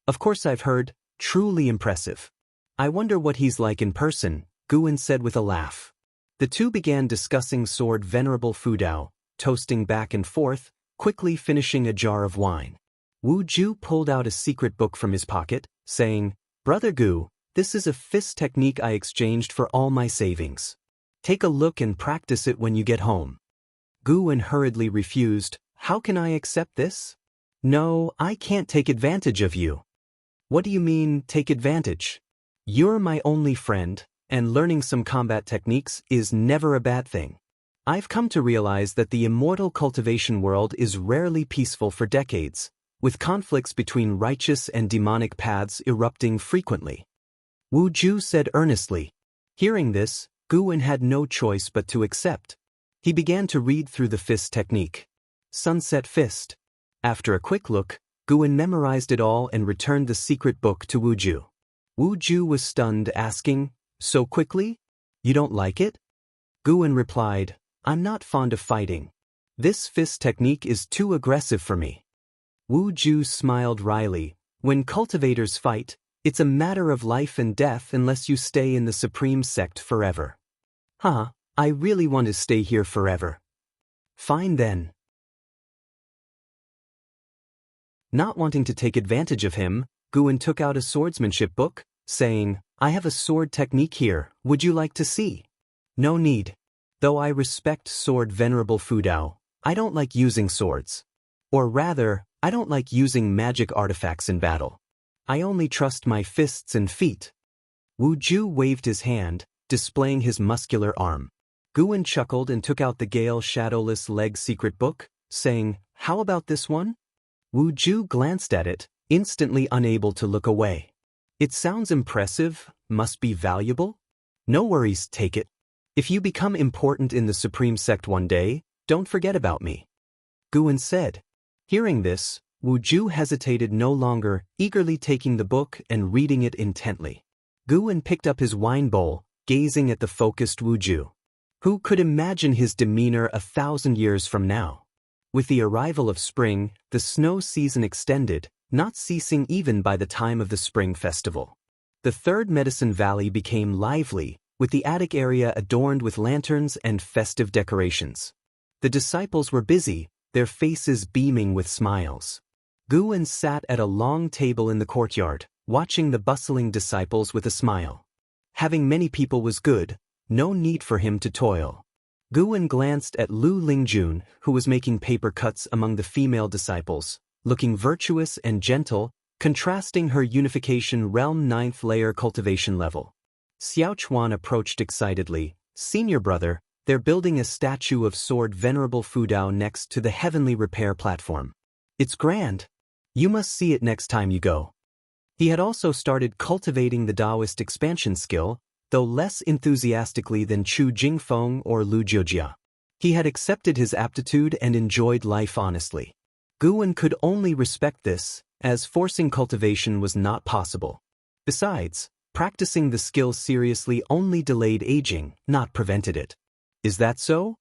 Speaker 1: "Of course I've heard, truly impressive. I wonder what he's like in person," Guwen said with a laugh. The two began discussing Sword Venerable Fudao, toasting back and forth, quickly finishing a jar of wine. Wu Ju pulled out a secret book from his pocket, saying, "Brother Gu, this is a fist technique I exchanged for all my savings. Take a look and practice it when you get home." Guwen hurriedly refused. "How can I accept this? No, I can't take advantage of you." "What do you mean, take advantage? You're my only friend, and learning some combat techniques is never a bad thing. I've come to realize that the immortal cultivation world is rarely peaceful for decades, with conflicts between righteous and demonic paths erupting frequently." Wu Ju said earnestly. Hearing this, Guwen had no choice but to accept. He began to read through the fist technique. Sunset Fist. After a quick look, Guwen memorized it all and returned the secret book to Wu Ju. Wu Ju was stunned, asking, "So quickly? You don't like it?" Guwen replied, "I'm not fond of fighting. This fist technique is too aggressive for me." Wu Ju smiled wryly. "When cultivators fight, it's a matter of life and death unless you stay in the Supreme Sect forever." "Huh, I really want to stay here forever." "Fine then." Not wanting to take advantage of him, Guwen took out a swordsmanship book, saying, "I have a sword technique here, would you like to see?" "No need. Though I respect Sword Venerable Fudao, I don't like using swords. Or rather, I don't like using magic artifacts in battle. I only trust my fists and feet." Wu Ju waved his hand, displaying his muscular arm. Guwen chuckled and took out the Gale Shadowless Leg secret book, saying, "How about this one?" Wu Ju glanced at it, instantly unable to look away. "It sounds impressive, must be valuable? No worries, take it. If you become important in the Supreme Sect one day, don't forget about me," Guwen said. Hearing this, Wu Ju hesitated no longer, eagerly taking the book and reading it intently. Guwen picked up his wine bowl, gazing at the focused Wu Ju. Who could imagine his demeanor 1,000 years from now? With the arrival of spring, the snow season extended, not ceasing even by the time of the spring festival. The third medicine valley became lively, with the attic area adorned with lanterns and festive decorations. The disciples were busy, their faces beaming with smiles. Guwen sat at a long table in the courtyard, watching the bustling disciples with a smile. Having many people was good, no need for him to toil. Guwen glanced at Lu Lingjun, who was making paper cuts among the female disciples, looking virtuous and gentle, contrasting her unification realm 9th layer cultivation level. Xiaochuan approached excitedly. Senior brother, they're building a statue of sword Venerable Fudao next to the heavenly repair platform. It's grand. You must see it next time you go. He had also started cultivating the Daoist expansion skill, though less enthusiastically than Chu Jingfeng or Lu Jiujia. He had accepted his aptitude and enjoyed life honestly. Guwen could only respect this, as forcing cultivation was not possible. Besides, practicing the skill seriously only delayed aging, not prevented it. Is that so?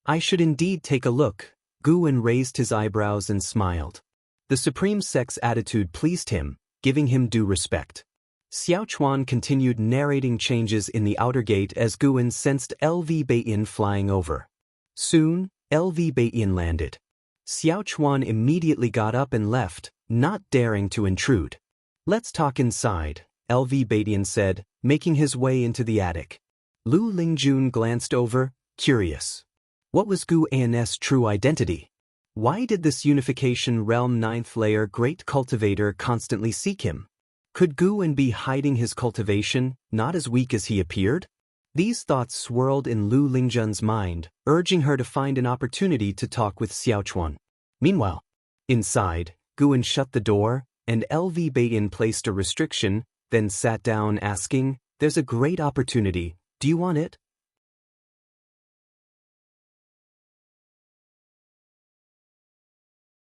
Speaker 1: I should indeed take a look. Guwen raised his eyebrows and smiled. The Supreme Sect's attitude pleased him, giving him due respect. Xiaochuan continued narrating changes in the outer gate as Guwen sensed LV Beiyin flying over. Soon, LV Beiyin landed. Xiaochuan immediately got up and left, not daring to intrude. Let's talk inside, LV Beiyin said, making his way into the attic. Lu Lingjun glanced over, curious. What was Gu An's true identity? Why did this unification realm 9th layer great cultivator constantly seek him? Could Guwen be hiding his cultivation, not as weak as he appeared? These thoughts swirled in Lu Lingjun's mind, urging her to find an opportunity to talk with Xiaochuan. Meanwhile, inside, Guwen shut the door, and LV Beiyin placed a restriction, then sat down asking, "There's a great opportunity, do you want it?"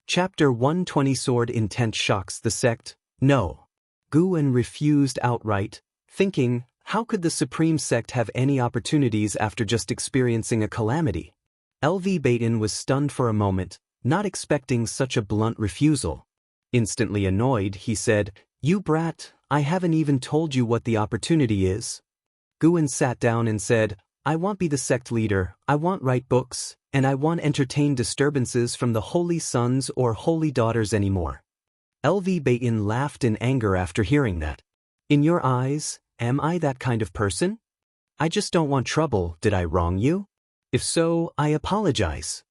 Speaker 1: Chapter 120 Sword Intent shocks the sect. No. Guwen refused outright, thinking, how could the Supreme Sect have any opportunities after just experiencing a calamity? LV Beiyin was stunned for a moment, not expecting such a blunt refusal. Instantly annoyed, he said, "You brat, I haven't even told you what the opportunity is." Guwen sat down and said, "I won't be the sect leader, I won't write books, and I won't entertain disturbances from the holy sons or holy daughters anymore." LV Beiyin laughed in anger after hearing that. "In your eyes, am I that kind of person? I just don't want trouble, did I wrong you? If so, I apologize."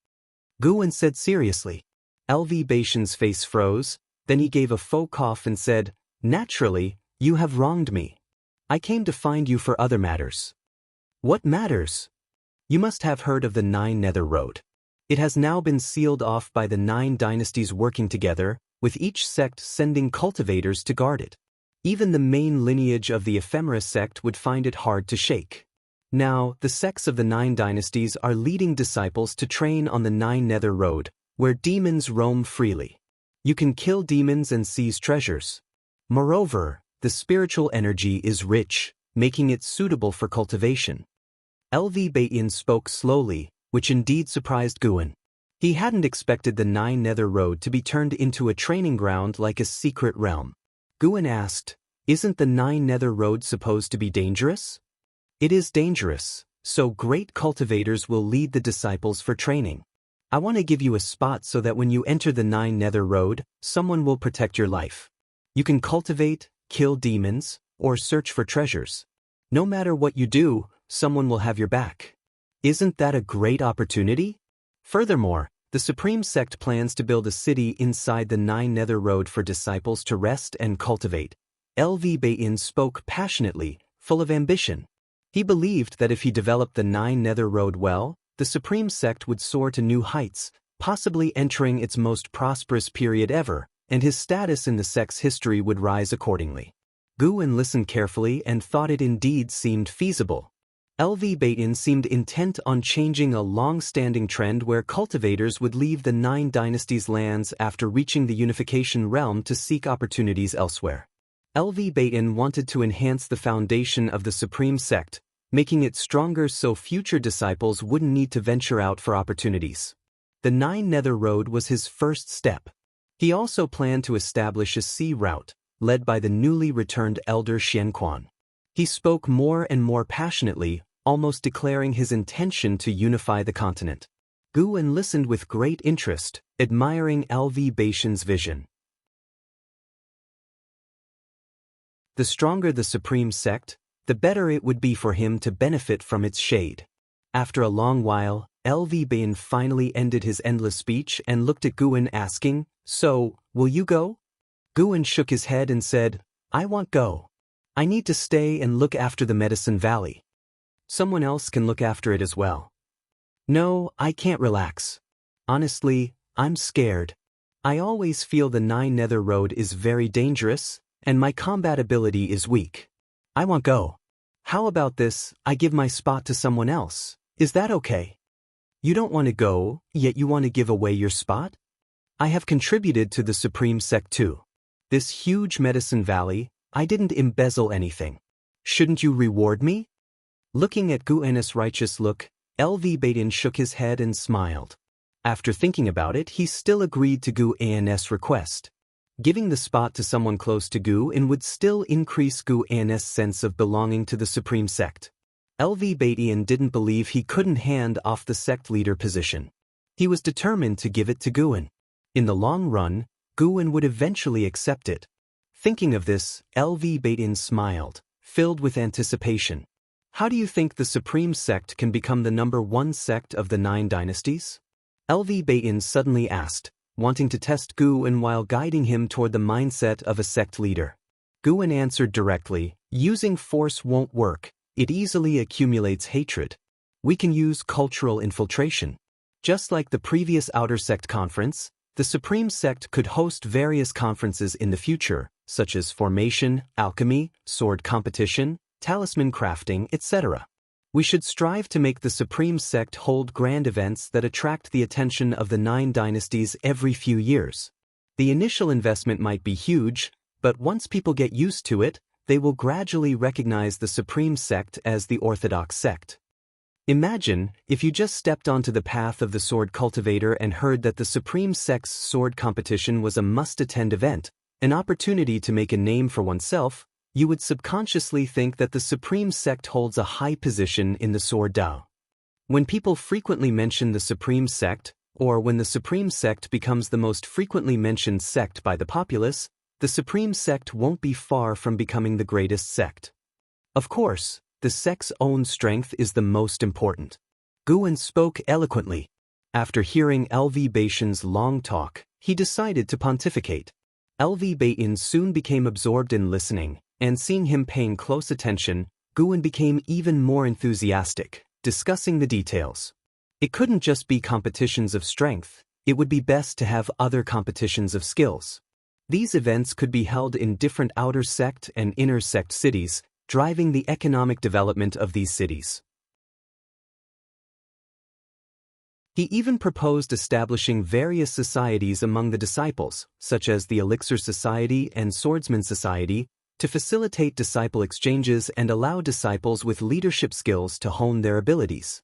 Speaker 1: Guwen said seriously. LV Beiyin's face froze, then he gave a faux cough and said, "Naturally, you have wronged me. I came to find you for other matters." "What matters?" "You must have heard of the 9 Nether Road. It has now been sealed off by the 9 dynasties working together, with each sect sending cultivators to guard it. Even the main lineage of the Ephemera sect would find it hard to shake. Now, the sects of the 9 dynasties are leading disciples to train on the 9 Nether Road, where demons roam freely. You can kill demons and seize treasures. Moreover, the spiritual energy is rich, making it suitable for cultivation. LV Beiyin spoke slowly, which indeed surprised Guwen. He hadn't expected the 9 Nether Road to be turned into a training ground like a secret realm. Guwen asked, "Isn't the 9 Nether Road supposed to be dangerous?" "It is dangerous, so great cultivators will lead the disciples for training. I want to give you a spot so that when you enter the 9 Nether Road, someone will protect your life. You can cultivate, kill demons, or search for treasures. No matter what you do, someone will have your back. Isn't that a great opportunity? Furthermore, the Supreme Sect plans to build a city inside the 9 Nether Road for disciples to rest and cultivate." LV Beiyin spoke passionately, full of ambition. He believed that if he developed the 9 Nether Road well, the Supreme Sect would soar to new heights, possibly entering its most prosperous period ever, and his status in the sect's history would rise accordingly. Guwen listened carefully and thought it indeed seemed feasible. LV Beiyin seemed intent on changing a long-standing trend where cultivators would leave the 9 dynasties' lands after reaching the unification realm to seek opportunities elsewhere. LV Beiyin wanted to enhance the foundation of the Supreme Sect, making it stronger so future disciples wouldn't need to venture out for opportunities. The 9 Nether Road was his first step. He also planned to establish a sea route, led by the newly returned elder Xianquan. He spoke more and more passionately, almost declaring his intention to unify the continent. Guwen listened with great interest, admiring LV Baishan's vision. The stronger the supreme sect, the better it would be for him to benefit from its shade. After a long while, LV Bain finally ended his endless speech and looked at Guwen asking, "So, will you go?" Guwen shook his head and said, "I won't go. I need to stay and look after the Medicine Valley. Someone else can look after it as well. No, I can't relax. Honestly, I'm scared. I always feel the Nine Nether Road is very dangerous, and my combat ability is weak. I won't go. How about this, I give my spot to someone else, is that okay? You don't want to go, yet you want to give away your spot? I have contributed to the Supreme Sect too. This huge Medicine Valley, I didn't embezzle anything. Shouldn't you reward me?" Looking at Guwen's righteous look, LV Baidin shook his head and smiled. After thinking about it, he still agreed to Guwen's request. Giving the spot to someone close to Guwen would still increase Guwen's sense of belonging to the Supreme Sect. LV Baidin didn't believe he couldn't hand off the sect leader position. He was determined to give it to Guwen. In the long run, Guwen would eventually accept it. Thinking of this, LV Baidin smiled, filled with anticipation. How do you think the Supreme Sect can become the #1 sect of the 9 dynasties? LV Baidin suddenly asked, wanting to test Guwen while guiding him toward the mindset of a sect leader. Guwen answered directly, "Using force won't work, it easily accumulates hatred. We can use cultural infiltration. Just like the previous Outer Sect conference, the Supreme Sect could host various conferences in the future, such as formation, alchemy, sword competition, talisman crafting, etc. We should strive to make the Supreme Sect hold grand events that attract the attention of the 9 dynasties every few years. The initial investment might be huge, but once people get used to it, they will gradually recognize the Supreme Sect as the orthodox sect. Imagine if you just stepped onto the path of the sword cultivator and heard that the Supreme Sect's sword competition was a must-attend event, an opportunity to make a name for oneself. You would subconsciously think that the Supreme Sect holds a high position in the Sword Dao. When people frequently mention the Supreme Sect, or when the Supreme Sect becomes the most frequently mentioned sect by the populace, the Supreme Sect won't be far from becoming the greatest sect. Of course, the sect's own strength is the most important. Guwen spoke eloquently. After hearing LV Baishan's long talk, he decided to pontificate. LV Baishan soon became absorbed in listening, and seeing him paying close attention, Guwen became even more enthusiastic, discussing the details. It couldn't just be competitions of strength, it would be best to have other competitions of skills. These events could be held in different outer sect and inner sect cities, driving the economic development of these cities. He even proposed establishing various societies among the disciples, such as the Elixir Society and Swordsman Society, to facilitate disciple exchanges and allow disciples with leadership skills to hone their abilities.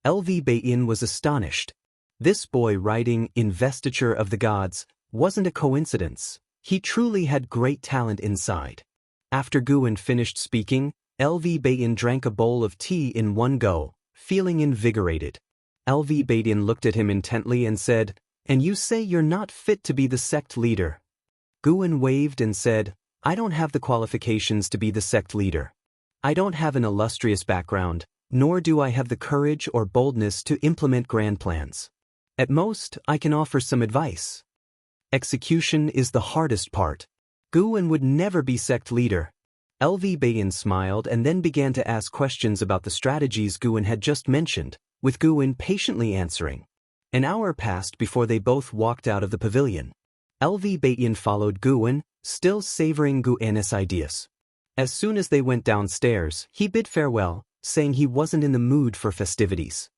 Speaker 1: LV Bain was astonished. This boy writing Investiture of the Gods wasn't a coincidence. He truly had great talent inside. After Guwen finished speaking, LV Bain drank a bowl of tea in one go, feeling invigorated. LV Bain looked at him intently and said, "And you say you're not fit to be the sect leader?" Guwen waved and said, "I don't have the qualifications to be the sect leader. I don't have an illustrious background, nor do I have the courage or boldness to implement grand plans. At most, I can offer some advice. Execution is the hardest part. Guwen would never be sect leader." LV Bain smiled and then began to ask questions about the strategies Guwen had just mentioned, with Guwen patiently answering. An hour passed before they both walked out of the pavilion. LV Bain followed Guwen, still savoring Guwen's ideas. As soon as they went downstairs, he bid farewell, saying he wasn't in the mood for festivities.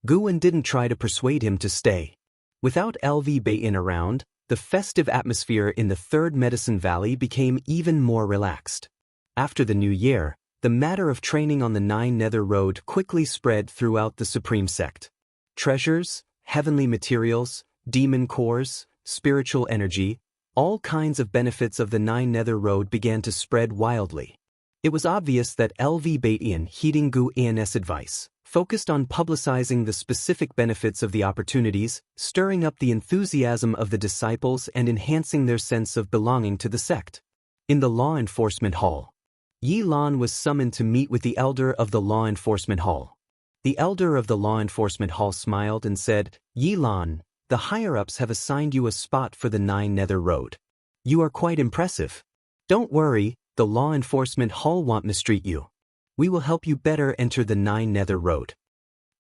Speaker 1: Guwen didn't try to persuade him to stay. Without LV Bain around, the festive atmosphere in the Third Medicine Valley became even more relaxed. After the new year, the matter of training on the 9 Nether Road quickly spread throughout the Supreme Sect. Treasures, heavenly materials, demon cores, spiritual energy, All kinds of benefits of the Nine Nether Road began to spread wildly. It was obvious that LV Batian, heeding Gu An's advice, focused on publicizing the specific benefits of the opportunities, stirring up the enthusiasm of the disciples and enhancing their sense of belonging to the sect. In the Law Enforcement Hall, Yi Lan was summoned to meet with the elder of the Law Enforcement Hall. The elder of the Law Enforcement Hall smiled and said, "Yi Lan, the higher-ups have assigned you a spot for the Nine Nether Road. You are quite impressive. Don't worry, the Law Enforcement Hall won't mistreat you. We will help you better enter the Nine Nether Road."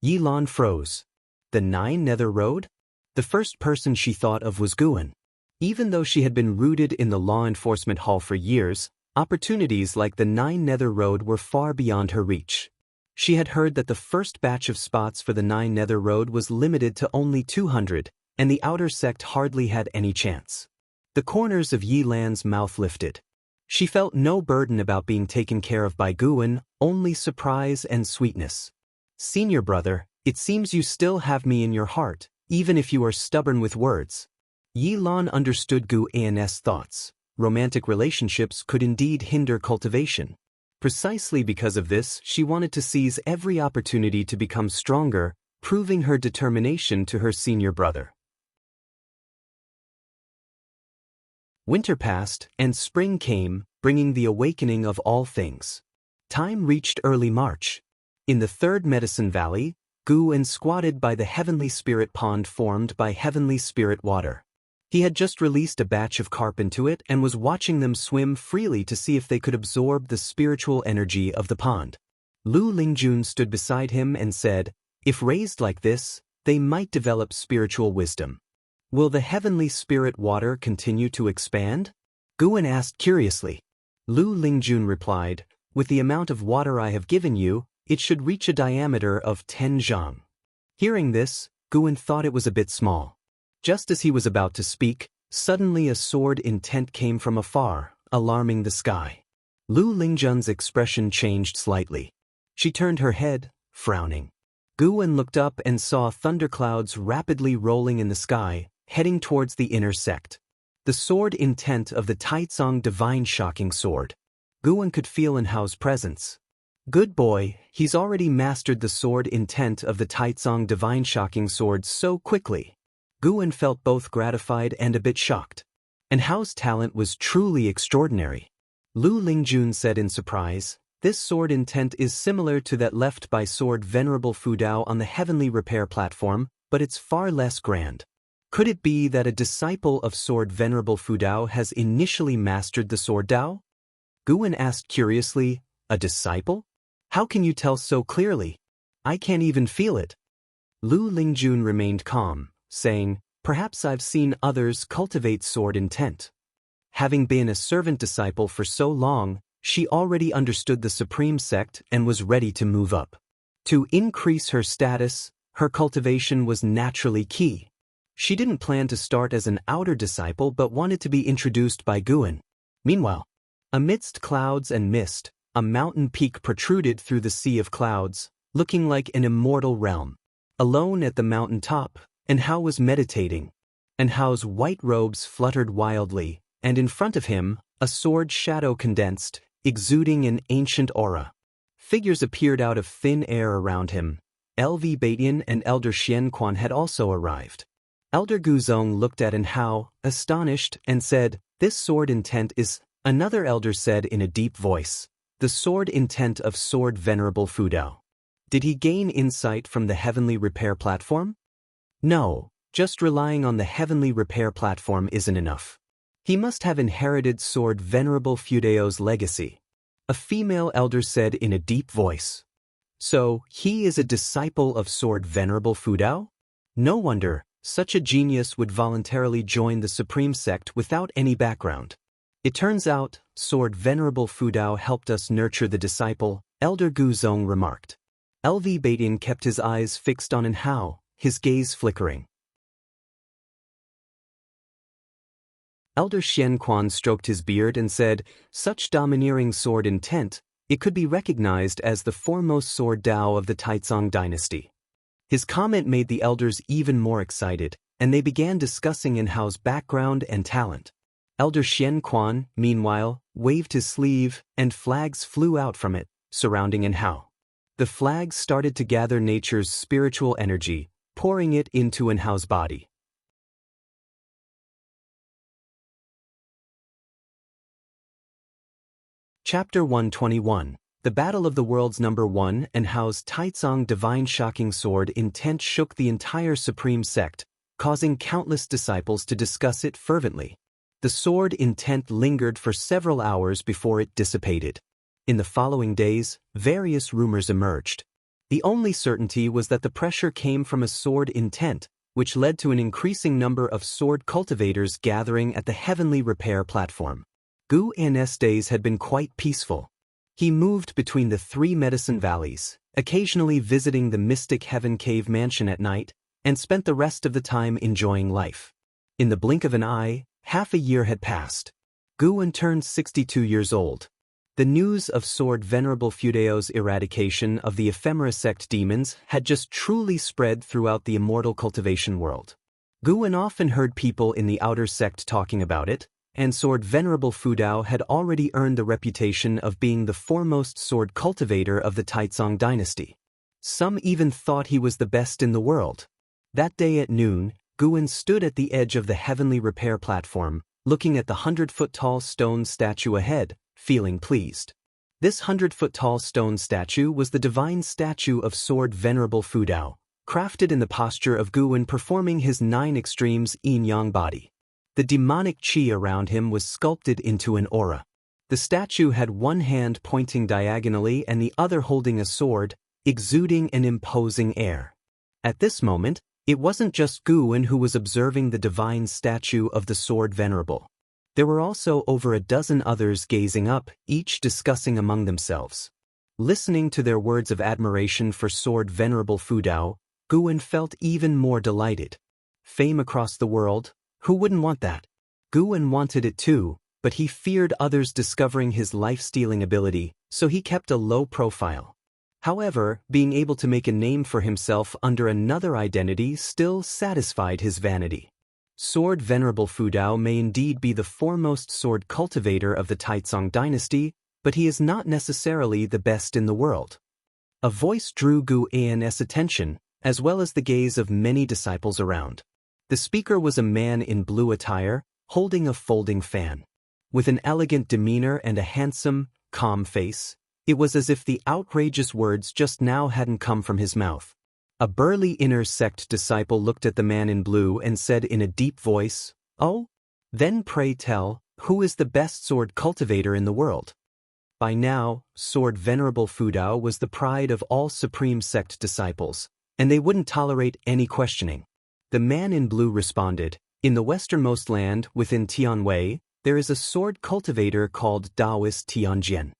Speaker 1: Yi Lan froze. The Nine Nether Road? The first person she thought of was Guan. Even though she had been rooted in the Law Enforcement Hall for years, opportunities like the Nine Nether Road were far beyond her reach. She had heard that the first batch of spots for the Nine Nether Road was limited to only 200, and the outer sect hardly had any chance. The corners of Yi Lan's mouth lifted. She felt no burden about being taken care of by Guan, only surprise and sweetness. "Senior brother, it seems you still have me in your heart, even if you are stubborn with words." Yi Lan understood Gu An's thoughts. Romantic relationships could indeed hinder cultivation. Precisely because of this, she wanted to seize every opportunity to become stronger, proving her determination to her senior brother. Winter passed, and spring came, bringing the awakening of all things. Time reached early March. In the third Medicine Valley, Guan squatted by the Heavenly Spirit Pond formed by Heavenly Spirit water. He had just released a batch of carp into it and was watching them swim freely to see if they could absorb the spiritual energy of the pond. Lu Lingjun stood beside him and said, "If raised like this, they might develop spiritual wisdom. Will the Heavenly Spirit water continue to expand?" Guan asked curiously. Lu Lingjun replied, "With the amount of water I have given you, it should reach a diameter of 10 zhang." Hearing this, Guan thought it was a bit small. Just as he was about to speak, suddenly a sword intent came from afar, alarming the sky. Lu Lingjun's expression changed slightly. She turned her head, frowning. Guan looked up and saw thunderclouds rapidly rolling in the sky, heading towards the inner sect. The sword intent of the Taicang Divine shocking sword. Guan could feel Enhao's presence. Good boy, he's already mastered the sword intent of the Taicang Divine shocking sword so quickly. Guan felt both gratified and a bit shocked. Enhao's talent was truly extraordinary. Lu Lingjun said in surprise, "This sword intent is similar to that left by Sword Venerable Fudao on the Heavenly Repair platform, but it's far less grand. Could it be that a disciple of Sword Venerable Fudao has initially mastered the Sword Dao?" Guan asked curiously, "A disciple? How can you tell so clearly? I can't even feel it." Lu Lingjun remained calm, saying, "Perhaps I've seen others cultivate sword intent." Having been a servant disciple for so long, she already understood the supreme sect and was ready to move up. To increase her status, her cultivation was naturally key. She didn't plan to start as an outer disciple but wanted to be introduced by Guan. Meanwhile, amidst clouds and mist, a mountain peak protruded through the sea of clouds, looking like an immortal realm. Alone at the mountain top, Enhao was meditating. Enhao's white robes fluttered wildly, and in front of him, a sword shadow condensed, exuding an ancient aura. Figures appeared out of thin air around him. LV Batian and Elder Xianquan had also arrived. Elder Guzong looked at Enhao, astonished, and said, "This sword intent is..." Another elder said in a deep voice, "The sword intent of Sword Venerable Fudao. Did he gain insight from the Heavenly Repair platform?" "No, just relying on the Heavenly Repair platform isn't enough. He must have inherited Sword Venerable Fudao's legacy." A female elder said in a deep voice. "So, he is a disciple of Sword Venerable Fudao? No wonder, such a genius would voluntarily join the Supreme Sect without any background. It turns out, Sword Venerable Fudao helped us nurture the disciple," Elder Guzong remarked. LV Batian kept his eyes fixed on Enhao, his gaze flickering. Elder Xianquan stroked his beard and said, "Such domineering sword intent, it could be recognized as the foremost sword Dao of the Taicang dynasty." His comment made the elders even more excited, and they began discussing Enhao's background and talent. Elder Xian Quan, meanwhile, waved his sleeve, and flags flew out from it, surrounding Anhao. The flags started to gather nature's spiritual energy, pouring it into Anhao's body. Chapter 121. The Battle of the Worlds #1. Anhao's Taicang Divine shocking sword intent shook the entire supreme sect, causing countless disciples to discuss it fervently. The sword intent lingered for several hours before it dissipated. In the following days, various rumors emerged. The only certainty was that the pressure came from a sword intent, which led to an increasing number of sword cultivators gathering at the heavenly repair platform. Gu An's days had been quite peaceful. He moved between the 3 medicine valleys, occasionally visiting the mystic Heaven Cave mansion at night, and spent the rest of the time enjoying life. In the blink of an eye, half a year had passed. Gu An turned 62 years old. The news of Sword Venerable Fudao's eradication of the ephemera sect demons had just truly spread throughout the immortal cultivation world. Gu An often heard people in the outer sect talking about it, and Sword Venerable Fudao had already earned the reputation of being the foremost sword cultivator of the Taicang dynasty. Some even thought he was the best in the world. That day at noon, Gu An stood at the edge of the heavenly repair platform, looking at the 100-foot-tall stone statue ahead, feeling pleased. This 100-foot-tall stone statue was the divine statue of Sword Venerable Fudao, crafted in the posture of Gu An performing his 9 extremes yin-yang body. The demonic chi around him was sculpted into an aura. The statue had one hand pointing diagonally and the other holding a sword, exuding an imposing air. At this moment, it wasn't just Gu An who was observing the divine statue of the Sword Venerable. There were also over a dozen others gazing up, each discussing among themselves. Listening to their words of admiration for Sword Venerable Fudao, Gu An felt even more delighted. Fame across the world? Who wouldn't want that? Gu An wanted it too, but he feared others discovering his life-stealing ability, so he kept a low profile. However, being able to make a name for himself under another identity still satisfied his vanity. Sword Venerable Fudao may indeed be the foremost sword cultivator of the Taicang dynasty, but he is not necessarily the best in the world. A voice drew Gu An's attention, as well as the gaze of many disciples around. The speaker was a man in blue attire, holding a folding fan. With an elegant demeanor and a handsome, calm face, it was as if the outrageous words just now hadn't come from his mouth. A burly inner sect disciple looked at the man in blue and said in a deep voice, "Oh? Then pray tell, who is the best sword cultivator in the world?" By now, Sword Venerable Fudao was the pride of all Supreme Sect disciples, and they wouldn't tolerate any questioning. The man in blue responded, "In the westernmost land within Tianwei, there is a sword cultivator called Daoist Tianjian.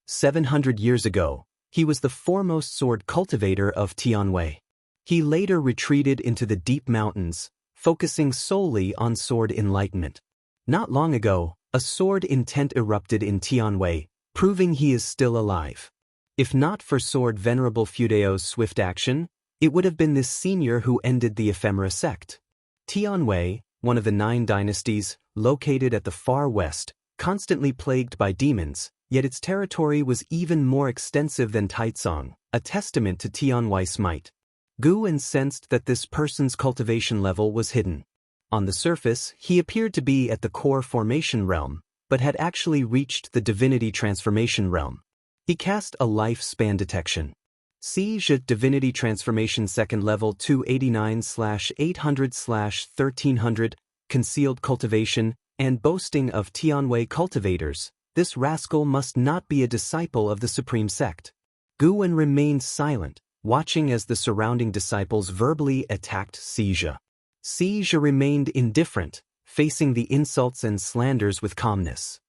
Speaker 1: 700 years ago, he was the foremost sword cultivator of Tianwei. He later retreated into the deep mountains, focusing solely on sword enlightenment. Not long ago, a sword intent erupted in Tianwei, proving he is still alive. If not for Sword Venerable Fudao's swift action, it would have been this senior who ended the ephemera sect. Tianwei, one of the 9 dynasties, located at the far west, constantly plagued by demons, yet its territory was even more extensive than Taicang, a testament to Tianwei's might. Gu An sensed that this person's cultivation level was hidden. On the surface, he appeared to be at the core formation realm, but had actually reached the divinity transformation realm. He cast a lifespan detection. Siege Divinity Transformation Second Level 289/800/1300, Concealed Cultivation, and boasting of Tianwei cultivators, this rascal must not be a disciple of the Supreme Sect. Gu An remained silent, watching as the surrounding disciples verbally attacked Siege. Siege remained indifferent, facing the insults and slanders with calmness.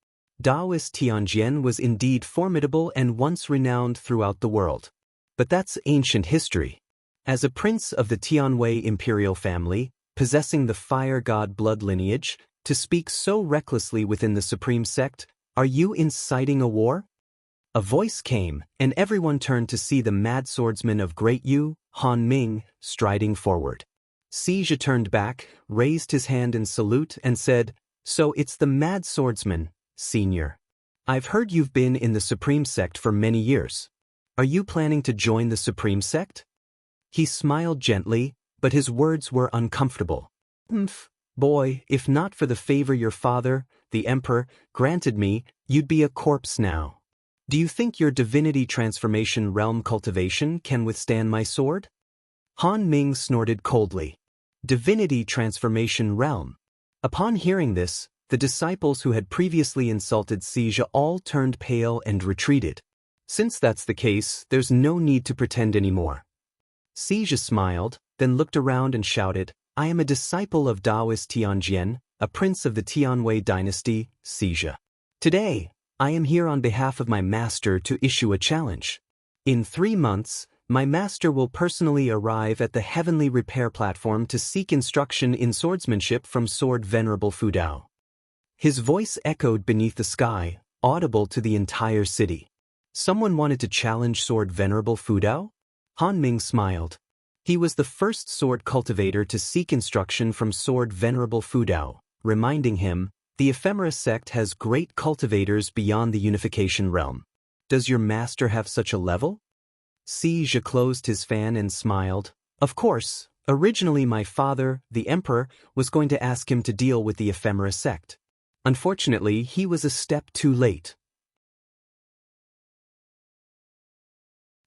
Speaker 1: Daoist Tianjian was indeed formidable and once renowned throughout the world. But that's ancient history. As a prince of the Tianwei imperial family, possessing the fire god blood lineage, to speak so recklessly within the Supreme Sect, are you inciting a war? A voice came, and everyone turned to see the mad swordsman of Great Yu, Han Ming, striding forward. Xianxia turned back, raised his hand in salute and said, "So it's the mad swordsman, senior. I've heard you've been in the Supreme Sect for many years. Are you planning to join the Supreme Sect?" He smiled gently, but his words were uncomfortable. Boy, if not for the favor your father, the Emperor, granted me, you'd be a corpse now. Do you think your divinity transformation realm cultivation can withstand my sword?" Han Ming snorted coldly. Divinity transformation realm. Upon hearing this, the disciples who had previously insulted Xianxia all turned pale and retreated. Since that's the case, there's no need to pretend anymore. Xianxia smiled, then looked around and shouted, "I am a disciple of Daoist Tianjian, a prince of the Tianwei dynasty, Xianxia. Today, I am here on behalf of my master to issue a challenge. In 3 months, my master will personally arrive at the heavenly repair platform to seek instruction in swordsmanship from Sword Venerable Fudao." His voice echoed beneath the sky, audible to the entire city. Someone wanted to challenge Sword Venerable Fudao? Han Ming smiled. He was the first sword cultivator to seek instruction from Sword Venerable Fudao, reminding him, "The ephemera sect has great cultivators beyond the unification realm. Does your master have such a level?" Xianxia closed his fan and smiled. "Of course, originally my father, the Emperor, was going to ask him to deal with the ephemera sect. Unfortunately, he was a step too late."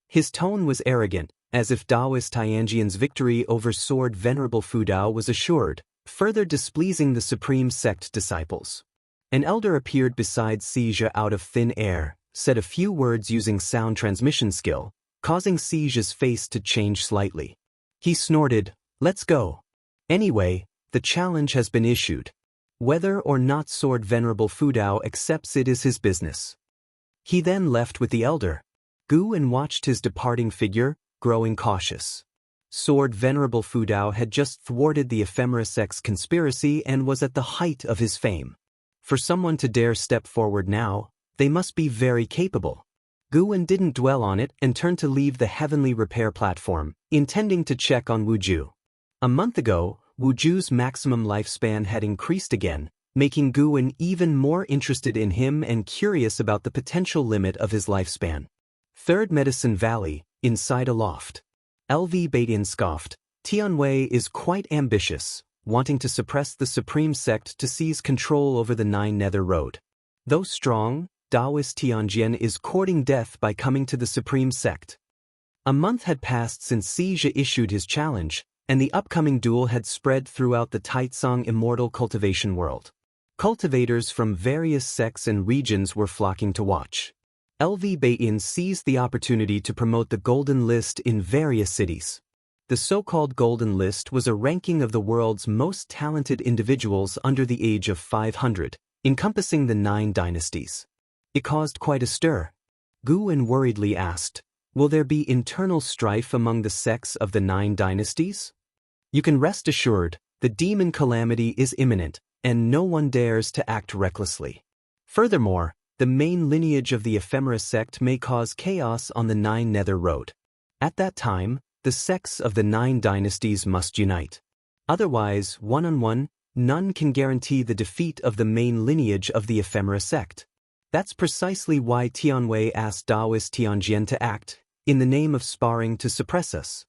Speaker 1: His tone was arrogant, as if Daoist Tianjian's victory over Sword Venerable Fudao was assured, further displeasing the Supreme Sect disciples. An elder appeared beside Xianxia out of thin air, said a few words using sound transmission skill, causing Xianxia's face to change slightly. He snorted, "Let's go. Anyway, the challenge has been issued. Whether or not Sword Venerable Fudao accepts it is his business." He then left with the elder. Guwen watched his departing figure, growing cautious. Sword Venerable Fudao had just thwarted the ephemera sect's conspiracy and was at the height of his fame. For someone to dare step forward now, they must be very capable. Guwen didn't dwell on it and turned to leave the heavenly repair platform, intending to check on Wuju. A month ago, Wuju's maximum lifespan had increased again, making Guwen even more interested in him and curious about the potential limit of his lifespan. Third Medicine Valley, inside a loft. LV Baidian scoffed, "Tianwei is quite ambitious, wanting to suppress the Supreme Sect to seize control over the Nine Nether Road. Though strong, Daoist Tianjian is courting death by coming to the Supreme Sect." A month had passed since Xianxia issued his challenge, and the upcoming duel had spread throughout the Taicang Immortal cultivation world. Cultivators from various sects and regions were flocking to watch. LV Baidian seized the opportunity to promote the Golden List in various cities. The so-called Golden List was a ranking of the world's most talented individuals under the age of 500, encompassing the 9 dynasties. It caused quite a stir. Guwen worriedly asked, "Will there be internal strife among the sects of the 9 dynasties?" You can rest assured, the demon calamity is imminent, and no one dares to act recklessly. Furthermore, the main lineage of the ephemera sect may cause chaos on the Nine Nether Road. At that time, the sects of the 9 dynasties must unite. Otherwise, one-on-one, none can guarantee the defeat of the main lineage of the ephemera sect. That's precisely why Tianwei asked Daoist Tianjian to act, in the name of sparring to suppress us.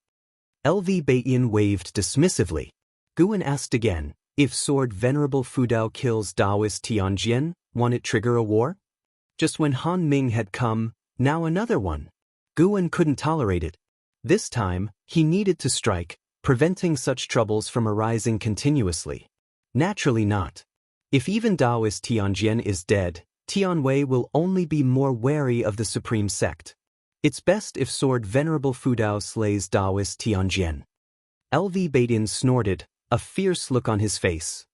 Speaker 1: LV Baidian waved dismissively. Guwen asked again, "If Sword Venerable Fudao kills Daoist Tianjian, won't it trigger a war?" Just when Han Ming had come, now another one. Guwen couldn't tolerate it. This time, he needed to strike, preventing such troubles from arising continuously. Naturally not. If even Daoist Tianjian is dead, Tianwei will only be more wary of the Supreme Sect. It's best if Sword Venerable Fudao slays Daoist Tianjian. LV Baidian snorted, a fierce look on his face.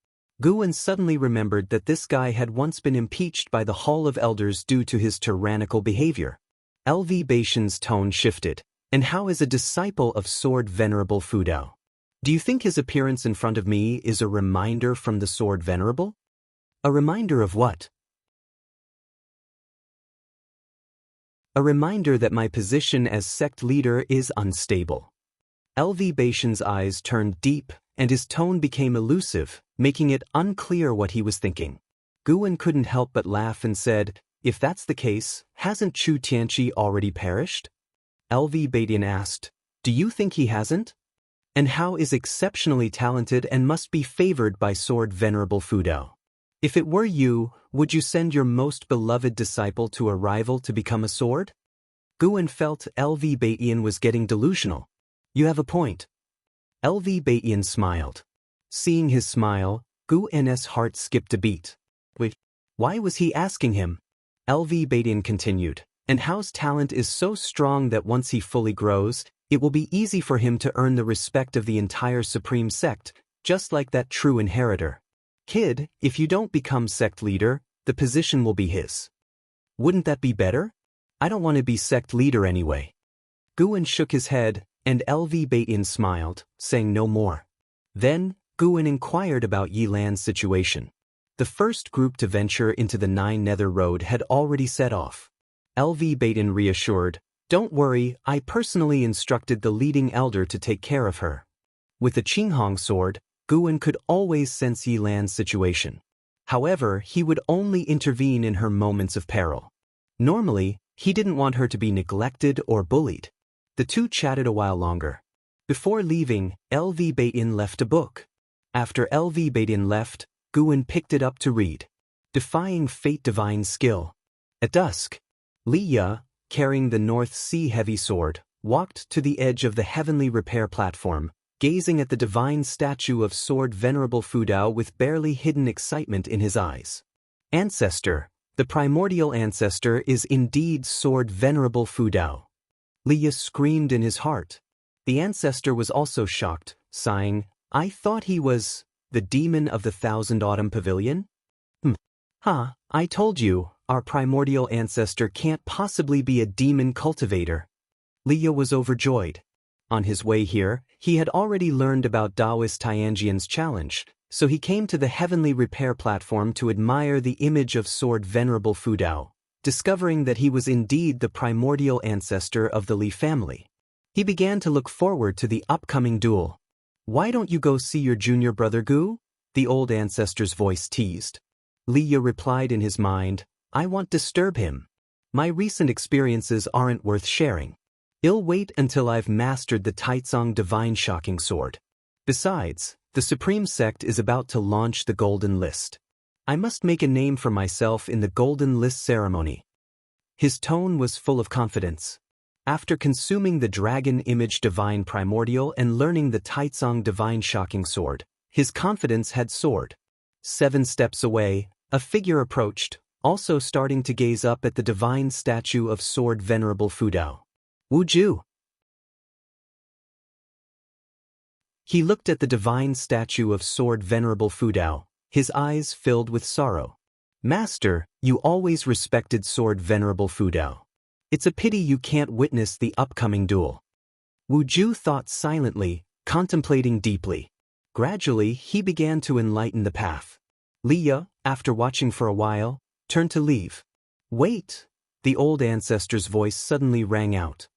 Speaker 1: Guwen suddenly remembered that this guy had once been impeached by the Hall of Elders due to his tyrannical behavior. LV Baidian's tone shifted. "And how is a disciple of Sword Venerable Fudao? Do you think his appearance in front of me is a reminder from the Sword Venerable?" "A reminder of what?" "A reminder that my position as sect leader is unstable." LV Baidian's eyes turned deep, and his tone became elusive, making it unclear what he was thinking. Guan couldn't help but laugh and said, "If that's the case, hasn't Chu Tianqi already perished?" LV Badian asked, "Do you think he hasn't? And how is exceptionally talented and must be favored by Sword Venerable Fudao? If it were you, would you send your most beloved disciple to a rival to become a sword?" Guan felt LV Badian was getting delusional. "You have a point." LV Badian smiled. Seeing his smile, Guan's heart skipped a beat. Wait, why was he asking him? LV Badian continued, "And Hao's talent is so strong that once he fully grows, it will be easy for him to earn the respect of the entire Supreme Sect, just like that true inheritor. Kid, if you don't become sect leader, the position will be his." "Wouldn't that be better? I don't want to be sect leader anyway." Guan shook his head, and LV Badian smiled, saying no more. Then, Guan inquired about Yi Lan's situation. The first group to venture into the Nine Nether Road had already set off. LV Badian reassured, "Don't worry, I personally instructed the leading elder to take care of her." With the Qinghong sword, Guan could always sense Yi Lan's situation. However, he would only intervene in her moments of peril. Normally, he didn't want her to be neglected or bullied. The two chatted a while longer. Before leaving, LV Badian left a book. After LV Badian left, Guan picked it up to read. Defying Fate Divine Skill. At dusk, Li Ya, carrying the North Sea heavy sword, walked to the edge of the heavenly repair platform, gazing at the divine statue of Sword Venerable Fudao with barely hidden excitement in his eyes. Ancestor, the primordial ancestor is indeed Sword Venerable Fudao. Li Ya screamed in his heart. The ancestor was also shocked, sighing, "I thought he was the demon of the Thousand Autumn Pavilion?" I told you, our primordial ancestor can't possibly be a demon cultivator." Li Ya was overjoyed. On his way here, he had already learned about Daoist Tianjian's challenge, so he came to the heavenly repair platform to admire the image of Sword Venerable Fudao, discovering that he was indeed the primordial ancestor of the Li family. He began to look forward to the upcoming duel. "Why don't you go see your junior brother Gu?" the old ancestor's voice teased. Li Ya replied in his mind, "I won't disturb him. My recent experiences aren't worth sharing. I'll wait until I've mastered the Taicang Divine shocking sword. Besides, the Supreme Sect is about to launch the Golden List. I must make a name for myself in the Golden List ceremony." His tone was full of confidence. After consuming the Dragon Image Divine Primordial and learning the Taicang Divine shocking sword, his confidence had soared. 7 steps away, a figure approached, also starting to gaze up at the divine statue of Sword Venerable Fudao. "Wu Ju." He looked at the divine statue of Sword Venerable Fudao, his eyes filled with sorrow. "Master, you always respected Sword Venerable Fudao. It's a pity you can't witness the upcoming duel." Wu Ju thought silently, contemplating deeply. Gradually, he began to enlighten the path. Li Ya, after watching for a while, turned to leave. "Wait!" the old ancestor's voice suddenly rang out.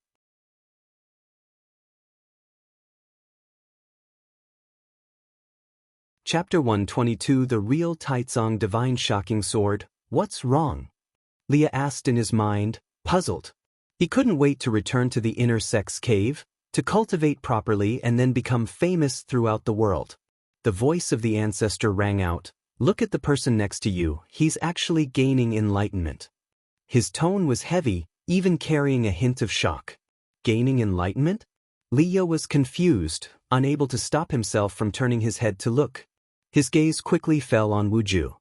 Speaker 1: Chapter 122 The Real Taicang Divine Shocking Sword, What's Wrong? Li Ya asked in his mind, puzzled. He couldn't wait to return to the inner sect's cave, to cultivate properly and then become famous throughout the world. The voice of the ancestor rang out, "Look at the person next to you, he's actually gaining enlightenment." His tone was heavy, even carrying a hint of shock. Gaining enlightenment? Li Ya was confused, unable to stop himself from turning his head to look. His gaze quickly fell on Wu Ju.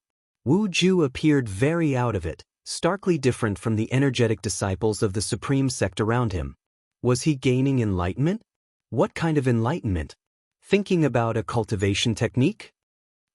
Speaker 1: Wu Ju appeared very out of it, starkly different from the energetic disciples of the Supreme Sect around him. Was he gaining enlightenment? What kind of enlightenment? Thinking about a cultivation technique?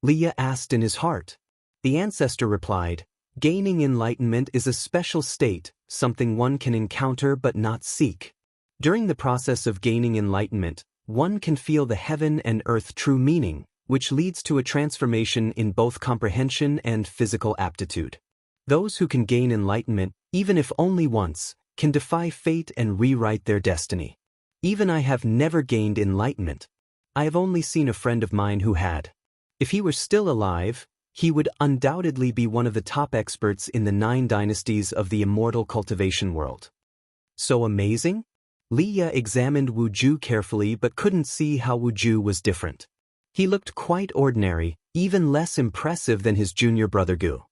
Speaker 1: Li Ya asked in his heart. The ancestor replied, "Gaining enlightenment is a special state, something one can encounter but not seek. During the process of gaining enlightenment, one can feel the heaven and earth true meaning, which leads to a transformation in both comprehension and physical aptitude. Those who can gain enlightenment, even if only once, can defy fate and rewrite their destiny. Even I have never gained enlightenment." I have only seen a friend of mine who had. If he were still alive, he would undoubtedly be one of the top experts in the 9 dynasties of the immortal cultivation world. So amazing? Liya examined Wuju carefully but couldn't see how Wuju was different. He looked quite ordinary, even less impressive than his junior brother Gu.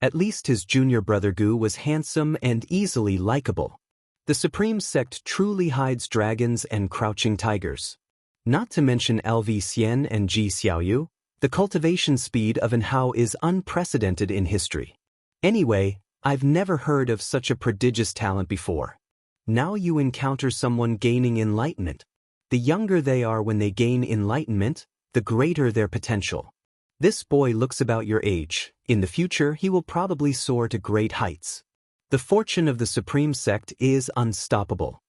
Speaker 1: At least his junior brother Gu was handsome and easily likable. The Supreme Sect truly hides dragons and crouching tigers. Not to mention LV Xian and Ji Xiaoyu, the cultivation speed of An Hao is unprecedented in history. Anyway, I've never heard of such a prodigious talent before. Now you encounter someone gaining enlightenment. The younger they are when they gain enlightenment, the greater their potential. This boy looks about your age. In the future, he will probably soar to great heights. The fortune of the Supreme Sect is unstoppable.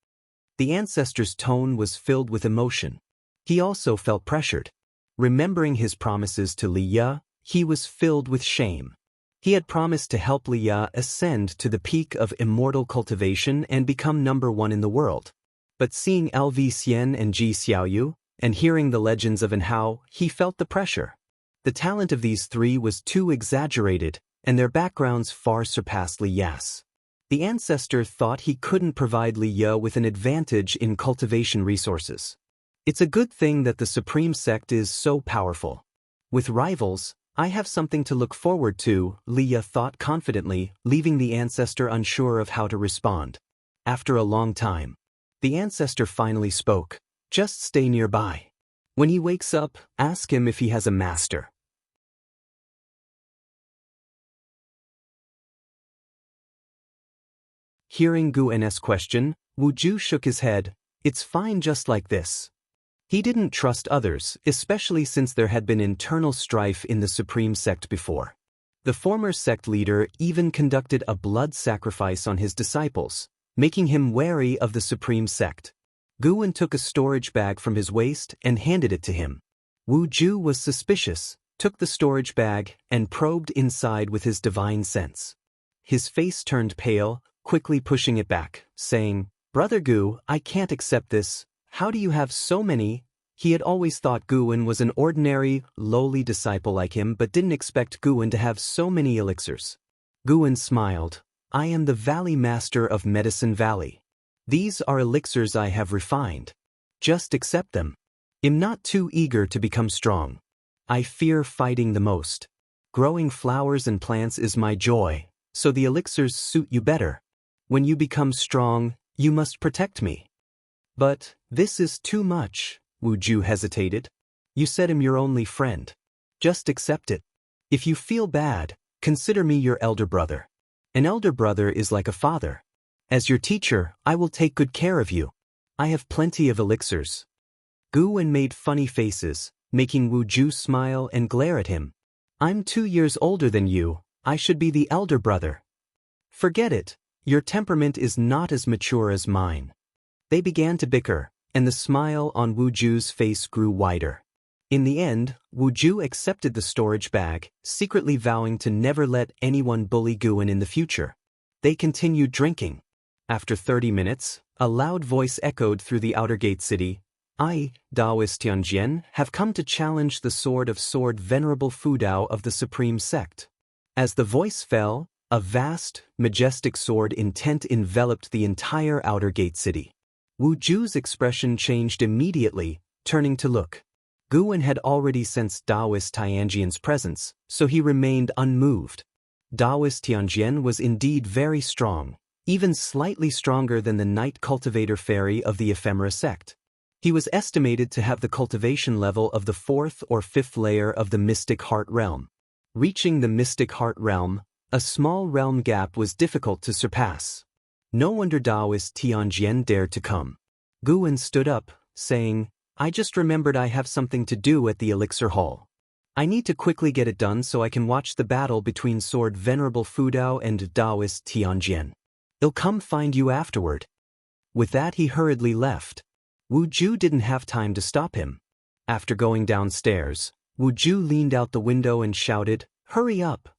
Speaker 1: The ancestor's tone was filled with emotion. He also felt pressured. Remembering his promises to Liya, he was filled with shame. He had promised to help Liya ascend to the peak of immortal cultivation and become #1 in the world. But seeing LV Xian and Ji Xiaoyu, and hearing the legends of An Hao, he felt the pressure. The talent of these 3 was too exaggerated, and their backgrounds far surpassed Liya's. The ancestor thought he couldn't provide Liya with an advantage in cultivation resources. It's a good thing that the Supreme Sect is so powerful. With rivals, I have something to look forward to, Liya thought confidently, leaving the ancestor unsure of how to respond. After a long time, the ancestor finally spoke. Just stay nearby. When he wakes up, ask him if he has a master. Hearing Gu N's question, Wuju shook his head. It's fine just like this. He didn't trust others, especially since there had been internal strife in the Supreme Sect before. The former sect leader even conducted a blood sacrifice on his disciples, making him wary of the Supreme Sect. Guwen took a storage bag from his waist and handed it to him. Wuju was suspicious, took the storage bag, and probed inside with his divine sense. His face turned pale, quickly pushing it back, saying, "Brother Gu, I can't accept this. How do you have so many?" He had always thought Guwen was an ordinary, lowly disciple like him but didn't expect Guwen to have so many elixirs. Guwen smiled. "I am the Valley Master of Medicine Valley. These are elixirs I have refined. Just accept them. I'm not too eager to become strong. I fear fighting the most. Growing flowers and plants is my joy, so the elixirs suit you better. When you become strong, you must protect me." "But this is too much," Wuju hesitated. "You said I'm your only friend. Just accept it. If you feel bad, consider me your elder brother. An elder brother is like a father. As your teacher, I will take good care of you. I have plenty of elixirs." Guwen made funny faces, making Wuju smile and glare at him. "I'm 2 years older than you. I should be the elder brother." "Forget it. Your temperament is not as mature as mine." They began to bicker, and the smile on Wuju's face grew wider. In the end, Wuju accepted the storage bag, secretly vowing to never let anyone bully Guwen in the future. They continued drinking. After 30 minutes, a loud voice echoed through the outer gate city. "I, Daoist Tianjian, have come to challenge the sword of sword venerable Fudao of the Supreme Sect." As the voice fell, a vast, majestic sword intent enveloped the entire outer gate city. Wuju's expression changed immediately, turning to look. Guwen had already sensed Daoist Tianjian's presence, so he remained unmoved. Daoist Tianjian was indeed very strong, even slightly stronger than the Night Cultivator Fairy of the Ephemera sect. He was estimated to have the cultivation level of the 4th or 5th layer of the Mystic Heart Realm. Reaching the Mystic Heart Realm, a small realm gap was difficult to surpass. No wonder Daoist Tianjian dared to come. Guwen stood up, saying, "I just remembered I have something to do at the Elixir Hall. I need to quickly get it done so I can watch the battle between Sword Venerable Fudao and Daoist Tianjian. I'll come find you afterward." With that he hurriedly left. Wuju didn't have time to stop him. After going downstairs, Wuju leaned out the window and shouted, "Hurry up!"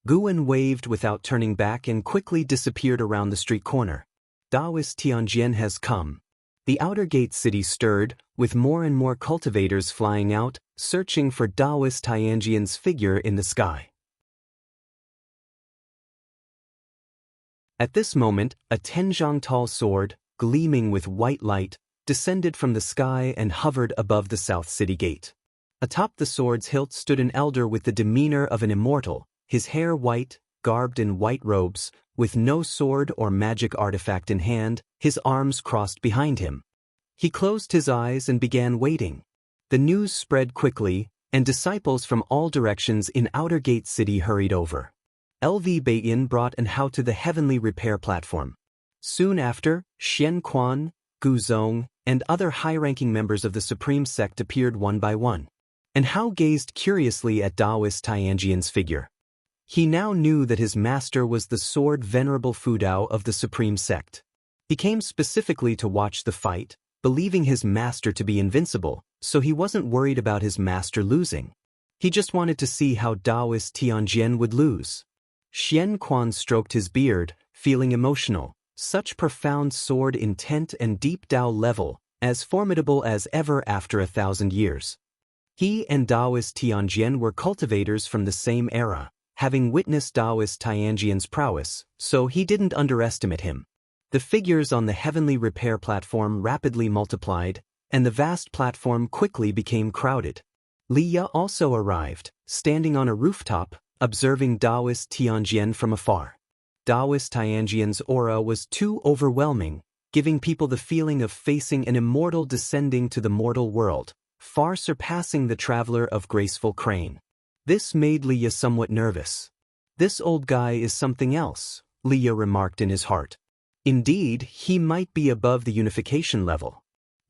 Speaker 1: Guwen waved without turning back and quickly disappeared around the street corner. Daoist Tianjian has come. The outer gate city stirred, with more and more cultivators flying out, searching for Daoist Tianjian's figure in the sky. At this moment, a 10-zhang tall sword, gleaming with white light, descended from the sky and hovered above the south city gate. Atop the sword's hilt stood an elder with the demeanor of an immortal, his hair white, garbed in white robes, with no sword or magic artifact in hand, his arms crossed behind him. He closed his eyes and began waiting. The news spread quickly, and disciples from all directions in Outer Gate City hurried over. LV Beiyin brought an Hao to the heavenly repair platform. Soon after, Xian Quan, Gu Zong, and other high-ranking members of the Supreme Sect appeared one by one. And Hao gazed curiously at Daoist Tianjian's figure. He now knew that his master was the sword Venerable Fudao of the Supreme Sect. He came specifically to watch the fight, believing his master to be invincible, so he wasn't worried about his master losing. He just wanted to see how Daoist Tianjian would lose. Xian Quan stroked his beard, feeling emotional. Such profound sword intent and deep Dao level, as formidable as ever after 1,000 years. He and Daoist Tianjian were cultivators from the same era, having witnessed Daoist Tianjian's prowess, so he didn't underestimate him. The figures on the heavenly repair platform rapidly multiplied, and the vast platform quickly became crowded. Liya also arrived, standing on a rooftop, observing Daoist Tianjian from afar. Daoist Tianjian's aura was too overwhelming, giving people the feeling of facing an immortal descending to the mortal world, far surpassing the traveler of graceful crane. This made Liya somewhat nervous. This old guy is something else, Liya remarked in his heart. Indeed, he might be above the unification level.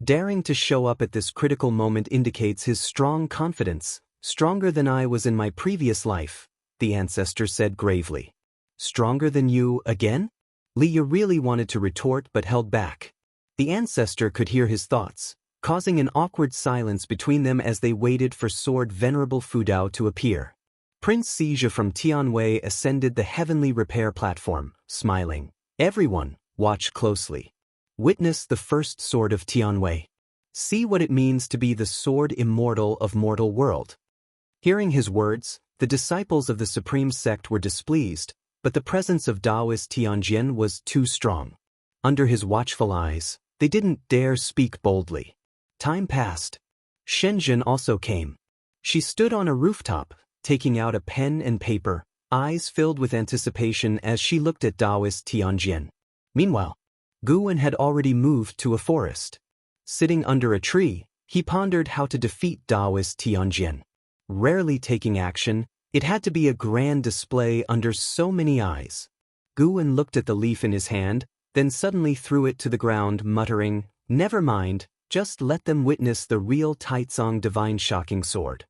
Speaker 1: Daring to show up at this critical moment indicates his strong confidence, stronger than I was in my previous life, the ancestor said gravely. Stronger than you again? Liya really wanted to retort but held back. The ancestor could hear his thoughts, causing an awkward silence between them as they waited for sword Venerable Fudao to appear. Prince Xizha from Tianwei ascended the heavenly repair platform, smiling. Everyone, watch closely. Witness the first sword of Tianwei. See what it means to be the sword immortal of mortal world. Hearing his words, the disciples of the Supreme Sect were displeased, but the presence of Daoist Tianjian was too strong. Under his watchful eyes, they didn't dare speak boldly. Time passed. Shenzhen also came. She stood on a rooftop, taking out a pen and paper, eyes filled with anticipation as she looked at Daoist Tianjian. Meanwhile, Guwen had already moved to a forest. Sitting under a tree, he pondered how to defeat Daoist Tianjian. Rarely taking action, it had to be a grand display under so many eyes. Guwen looked at the leaf in his hand, then suddenly threw it to the ground, muttering, "Never mind, just let them witness the real Taicang Divine shocking sword."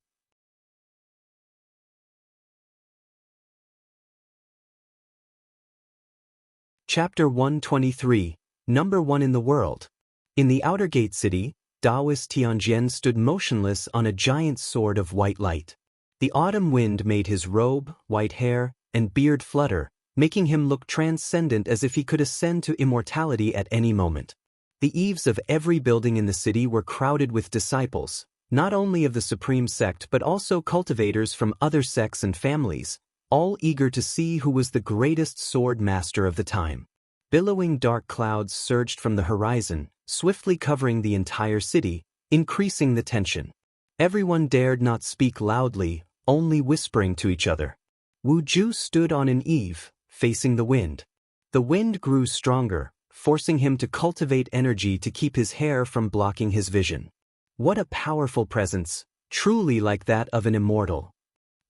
Speaker 1: Chapter 123, Number 1 in the World. In the outer gate city, Daoist Tianjian stood motionless on a giant sword of white light. The autumn wind made his robe, white hair, and beard flutter, making him look transcendent as if he could ascend to immortality at any moment. The eaves of every building in the city were crowded with disciples, not only of the Supreme Sect but also cultivators from other sects and families, all eager to see who was the greatest sword master of the time. Billowing dark clouds surged from the horizon, swiftly covering the entire city, increasing the tension. Everyone dared not speak loudly, only whispering to each other. Wu Ju stood on an eave, facing the wind. The wind grew stronger, forcing him to cultivate energy to keep his hair from blocking his vision. What a powerful presence, truly like that of an immortal.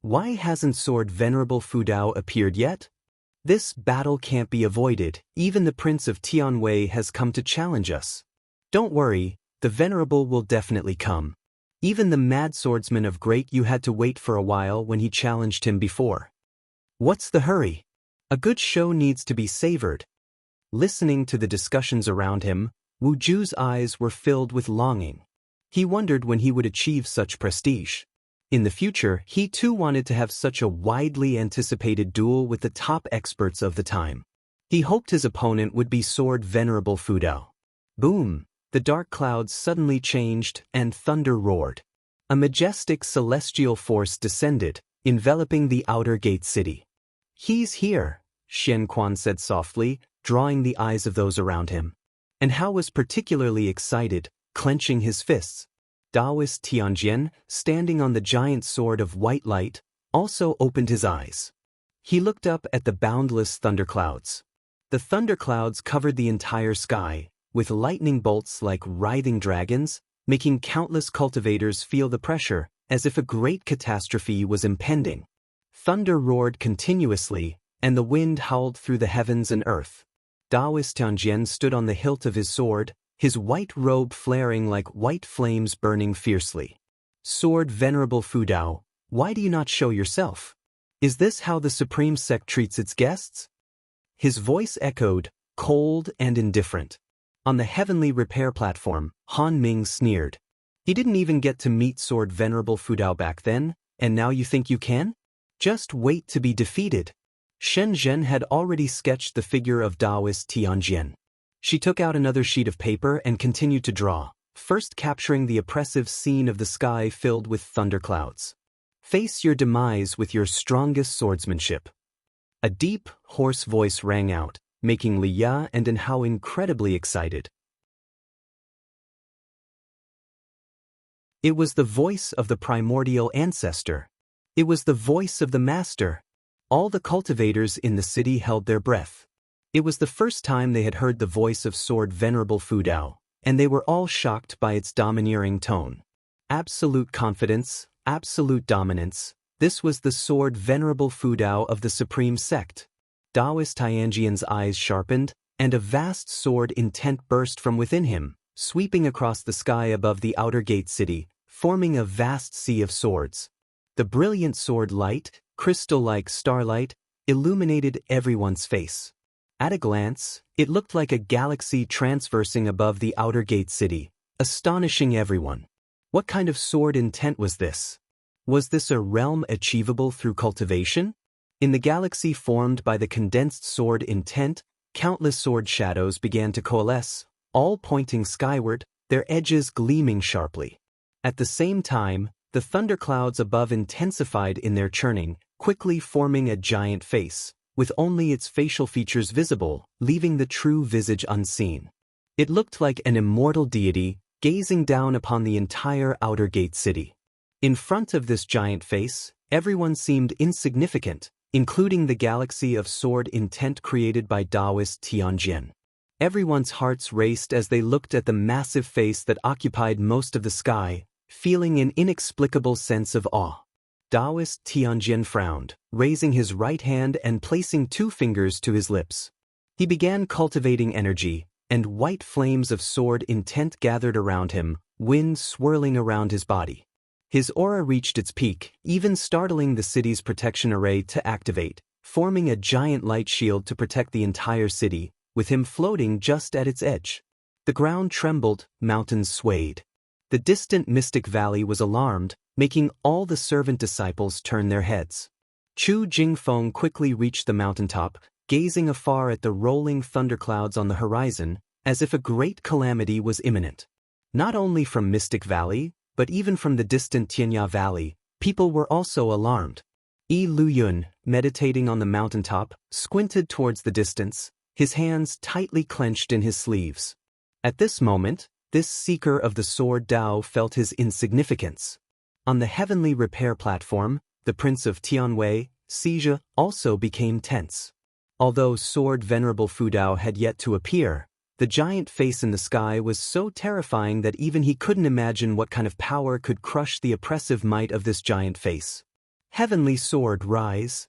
Speaker 1: Why hasn't sword Venerable Fudao appeared yet? This battle can't be avoided, even the Prince of Tianwei has come to challenge us. Don't worry, the Venerable will definitely come. Even the mad swordsman of Great Yu had to wait for a while when he challenged him before. What's the hurry? A good show needs to be savored. Listening to the discussions around him, Wu Ju's eyes were filled with longing. He wondered when he would achieve such prestige. In the future, he too wanted to have such a widely anticipated duel with the top experts of the time. He hoped his opponent would be sword Venerable Fudao. Boom! the dark clouds suddenly changed and thunder roared. A majestic celestial force descended, enveloping the outer gate city. "He's here," Xianquan said softly, drawing the eyes of those around him. And Hao was particularly excited, clenching his fists. Daoist Tianjian, standing on the giant sword of white light, also opened his eyes. He looked up at the boundless thunderclouds. The thunderclouds covered the entire sky, with lightning bolts like writhing dragons, making countless cultivators feel the pressure, as if a great catastrophe was impending. Thunder roared continuously, and the wind howled through the heavens and earth. Daoist Tianjian stood on the hilt of his sword, his white robe flaring like white flames burning fiercely. "Sword Venerable Fudao, why do you not show yourself? Is this how the Supreme Sect treats its guests?" His voice echoed, cold and indifferent. On the heavenly repair platform, Han Ming sneered. "He didn't even get to meet Sword Venerable Fudao back then, and now you think you can? Just wait to be defeated." Shen Zhen had already sketched the figure of Daoist Tianjian. She took out another sheet of paper and continued to draw, first capturing the oppressive scene of the sky filled with thunderclouds. "Face your demise with your strongest swordsmanship." A deep, hoarse voice rang out, making Li Ya and An Hao incredibly excited. It was the voice of the primordial ancestor. It was the voice of the master. All the cultivators in the city held their breath. It was the first time they had heard the voice of Sword Venerable Fudao, and they were all shocked by its domineering tone. Absolute confidence, absolute dominance. This was the Sword Venerable Fudao of the Supreme Sect. Daoist Tianjian's eyes sharpened, and a vast sword intent burst from within him, sweeping across the sky above the outer gate city, forming a vast sea of swords. The brilliant sword light, crystal-like starlight, illuminated everyone's face. At a glance, it looked like a galaxy transversing above the outer gate city, astonishing everyone. What kind of sword intent was this? Was this a realm achievable through cultivation? In the galaxy formed by the condensed sword intent, countless sword shadows began to coalesce, all pointing skyward, their edges gleaming sharply. At the same time, the thunderclouds above intensified in their churning, quickly forming a giant face, with only its facial features visible, leaving the true visage unseen. It looked like an immortal deity, gazing down upon the entire outer gate city. In front of this giant face, everyone seemed insignificant, including the galaxy of sword intent created by Daoist Tianjian. Everyone's hearts raced as they looked at the massive face that occupied most of the sky, feeling an inexplicable sense of awe. Daoist Tianjian frowned, raising his right hand and placing 2 fingers to his lips. He began cultivating energy, and white flames of sword intent gathered around him, wind swirling around his body. His aura reached its peak, even startling the city's protection array to activate, forming a giant light shield to protect the entire city, with him floating just at its edge. The ground trembled, mountains swayed. The distant mystic valley was alarmed, making all the servant disciples turn their heads. Chu Jingfeng quickly reached the mountaintop, gazing afar at the rolling thunderclouds on the horizon, as if a great calamity was imminent. Not only from Mystic Valley, but even from the distant Tianya Valley, people were also alarmed. Yi Luyun, meditating on the mountaintop, squinted towards the distance, his hands tightly clenched in his sleeves. At this moment, this seeker of the sword Dao felt his insignificance. On the heavenly repair platform, the Prince of Tianwei, Xia, also became tense. Although Sword Venerable Fudao had yet to appear, the giant face in the sky was so terrifying that even he couldn't imagine what kind of power could crush the oppressive might of this giant face. Heavenly sword rise.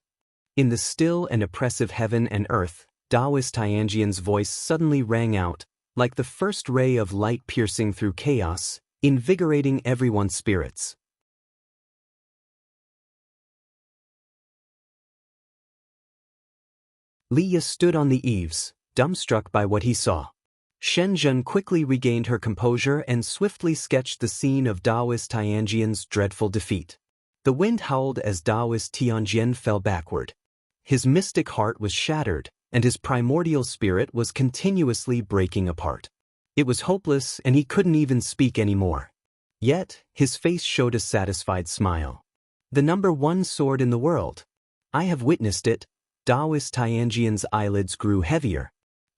Speaker 1: In the still and oppressive heaven and earth, Daoist Tianjian's voice suddenly rang out, like the first ray of light piercing through chaos, invigorating everyone's spirits. Li Ya stood on the eaves, dumbstruck by what he saw. Shen Zhen quickly regained her composure and swiftly sketched the scene of Daoist Tianjian's dreadful defeat. The wind howled as Daoist Tianjian fell backward. His mystic heart was shattered, and his primordial spirit was continuously breaking apart. It was hopeless and he couldn't even speak anymore. Yet, his face showed a satisfied smile. The #1 sword in the world. I have witnessed it. Daoist Tianjian's eyelids grew heavier.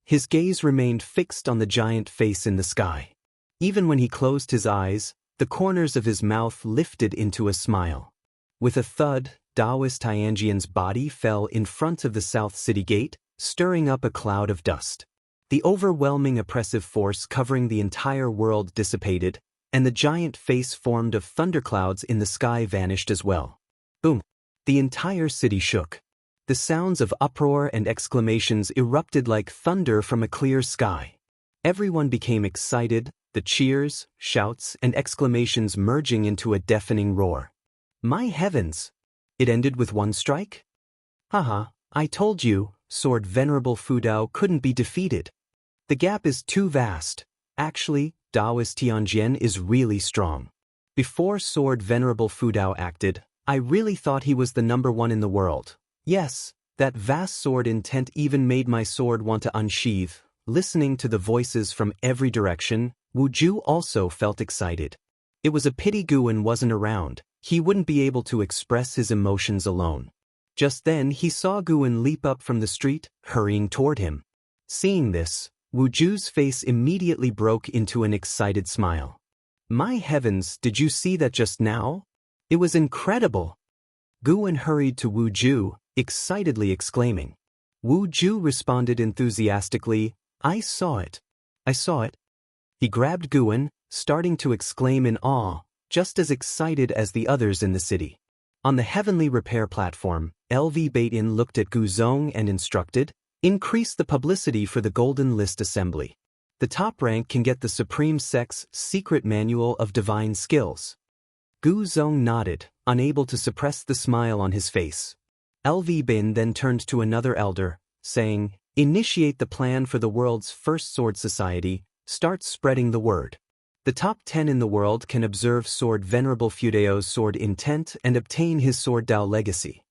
Speaker 1: His gaze remained fixed on the giant face in the sky. Even when he closed his eyes, the corners of his mouth lifted into a smile. With a thud, Daoist Tianjian's body fell in front of the South City Gate, stirring up a cloud of dust. The overwhelming oppressive force covering the entire world dissipated, and the giant face formed of thunderclouds in the sky vanished as well. Boom! The entire city shook. The sounds of uproar and exclamations erupted like thunder from a clear sky. Everyone became excited, the cheers, shouts, and exclamations merging into a deafening roar. My heavens! It ended with one strike? Haha, I told you, Sword Venerable Fudao couldn't be defeated. The gap is too vast. Actually, Daoist Tianjian is really strong. Before Sword Venerable Fudao acted, I really thought he was the #1 in the world. Yes, that vast sword intent even made my sword want to unsheathe. Listening to the voices from every direction, Wu Ju also felt excited. It was a pity Guan wasn't around. He wouldn't be able to express his emotions alone. Just then he saw Guan leap up from the street, hurrying toward him. Seeing this, Wu Ju's face immediately broke into an excited smile. My heavens, did you see that just now? It was incredible! Guan hurried to Wu Ju, excitedly exclaiming. Wu Ju responded enthusiastically, I saw it. I saw it. He grabbed Guan, starting to exclaim in awe, just as excited as the others in the city. On the heavenly repair platform, LV Baitin looked at Gu Zong and instructed, increase the publicity for the Golden List Assembly. The top rank can get the Supreme Sect's secret manual of divine skills. Gu Zong nodded, unable to suppress the smile on his face. LV Bin then turned to another elder, saying, initiate the plan for the world's first sword society, start spreading the word. The top 10 in the world can observe Sword Venerable Fudao's sword intent and obtain his sword Dao legacy.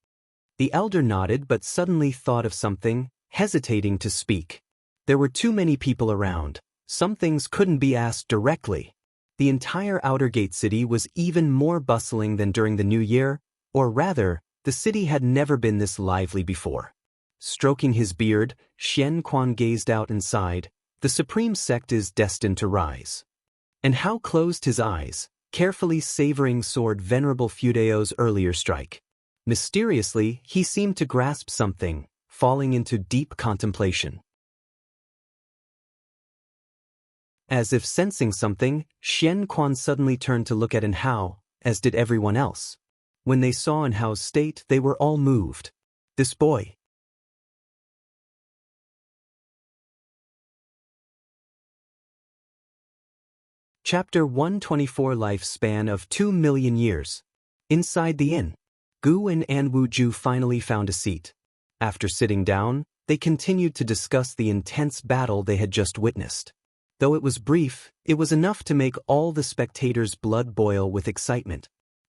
Speaker 1: The elder nodded but suddenly thought of something, hesitating to speak. There were too many people around. Some things couldn't be asked directly. The entire outer gate city was even more bustling than during the New Year, or rather, the city had never been this lively before. Stroking his beard, Xian Quan gazed out and sighed, the Supreme Sect is destined to rise. And Hao closed his eyes, carefully savoring Sword Venerable Fudao's earlier strike. Mysteriously, he seemed to grasp something, falling into deep contemplation. As if sensing something, Xian Quan suddenly turned to look at An Hao, as did everyone else. When they saw An Hao's state, they were all moved. This boy. Chapter 124 Lifespan of 2 million years. Inside the inn, Guan and Wu Ju finally found a seat. After sitting down, they continued to discuss the intense battle they had just witnessed. Though it was brief, it was enough to make all the spectators' blood boil with excitement.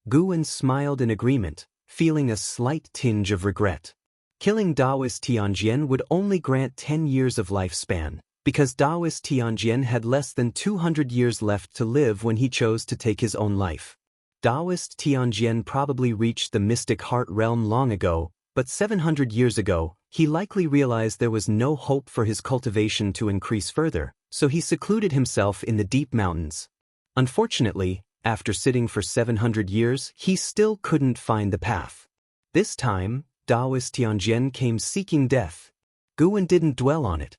Speaker 1: Guan smiled in agreement, feeling a slight tinge of regret. Killing Daoist Tianjian would only grant 10 years of lifespan, because Daoist Tianjian had less than 200 years left to live when he chose to take his own life. Daoist Tianjian probably reached the mystic heart realm long ago, but 700 years ago, he likely realized there was no hope for his cultivation to increase further, so he secluded himself in the deep mountains. Unfortunately, after sitting for 700 years, he still couldn't find the path. This time, Daoist Tianjian came seeking death. Guan didn't dwell on it.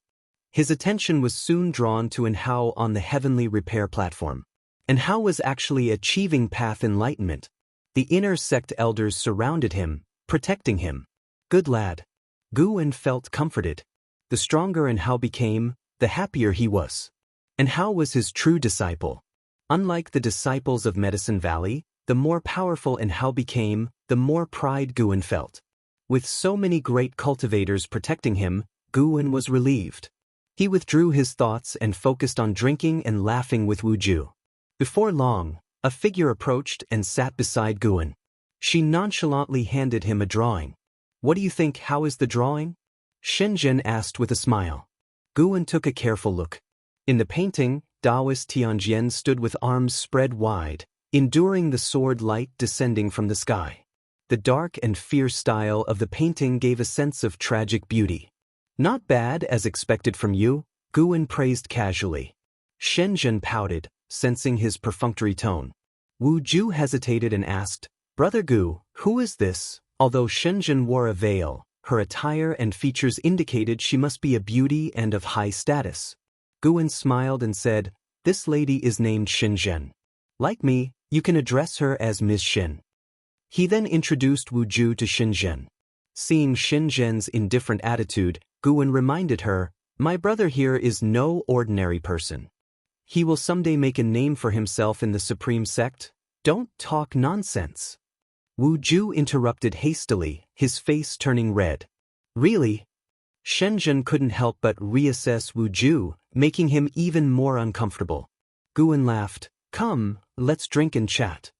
Speaker 1: His attention was soon drawn to An Hao on the heavenly repair platform. An Hao was actually achieving path enlightenment. The inner sect elders surrounded him, protecting him. Good lad. Guan felt comforted. The stronger An Hao became, the happier he was. An Hao was his true disciple. Unlike the disciples of Medicine Valley, the more powerful An Hao became, the more pride Guan felt. With so many great cultivators protecting him, Guan was relieved. He withdrew his thoughts and focused on drinking and laughing with Wu Ju. Before long, a figure approached and sat beside Guan. She nonchalantly handed him a drawing. What do you think, how is the drawing? Shenzhen asked with a smile. Guan took a careful look. In the painting, Daoist Tianjian stood with arms spread wide, enduring the sword light descending from the sky. The dark and fierce style of the painting gave a sense of tragic beauty. Not bad as expected from you, Guwen praised casually. Shenzhen pouted, sensing his perfunctory tone. Wu Ju hesitated and asked, Brother Gu, who is this? Although Shenzhen wore a veil, her attire and features indicated she must be a beauty and of high status. Guwen smiled and said, This lady is named Shenzhen. Like me, you can address her as Ms. Shin. He then introduced Wu Ju to Shenzhen. Seeing Shenzhen's indifferent attitude, Guwen reminded her, My brother here is no ordinary person. He will someday make a name for himself in the Supreme Sect. Don't talk nonsense. Wu Ju interrupted hastily, his face turning red. Really? Shenzhen couldn't help but reassess Wu Ju, making him even more uncomfortable. Guwen laughed. Come, let's drink and chat.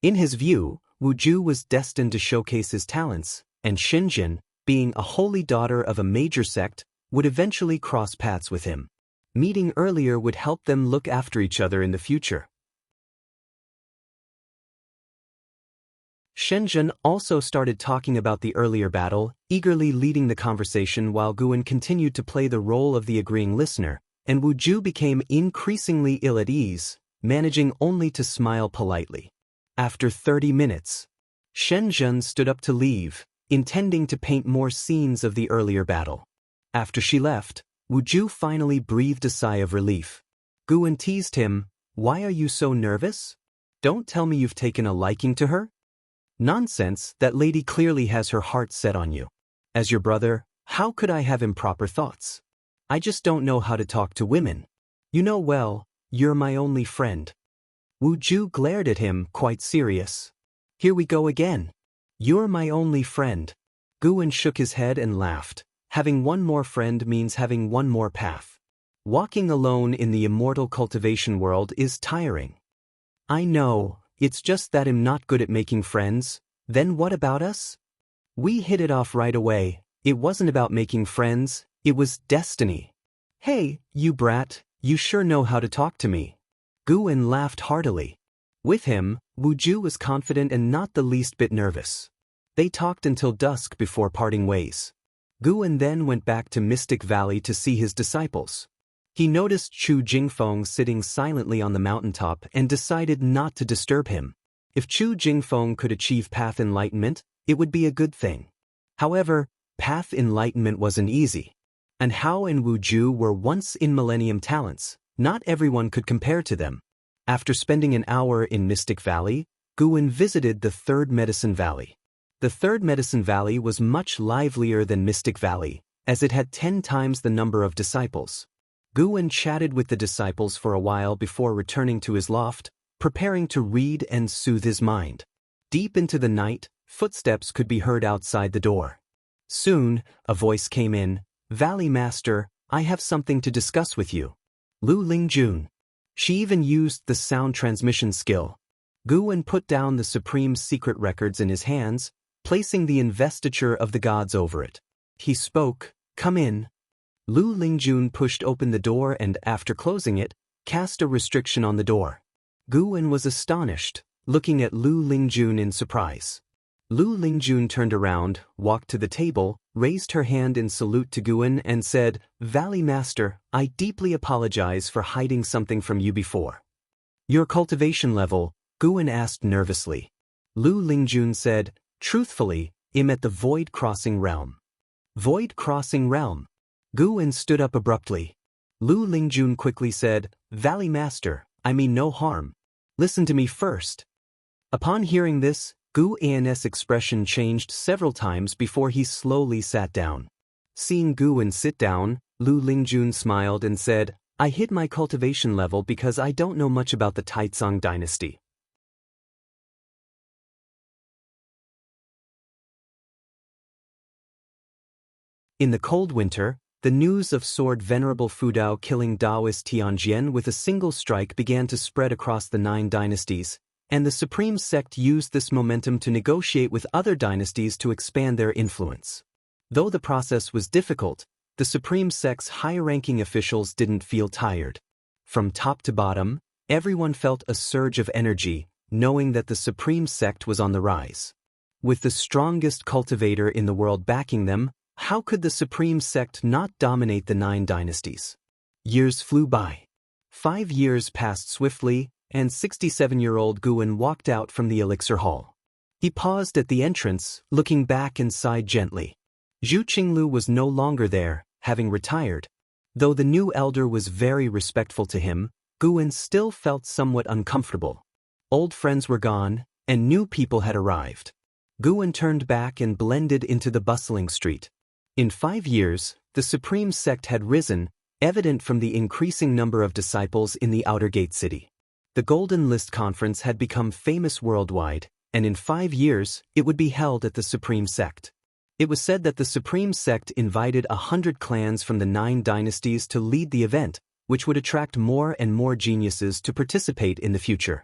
Speaker 1: In his view, Wu Ju was destined to showcase his talents, and Shenzhen, being a holy daughter of a major sect, would eventually cross paths with him. Meeting earlier would help them look after each other in the future. Shenzhen also started talking about the earlier battle, eagerly leading the conversation while Guwen continued to play the role of the agreeing listener, and Wu Ju became increasingly ill at ease, managing only to smile politely. After 30 minutes, Shenzhen stood up to leave, intending to paint more scenes of the earlier battle. After she left, Wu Ju finally breathed a sigh of relief. Guwen teased him, Why are you so nervous? Don't tell me you've taken a liking to her? Nonsense, that lady clearly has her heart set on you. As your brother, how could I have improper thoughts? I just don't know how to talk to women. You know well, you're my only friend. Wu Ju glared at him, quite serious. Here we go again. You're my only friend. Guwen shook his head and laughed. Having one more friend means having one more path. Walking alone in the immortal cultivation world is tiring. I know, it's just that I'm not good at making friends. Then what about us? We hit it off right away. It wasn't about making friends, it was destiny. Hey, you brat, you sure know how to talk to me. Guwen laughed heartily. With him, Wu Ju was confident and not the least bit nervous. They talked until dusk before parting ways. Guwen then went back to Mystic Valley to see his disciples. He noticed Chu Jingfeng sitting silently on the mountaintop and decided not to disturb him. If Chu Jingfeng could achieve path enlightenment, it would be a good thing. However, path enlightenment wasn't easy. And Hao and Wu Ju were once-in-millennium talents. Not everyone could compare to them. After spending an hour in Mystic Valley, Guwen visited the Third Medicine Valley. The Third Medicine Valley was much livelier than Mystic Valley, as it had 10 times the number of disciples. Guwen chatted with the disciples for a while before returning to his loft, preparing to read and soothe his mind. Deep into the night, footsteps could be heard outside the door. Soon, a voice came in, Valley Master, I have something to discuss with you. Lu Lingjun. She even used the sound transmission skill. Guwen put down the supreme secret records in his hands, placing the investiture of the gods over it. He spoke, Come in. Lu Lingjun pushed open the door and, after closing it, cast a restriction on the door. Guwen was astonished, looking at Lu Lingjun in surprise. Lu Lingjun turned around, walked to the table, raised her hand in salute to Guwen and said, Valley Master, I deeply apologize for hiding something from you before. Your cultivation level, Guwen asked nervously. Lu Lingjun said, Truthfully, I'm at the Void Crossing Realm. Void Crossing Realm. Guwen stood up abruptly. Lu Lingjun quickly said, Valley Master, I mean no harm. Listen to me first. Upon hearing this, Guwen's expression changed several times before he slowly sat down. Seeing Guwen sit down, Lu Lingjun smiled and said, I hid my cultivation level because I don't know much about the Taicang dynasty. In the cold winter, the news of Sword Venerable Fudao killing Daoist Tianjian with a single strike began to spread across the 9 dynasties, and the Supreme Sect used this momentum to negotiate with other dynasties to expand their influence. Though the process was difficult, the Supreme Sect's high-ranking officials didn't feel tired. From top to bottom, everyone felt a surge of energy, knowing that the supreme sect was on the rise. With the strongest cultivator in the world backing them, how could the supreme sect not dominate the 9 dynasties? Years flew by. 5 years passed swiftly, and 67-year-old Guan walked out from the elixir hall. He paused at the entrance, looking back and sighed gently. Zhu Qinglu was no longer there, having retired. Though the new elder was very respectful to him, Guan still felt somewhat uncomfortable. Old friends were gone, and new people had arrived. Guan turned back and blended into the bustling street. In 5 years, the supreme sect had risen, evident from the increasing number of disciples in the outer gate city. The Golden List Conference had become famous worldwide, and in 5 years, it would be held at the supreme sect. It was said that the supreme sect invited 100 clans from the 9 dynasties to lead the event, which would attract more and more geniuses to participate in the future.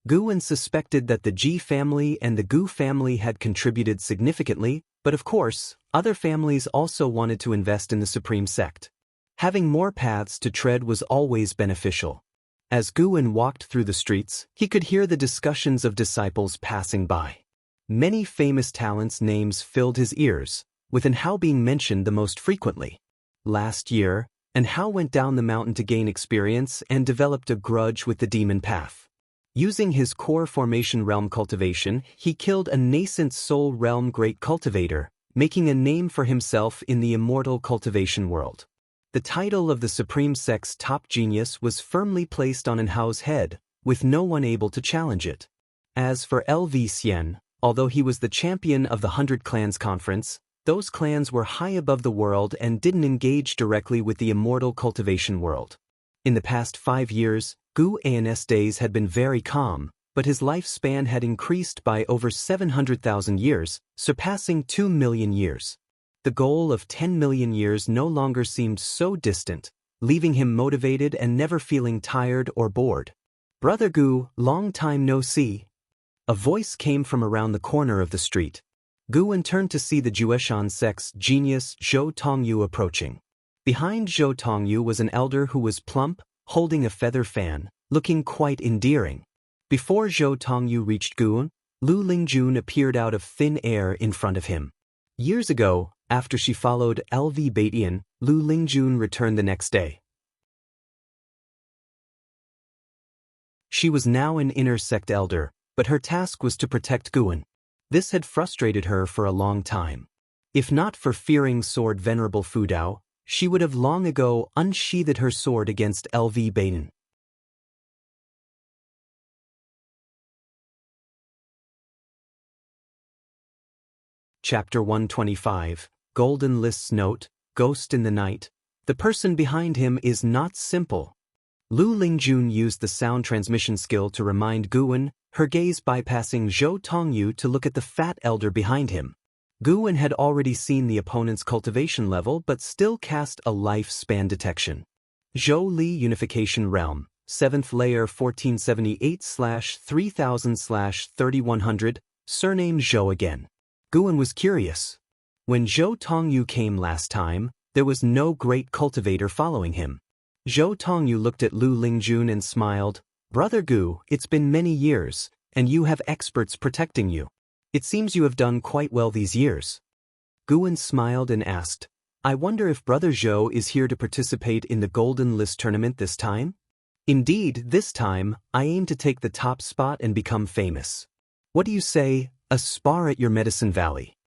Speaker 1: Guan suspected that the Ji family and the Gu family had contributed significantly, but of course, other families also wanted to invest in the supreme sect. Having more paths to tread was always beneficial. As Guan walked through the streets, he could hear the discussions of disciples passing by. Many famous talents' names filled his ears, with An Hao being mentioned the most frequently. Last year, An Hao went down the mountain to gain experience and developed a grudge with the demon path. Using his core formation realm cultivation, he killed a nascent soul realm great cultivator, making a name for himself in the immortal cultivation world. The title of the supreme sect's top genius was firmly placed on An Hao's head, with no one able to challenge it. As for LV Xian, although he was the champion of the 100 Clans Conference, those clans were high above the world and didn't engage directly with the immortal cultivation world. In the past 5 years, Gu An's days had been very calm, but his lifespan had increased by over 700,000 years, surpassing 2 million years. The goal of 10 million years no longer seemed so distant, leaving him motivated and never feeling tired or bored. "Brother Gu, long time no see." A voice came from around the corner of the street. Guan turned to see the Jueshan sect's genius Zhou Tongyu approaching. Behind Zhou Tongyu was an elder who was plump, holding a feather fan, looking quite endearing. Before Zhou Tongyu reached Guan, Lu Lingjun appeared out of thin air in front of him. Years ago, after she followed LV Batian, Lu Lingjun returned the next day. She was now an inner sect elder, but her task was to protect Guan. This had frustrated her for a long time. If not for fearing sword Venerable Fu Dao, she would have long ago unsheathed her sword against LV Batian. Chapter 125, Golden List's Note, Ghost in the Night. The person behind him is not simple. Lu Lingjun used the sound transmission skill to remind Guan, her gaze bypassing Zhou Tongyu to look at the fat elder behind him. Guan had already seen the opponent's cultivation level but still cast a lifespan detection. Zhou Li Unification Realm, 7th layer 1478/3000/3100, surname Zhou again. Guan was curious. When Zhou Tongyu came last time, there was no great cultivator following him. Zhou Tongyu looked at Lu Lingjun and smiled. "Brother Gu, it's been many years, and you have experts protecting you. It seems you have done quite well these years." Guan smiled and asked, "I wonder if Brother Zhou is here to participate in the Golden List tournament this time?" "Indeed, this time, I aim to take the top spot and become famous. What do you say, a spar at your Medicine Valley?"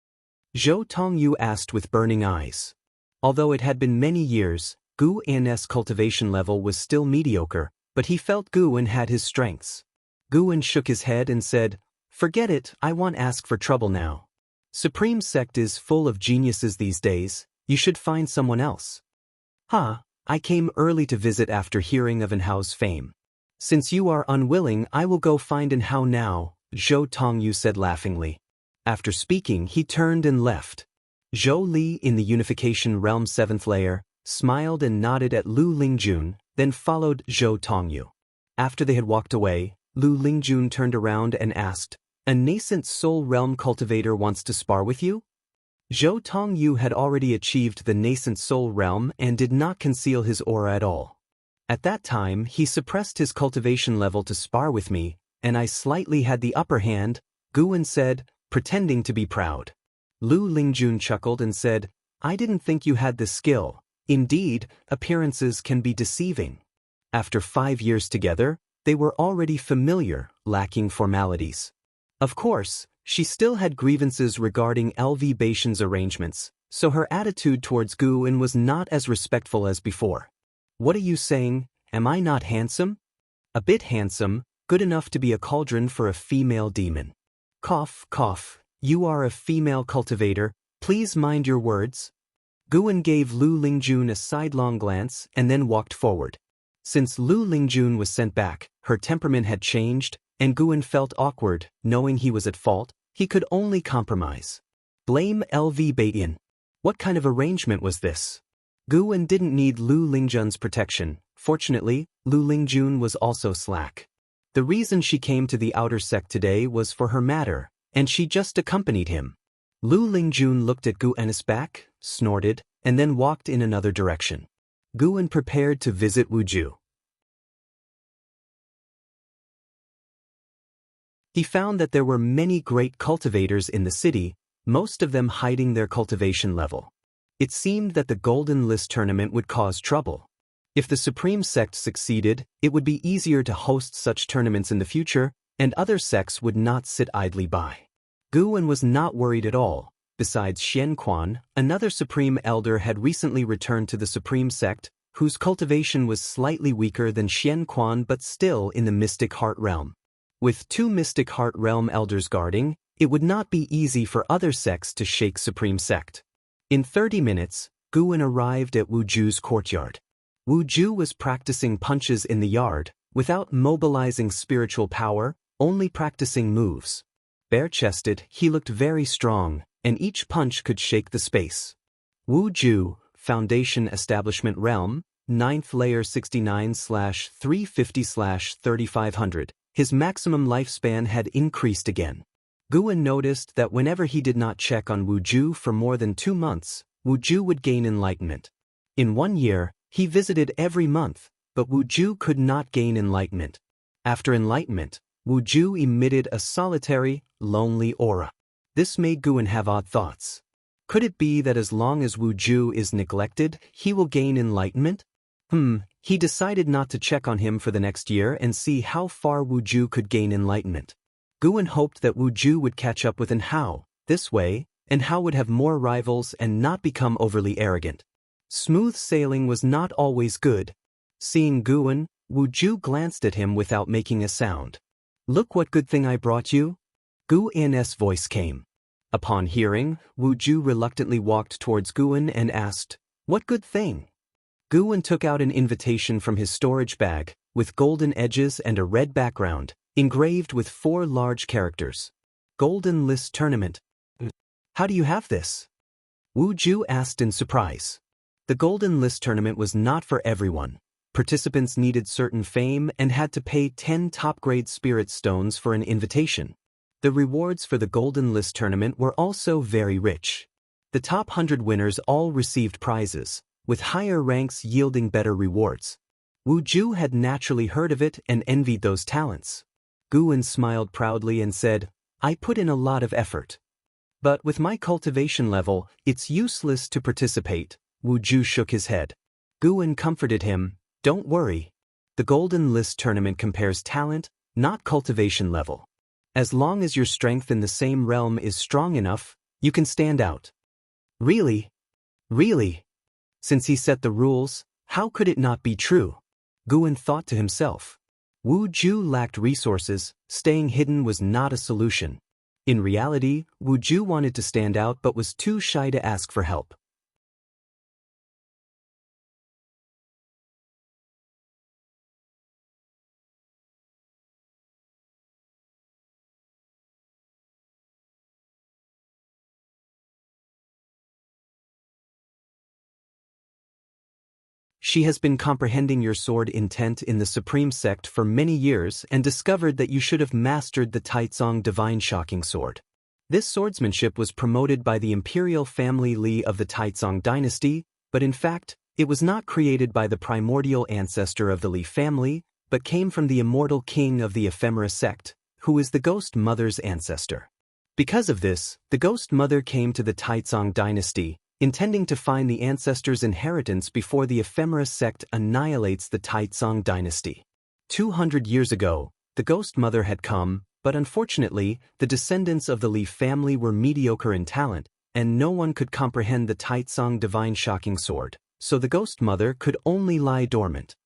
Speaker 1: Zhou Tongyu asked with burning eyes. Although it had been many years, Gu An's cultivation level was still mediocre, but he felt Guan had his strengths. Guan shook his head and said, "Forget it, I won't ask for trouble now. Supreme Sect is full of geniuses these days, you should find someone else." I came early to visit after hearing of An Hao's fame. Since you are unwilling, I will go find An Hao now, Zhou Tongyu said laughingly. After speaking, he turned and left. Zhou Li in the Unification Realm 7th layer smiled and nodded at Lu Lingjun, then followed Zhou Tongyu. After they had walked away, Lu Lingjun turned around and asked, "A nascent soul realm cultivator wants to spar with you?" Zhou Tongyu had already achieved the nascent soul realm and did not conceal his aura at all. At that time, he suppressed his cultivation level to spar with me, and I slightly had the upper hand, Guan said, pretending to be proud. Lu Lingjun chuckled and said, I didn't think you had the skill. Indeed, appearances can be deceiving. After 5 years together, they were already familiar, lacking formalities. Of course, she still had grievances regarding LV Baishan's arrangements, so her attitude towards Guan was not as respectful as before. What are you saying, am I not handsome? A bit handsome, good enough to be a cauldron for a female demon. Cough, cough, you are a female cultivator, please mind your words. Guan gave Lu Lingjun a sidelong glance and then walked forward. Since Lu Lingjun was sent back, her temperament had changed, and Guan felt awkward, knowing he was at fault, he could only compromise. Blame LV Baiyan. What kind of arrangement was this? Guan didn't need Lu Lingjun's protection. Fortunately, Lu Lingjun was also slack. The reason she came to the outer sect today was for her matter, and she just accompanied him. Lu Lingjun looked at Guan's back, snorted, and then walked in another direction. Guan prepared to visit Wuju. He found that there were many great cultivators in the city, most of them hiding their cultivation level. It seemed that the Golden List tournament would cause trouble. If the Supreme Sect succeeded, it would be easier to host such tournaments in the future, and other sects would not sit idly by. Guan was not worried at all. Besides Xianquan, another Supreme Elder had recently returned to the Supreme Sect, whose cultivation was slightly weaker than Xianquan but still in the Mystic Heart Realm. With 2 Mystic Heart Realm Elders guarding, it would not be easy for other sects to shake Supreme Sect. In 30 minutes, Guan arrived at Wuju's courtyard. Wuju was practicing punches in the yard, without mobilizing spiritual power, only practicing moves. Bare-chested, he looked very strong, and each punch could shake the space. Wuju, Foundation Establishment Realm, 9th Layer 69/350/3500. His maximum lifespan had increased again. Guan noticed that whenever he did not check on Wuju for more than 2 months, Wuju would gain enlightenment. In 1 year, he visited every month, but Wuju could not gain enlightenment. After enlightenment, Wuju emitted a solitary, lonely aura. This made Guan have odd thoughts. Could it be that as long as Wuju is neglected, he will gain enlightenment? He decided not to check on him for the next year and see how far Wuju could gain enlightenment. Guan hoped that Wuju would catch up with Hao, this way, and Hao would have more rivals and not become overly arrogant. Smooth sailing was not always good. Seeing Guan, Wuju glanced at him without making a sound. Look what good thing I brought you? Guan's voice came. Upon hearing, Wuju reluctantly walked towards Guan and asked, What good thing? Guan took out an invitation from his storage bag, with golden edges and a red background, engraved with 4 large characters. Golden List Tournament. How do you have this? Wuju asked in surprise. The Golden List Tournament was not for everyone. Participants needed certain fame and had to pay 10 top-grade spirit stones for an invitation. The rewards for the Golden List Tournament were also very rich. The top 100 winners all received prizes, with higher ranks yielding better rewards. Wuju had naturally heard of it and envied those talents. Guan smiled proudly and said, I put in a lot of effort. But with my cultivation level, it's useless to participate. Wuju shook his head. Guan comforted him, Don't worry. The Golden List Tournament compares talent, not cultivation level. As long as your strength in the same realm is strong enough, you can stand out. Really? Really? Since he set the rules, how could it not be true? Guan thought to himself. Wuju lacked resources, staying hidden was not a solution. In reality, Wuju wanted to stand out but was too shy to ask for help. She has been comprehending your sword intent in the Supreme Sect for many years and discovered that you should have mastered the Taicang Divine Shocking Sword. This swordsmanship was promoted by the imperial family Li of the Taicang dynasty, but in fact, It was not created by the primordial ancestor of the Li family, but came from the immortal king of the ephemera sect, who is the Ghost Mother's ancestor. Because of this, the Ghost Mother came to the Taicang dynasty, intending to find the ancestor's inheritance before the ephemera sect annihilates the Taicang dynasty. 200 years ago, the Ghost Mother had come, but unfortunately, the descendants of the Li family were mediocre in talent, and no one could comprehend the Taicang Divine shocking sword, so the Ghost Mother could only lie dormant.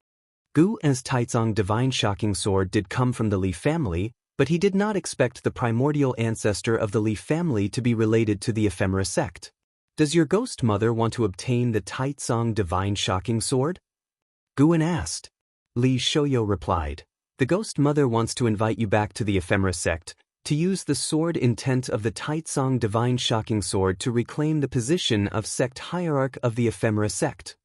Speaker 1: Gu En's Taicang Divine shocking sword did come from the Li family, but he did not expect the primordial ancestor of the Li family to be related to the ephemera sect. Does your Ghost Mother want to obtain the Taicang Divine shocking sword? Guan asked. Li Shoyo replied, the Ghost Mother wants to invite you back to the ephemera sect, to use the sword intent of the Taicang Divine shocking sword to reclaim the position of sect hierarch of the ephemera sect.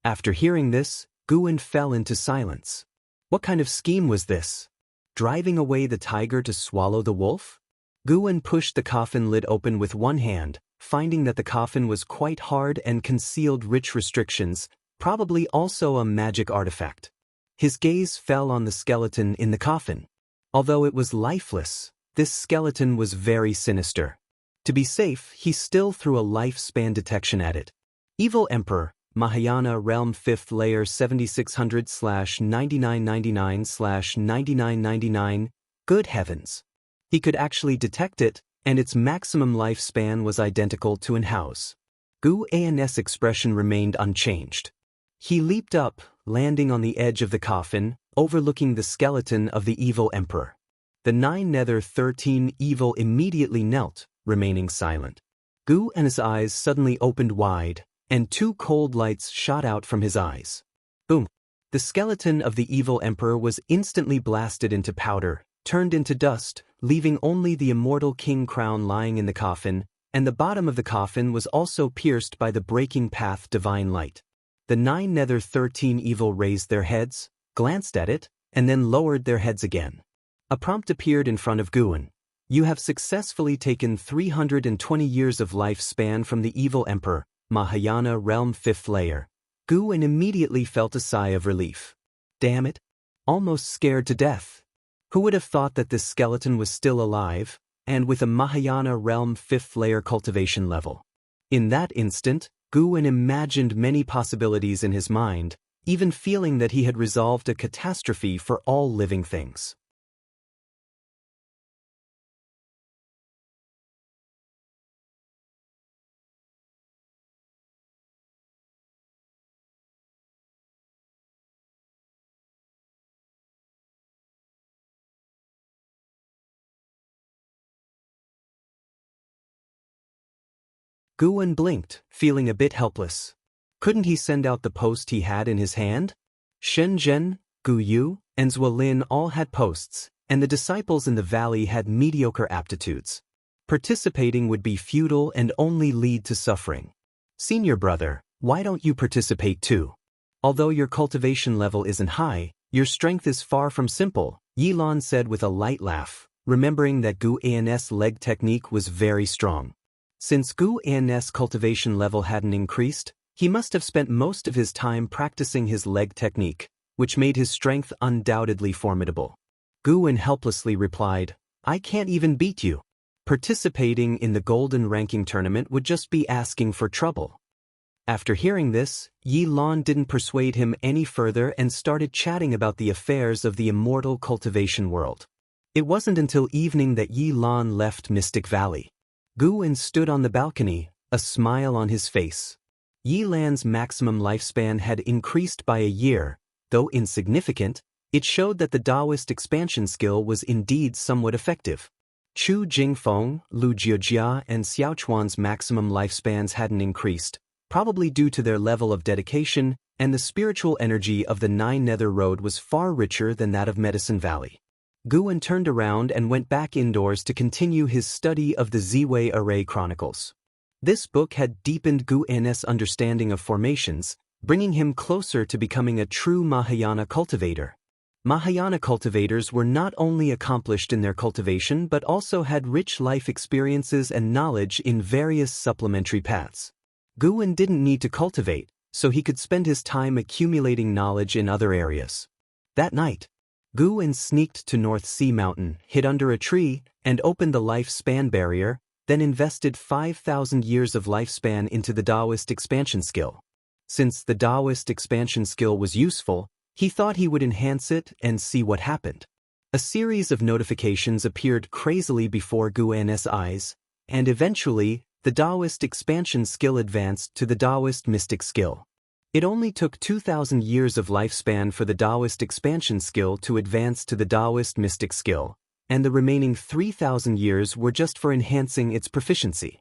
Speaker 1: After hearing this, Guan fell into silence. What kind of scheme was this? Driving away the tiger to swallow the wolf? Guan pushed the coffin lid open with one hand, finding that the coffin was quite hard and concealed rich restrictions, probably also a magic artifact. His gaze fell on the skeleton in the coffin. Although it was lifeless, this skeleton was very sinister. To be safe, he still threw a lifespan detection at it. Evil Emperor, Mahayana Realm 5th Layer 7600/9999/9999. Good heavens. He could actually detect it, and its maximum lifespan was identical to an house. Gu An's expression remained unchanged. He leaped up, landing on the edge of the coffin, overlooking the skeleton of the evil emperor. The 9 Nether 13 evil immediately knelt, remaining silent. Gu An's eyes suddenly opened wide, and 2 cold lights shot out from his eyes. Boom! The skeleton of the evil emperor was instantly blasted into powder, turned into dust, leaving only the immortal king crown lying in the coffin, and the bottom of the coffin was also pierced by the breaking path divine light. The 9 Nether 13 evil raised their heads, glanced at it, and then lowered their heads again. A prompt appeared in front of Guan. You have successfully taken 320 years of lifespan from the evil emperor, Mahayana Realm 5th Layer. Guan immediately felt a sigh of relief. Damn it! Almost scared to death. Who would have thought that this skeleton was still alive, and with a Mahayana Realm 5th Layer cultivation level? In that instant, Guan imagined many possibilities in his mind, even feeling that he had resolved a catastrophe for all living things. Guan blinked, feeling a bit helpless. Couldn't he send out the post he had in his hand? Shen Zhen, Gu Yu, and Wang Lin all had posts, and the disciples in the valley had mediocre aptitudes. Participating would be futile and only lead to suffering. Senior brother, why don't you participate too? Although your cultivation level isn't high, your strength is far from simple, Yilan said with a light laugh, remembering that Gu An's leg technique was very strong. Since Gu An's cultivation level hadn't increased, he must have spent most of his time practicing his leg technique, which made his strength undoubtedly formidable. Guan helplessly replied, I can't even beat you. Participating in the golden ranking tournament would just be asking for trouble. After hearing this, Yi Lan didn't persuade him any further and started chatting about the affairs of the immortal cultivation world. It wasn't until evening that Yi Lan left Mystic Valley. Guan stood on the balcony, a smile on his face. Yi Lan's maximum lifespan had increased by a year, though insignificant. It showed that the Daoist expansion skill was indeed somewhat effective. Chu Jingfeng, Lu Jiujia, and Xiaochuan's maximum lifespans hadn't increased, probably due to their level of dedication, and the spiritual energy of the 9 Nether Road was far richer than that of Medicine Valley. Guan turned around and went back indoors to continue his study of the Ziwei Array Chronicles. This book had deepened Guan's understanding of formations, bringing him closer to becoming a true Mahayana cultivator. Mahayana cultivators were not only accomplished in their cultivation but also had rich life experiences and knowledge in various supplementary paths. Guan didn't need to cultivate, so he could spend his time accumulating knowledge in other areas. That night, Guwen sneaked to North Sea Mountain, hid under a tree, and opened the lifespan barrier, then invested 5,000 years of lifespan into the Daoist expansion skill. Since the Daoist expansion skill was useful, he thought he would enhance it and see what happened. A series of notifications appeared crazily before Guwen's eyes, and eventually, the Daoist expansion skill advanced to the Daoist mystic skill. It only took 2,000 years of lifespan for the Daoist expansion skill to advance to the Daoist mystic skill, and the remaining 3,000 years were just for enhancing its proficiency.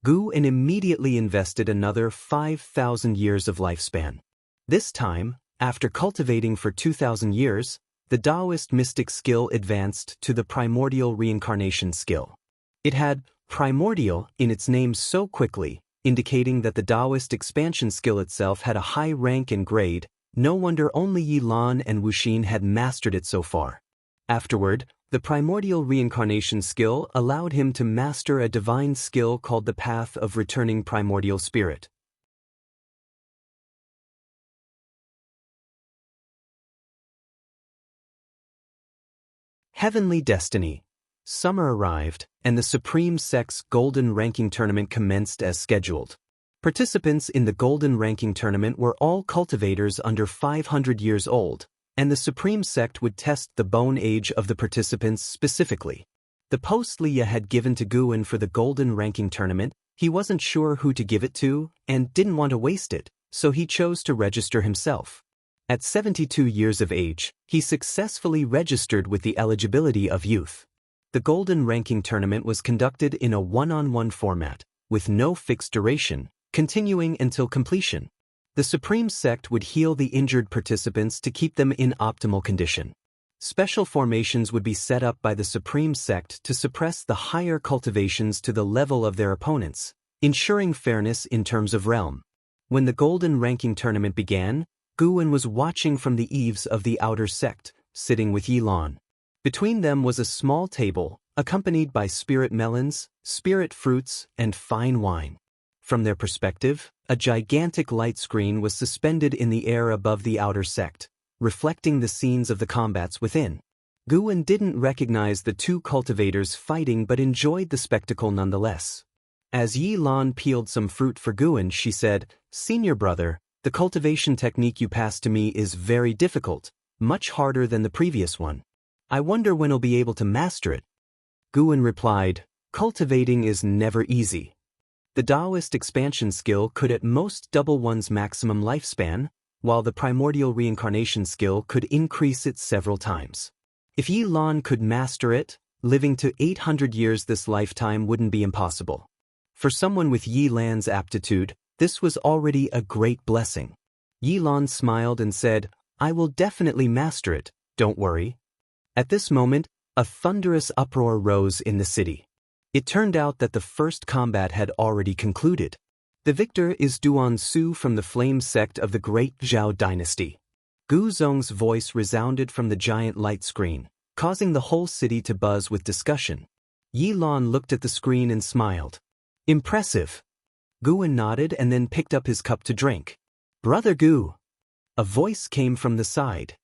Speaker 1: Guwen immediately invested another 5,000 years of lifespan. This time, after cultivating for 2,000 years, the Daoist mystic skill advanced to the primordial reincarnation skill. It had primordial in its name so quickly, indicating that the Daoist expansion skill itself had a high rank and grade. No wonder only Yilan and Wuxin had mastered it so far. Afterward, the primordial reincarnation skill allowed him to master a divine skill called the Path of Returning Primordial Spirit. Heavenly Destiny. Summer arrived, and the Supreme Sect's Golden Ranking Tournament commenced as scheduled. Participants in the Golden Ranking Tournament were all cultivators under 500 years old, and the Supreme Sect would test the bone age of the participants specifically. The post Leah had given to Guwen for the Golden Ranking Tournament, he wasn't sure who to give it to, and didn't want to waste it, so he chose to register himself. At 72 years of age, he successfully registered with the eligibility of youth. The Golden Ranking Tournament was conducted in a one-on-one format, with no fixed duration, continuing until completion. The Supreme Sect would heal the injured participants to keep them in optimal condition. Special formations would be set up by the Supreme Sect to suppress the higher cultivations to the level of their opponents, ensuring fairness in terms of realm. When the Golden Ranking Tournament began, Guwen was watching from the eaves of the outer sect, sitting with Yilan. Between them was a small table, accompanied by spirit melons, spirit fruits, and fine wine. From their perspective, a gigantic light screen was suspended in the air above the outer sect, reflecting the scenes of the combats within. Guwen didn't recognize the two cultivators fighting but enjoyed the spectacle nonetheless. As Yilan peeled some fruit for Guwen, she said, "Senior brother, the cultivation technique you passed to me is very difficult, much harder than the previous one. I wonder when I'll be able to master it." Guwen replied, "Cultivating is never easy. The Daoist expansion skill could at most double one's maximum lifespan, while the primordial reincarnation skill could increase it several times. If Yilan could master it, living to 800 years this lifetime wouldn't be impossible. For someone with Yilan's aptitude, this was already a great blessing." Yilan smiled and said, "I will definitely master it, don't worry." At this moment, a thunderous uproar rose in the city. It turned out that the first combat had already concluded. The victor is Duan Su from the Flame Sect of the Great Zhao Dynasty. Gu Zong's voice resounded from the giant light screen, causing the whole city to buzz with discussion. Yilan looked at the screen and smiled. "Impressive." Guwen nodded and then picked up his cup to drink. "Brother Gu." A voice came from the side.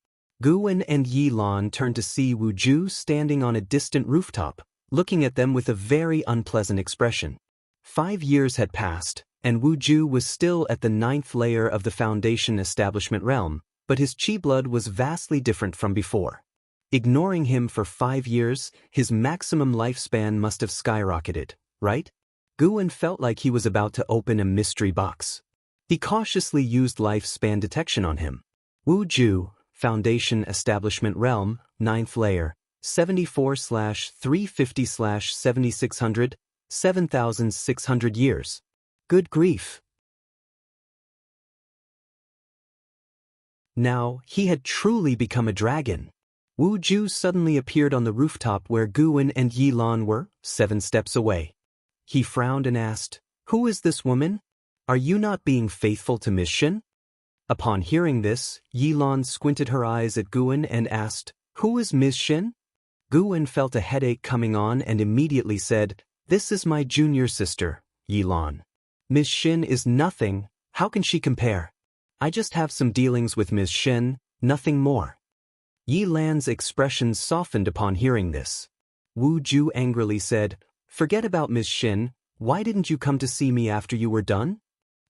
Speaker 1: Guwen and Yilan turned to see Wu Ju standing on a distant rooftop, looking at them with a very unpleasant expression. 5 years had passed, and Wu Ju was still at the 9th layer of the Foundation Establishment realm, but his chi blood was vastly different from before. Ignoring him for 5 years, his maximum lifespan must have skyrocketed, right? Guwen felt like he was about to open a mystery box. He cautiously used lifespan detection on him. Wu Ju, Foundation Establishment Realm, 9th layer, 74/350/7600, 7,600 years. Good grief. Now, he had truly become a dragon. Wu Ju suddenly appeared on the rooftop where Guwen and Yilan were, 7 steps away. He frowned and asked, "Who is this woman? Are you not being faithful to Miss Shin?" Upon hearing this, Yilan squinted her eyes at Guwen and asked, "Who is Miss Shin?" Guwen felt a headache coming on and immediately said, "This is my junior sister, Yilan. Miss Shin is nothing, how can she compare?" I just have some dealings with Ms. Shen, nothing more. Yi Lan's expression softened upon hearing this. Wu Ju angrily said, Forget about Ms. Shen, why didn't you come to see me after you were done?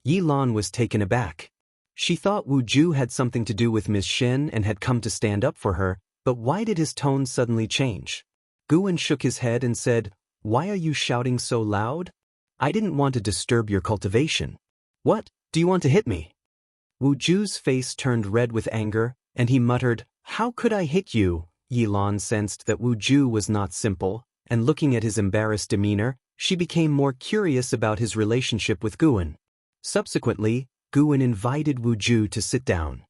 Speaker 1: Yi Lan was taken aback. She thought Wu Ju had something to do with Ms. Shen and had come to stand up for her, but why did his tone suddenly change? Guan shook his head and said, Why are you shouting so loud? I didn't want to disturb your cultivation. What, do you want to hit me? Wu Ju's face turned red with anger, and he muttered, How could I hit you? Yi Lan sensed that Wu Ju was not simple, and looking at his embarrassed demeanor, she became more curious about his relationship with Guan. Subsequently, Guan invited Wu Ju to sit down.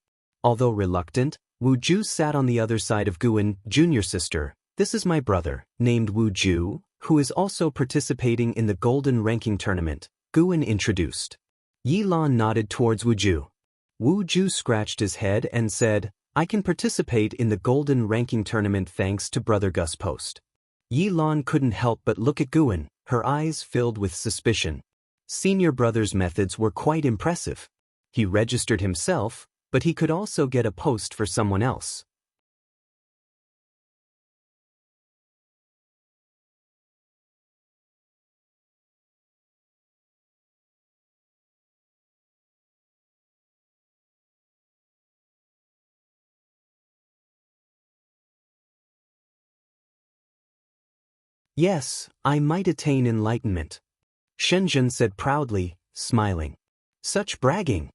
Speaker 1: Although reluctant, Wu Ju sat on the other side of Guan, junior sister. This is my brother, named Wu Ju, who is also participating in the Golden Ranking Tournament, Guan introduced. Yi Lan nodded towards Wu Ju. Wu Ju scratched his head and said, I can participate in the Golden Ranking Tournament thanks to Brother Gus' post. Yi Lan couldn't help but look at Guan, her eyes filled with suspicion. Senior brother's methods were quite impressive. He registered himself, but he could also get a post for someone else. Yes, I might attain enlightenment. Shenzhen said proudly, smiling. Such bragging.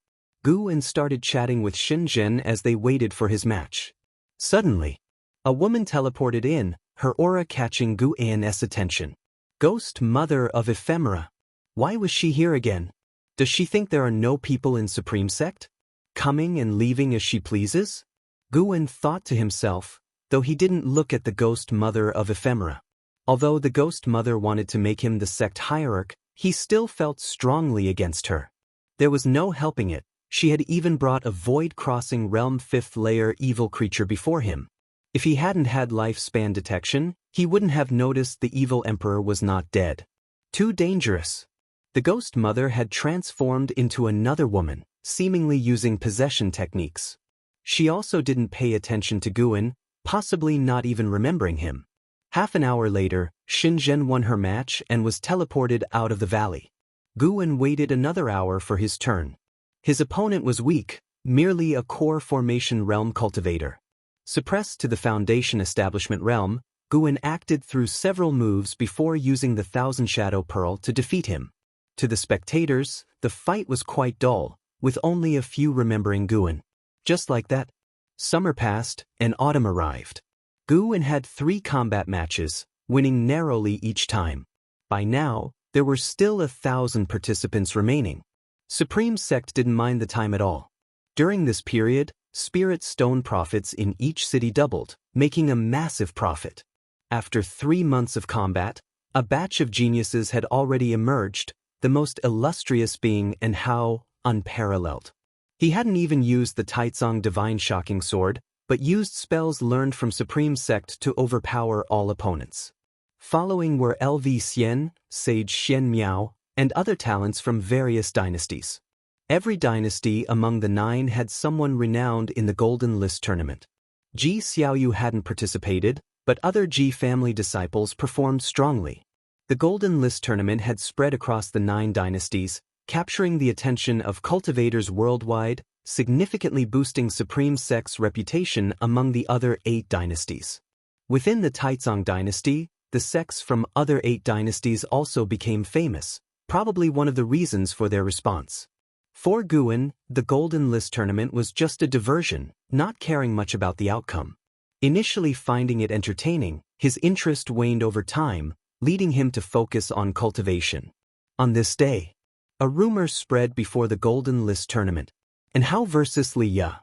Speaker 1: Guan started chatting with Shenzhen as they waited for his match. Suddenly, a woman teleported in, her aura catching Guan's attention. Ghost Mother of Ephemera. Why was she here again? Does she think there are no people in Supreme Sect? Coming and leaving as she pleases? Guan thought to himself, though he didn't look at the Ghost Mother of Ephemera. Although the Ghost Mother wanted to make him the sect hierarch, he still felt strongly against her. There was no helping it, she had even brought a void-crossing realm 5th layer evil creature before him. If he hadn't had lifespan detection, he wouldn't have noticed the evil emperor was not dead. Too dangerous. The Ghost Mother had transformed into another woman, seemingly using possession techniques. She also didn't pay attention to Guan, possibly not even remembering him. Half an hour later, Shenzhen won her match and was teleported out of the valley. Guan waited another hour for his turn. His opponent was weak, merely a core formation realm cultivator. Suppressed to the foundation establishment realm, Guan acted through several moves before using the Thousand Shadow Pearl to defeat him. To the spectators, the fight was quite dull, with only a few remembering Guan. Just like that, summer passed and autumn arrived. Guan had 3 combat matches, winning narrowly each time. By now, there were still 1,000 participants remaining. Supreme Sect didn't mind the time at all. During this period, spirit stone profits in each city doubled, making a massive profit. After 3 months of combat, a batch of geniuses had already emerged, the most illustrious being An Hao, unparalleled. He hadn't even used the Taicang Divine Shocking Sword, but used spells learned from Supreme Sect to overpower all opponents. Following were LV Xian, Sage Xian Miao, and other talents from various dynasties. Every dynasty among the 9 had someone renowned in the Golden List tournament. Ji Xiaoyu hadn't participated, but other Ji family disciples performed strongly. The Golden List tournament had spread across the 9 dynasties, capturing the attention of cultivators worldwide, significantly boosting Supreme Sect's reputation among the other 8 dynasties. Within the Taicang dynasty, the sects from other 8 dynasties also became famous, probably one of the reasons for their response. For Guan, the Golden List tournament was just a diversion, not caring much about the outcome. Initially finding it entertaining, his interest waned over time, leading him to focus on cultivation. On this day, a rumor spread before the Golden List tournament. An Hao versus Liya.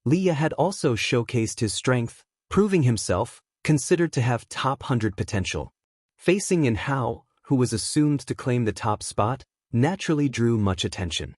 Speaker 1: Liya had also showcased his strength, proving himself, considered to have top 100 potential. Facing An Hao, who was assumed to claim the top spot, naturally drew much attention.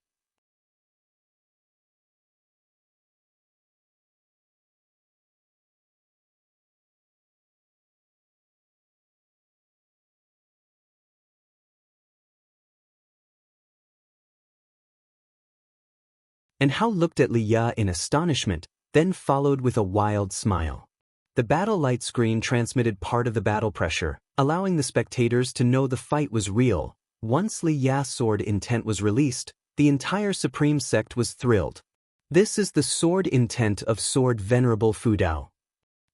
Speaker 1: And Hao looked at Li Ya in astonishment, then followed with a wild smile. The battle light screen transmitted part of the battle pressure, allowing the spectators to know the fight was real. Once Li Ya's sword intent was released, the entire Supreme Sect was thrilled. This is the sword intent of Sword Venerable Fudao.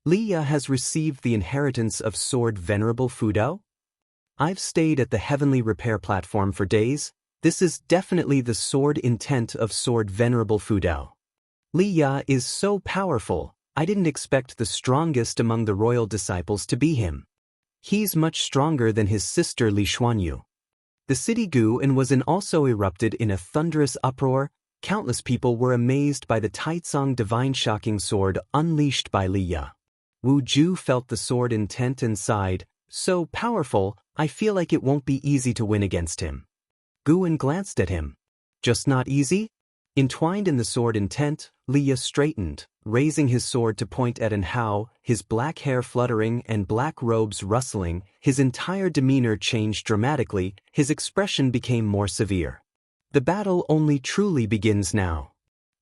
Speaker 1: Li Ya has received the inheritance of Sword Venerable Fudao? I've stayed at the Heavenly Repair platform for days. This is definitely the sword intent of Sword Venerable Fudao. Li Ya is so powerful, I didn't expect the strongest among the royal disciples to be him. He's much stronger than his sister Li Xuanyu. The city Guan was also erupted in a thunderous uproar. Countless people were amazed by the Taicang Divine shocking sword unleashed by Li Ya. Wu Ju felt the sword intent and sighed, so powerful, I feel like it won't be easy to win against him. Guan glanced at him. Just not easy? Entwined in the sword intent, Li Ya straightened, raising his sword to point at Hao, his black hair fluttering and black robes rustling. His entire demeanor changed dramatically, his expression became more severe. The battle only truly begins now.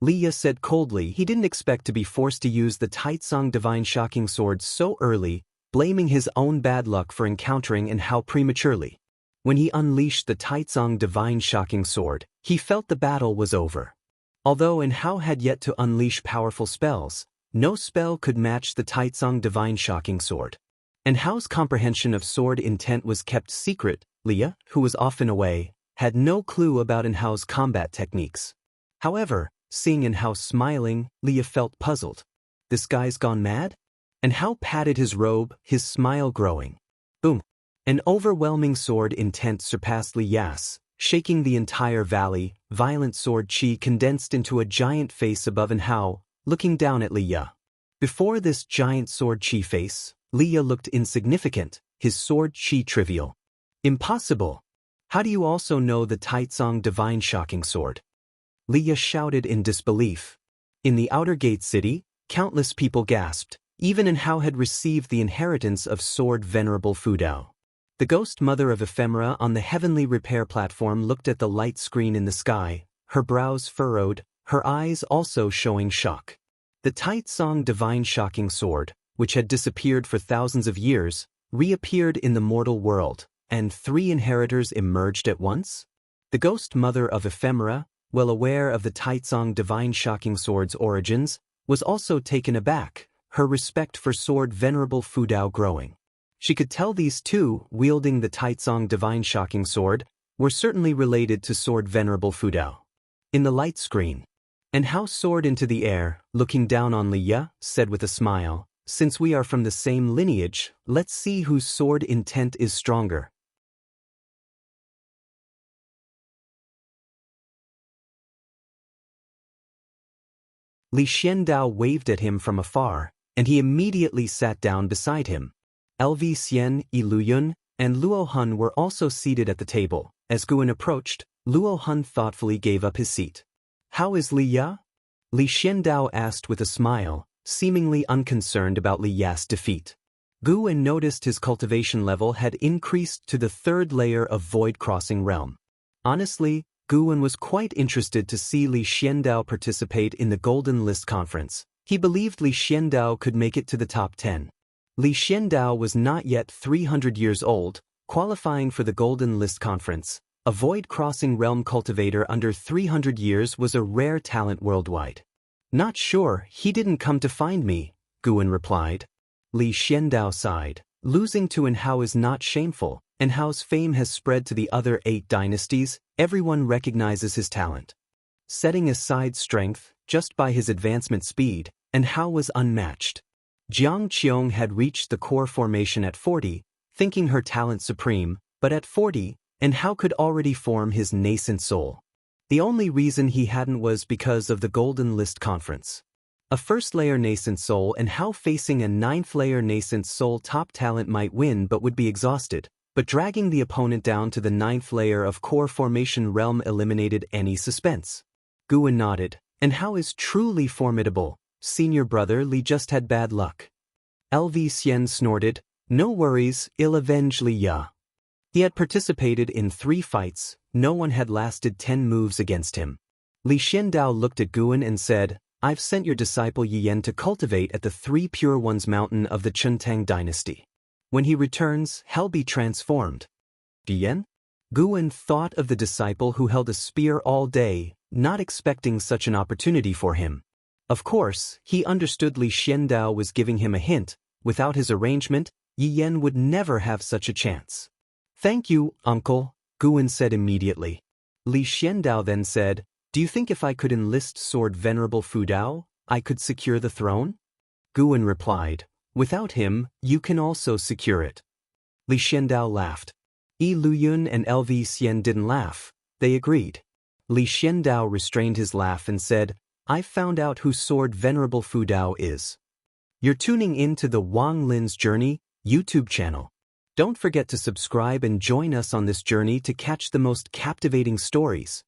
Speaker 1: Li Ya said coldly he didn't expect to be forced to use the Taicang Divine shocking sword so early, blaming his own bad luck for encountering Hao prematurely. When he unleashed the Taicang Divine shocking sword, he felt the battle was over. Although Hao had yet to unleash powerful spells, no spell could match the Taicang Divine shocking sword. Hao's comprehension of sword intent was kept secret. Li Ya, who was often away, had no clue about Hao's combat techniques. However, seeing Hao smiling, Li Ya felt puzzled. This guy's gone mad? Hao patted his robe, his smile growing. Boom! An overwhelming sword intent surpassed Li Ya's, shaking the entire valley. Violent sword chi condensed into a giant face above Hao, looking down at Li Ya. Before this giant sword chi face, Li Ya looked insignificant, his sword chi trivial. Impossible! How do you also know the Taicang Divine shocking sword? Li Ya shouted in disbelief. In the outer gate city, countless people gasped. Even Hao had received the inheritance of Sword Venerable Fudao. The ghost mother of ephemera on the Heavenly Repair platform looked at the light screen in the sky, her brows furrowed, her eyes also showing shock. The Taicang Divine shocking sword, which had disappeared for thousands of years, reappeared in the mortal world, and 3 inheritors emerged at once? The ghost mother of ephemera, well aware of the Taicang Divine shocking sword's origins, was also taken aback, her respect for Sword Venerable Fudao growing. She could tell these two, wielding the Taicang Divine shocking sword, were certainly related to Sword Venerable Fudao. In the light screen, Hao soared into the air, looking down on Li Ya, said with a smile, "Since we are from the same lineage, let's see whose sword intent is stronger." Li Xiandao waved at him from afar, and he immediately sat down beside him. LV Xian, Yi Luyun, and Luo Hun were also seated at the table. As Guan approached, Luo Hun thoughtfully gave up his seat. "How is Li Ya?" Li Xiandao asked with a smile, seemingly unconcerned about Li Ya's defeat. Guan noticed his cultivation level had increased to the 3rd layer of Void Crossing Realm. Honestly, Guan was quite interested to see Li Xiandao participate in the Golden List Conference. He believed Li Xiandao could make it to the top 10. Li Xiandao was not yet 300 years old, qualifying for the Golden List Conference. A Void Crossing Realm cultivator under 300 years was a rare talent worldwide. "Not sure, he didn't come to find me," Guan replied. Li Xiandao sighed. "Losing to Hao is not shameful, and Hao's fame has spread to the other 8 dynasties. Everyone recognizes his talent." Setting aside strength, just by his advancement speed, Hao was unmatched. Jiang Qiong had reached the core formation at 40, thinking her talent supreme, but at 40, Hao could already form his nascent soul. The only reason he hadn't was because of the Golden List Conference. A 1st-layer nascent soul Hao facing a 9th-layer nascent soul top talent might win but would be exhausted, but dragging the opponent down to the 9th layer of core formation realm eliminated any suspense. Guan nodded. "Hao is truly formidable. Senior brother Li just had bad luck." LV Xian snorted. "No worries, I'll avenge Li Ya." He had participated in 3 fights, no one had lasted 10 moves against him. Li Xiandao looked at Guan and said, I've sent your disciple Yiyan to cultivate at the Three Pure Ones mountain of the Chentang dynasty. When he returns, he'll be transformed. Yiyan? Guan thought of the disciple who held a spear all day, not expecting such an opportunity for him. Of course, he understood Li Xiandao was giving him a hint. Without his arrangement, Yiyan would never have such a chance. Thank you, uncle, Guan said immediately. Li Xiandao then said, Do you think if I could enlist Sword Venerable Fu Dao, I could secure the throne? Guan replied, Without him, you can also secure it. Li Xiandao laughed. Yi Luyun and LV Xian didn't laugh, they agreed. Li Xiandao restrained his laugh and said, I've found out who Sword Venerable Fu Dao is. You're tuning in to the Wang Lin's Journey YouTube channel. Don't forget to subscribe and join us on this journey to catch the most captivating stories.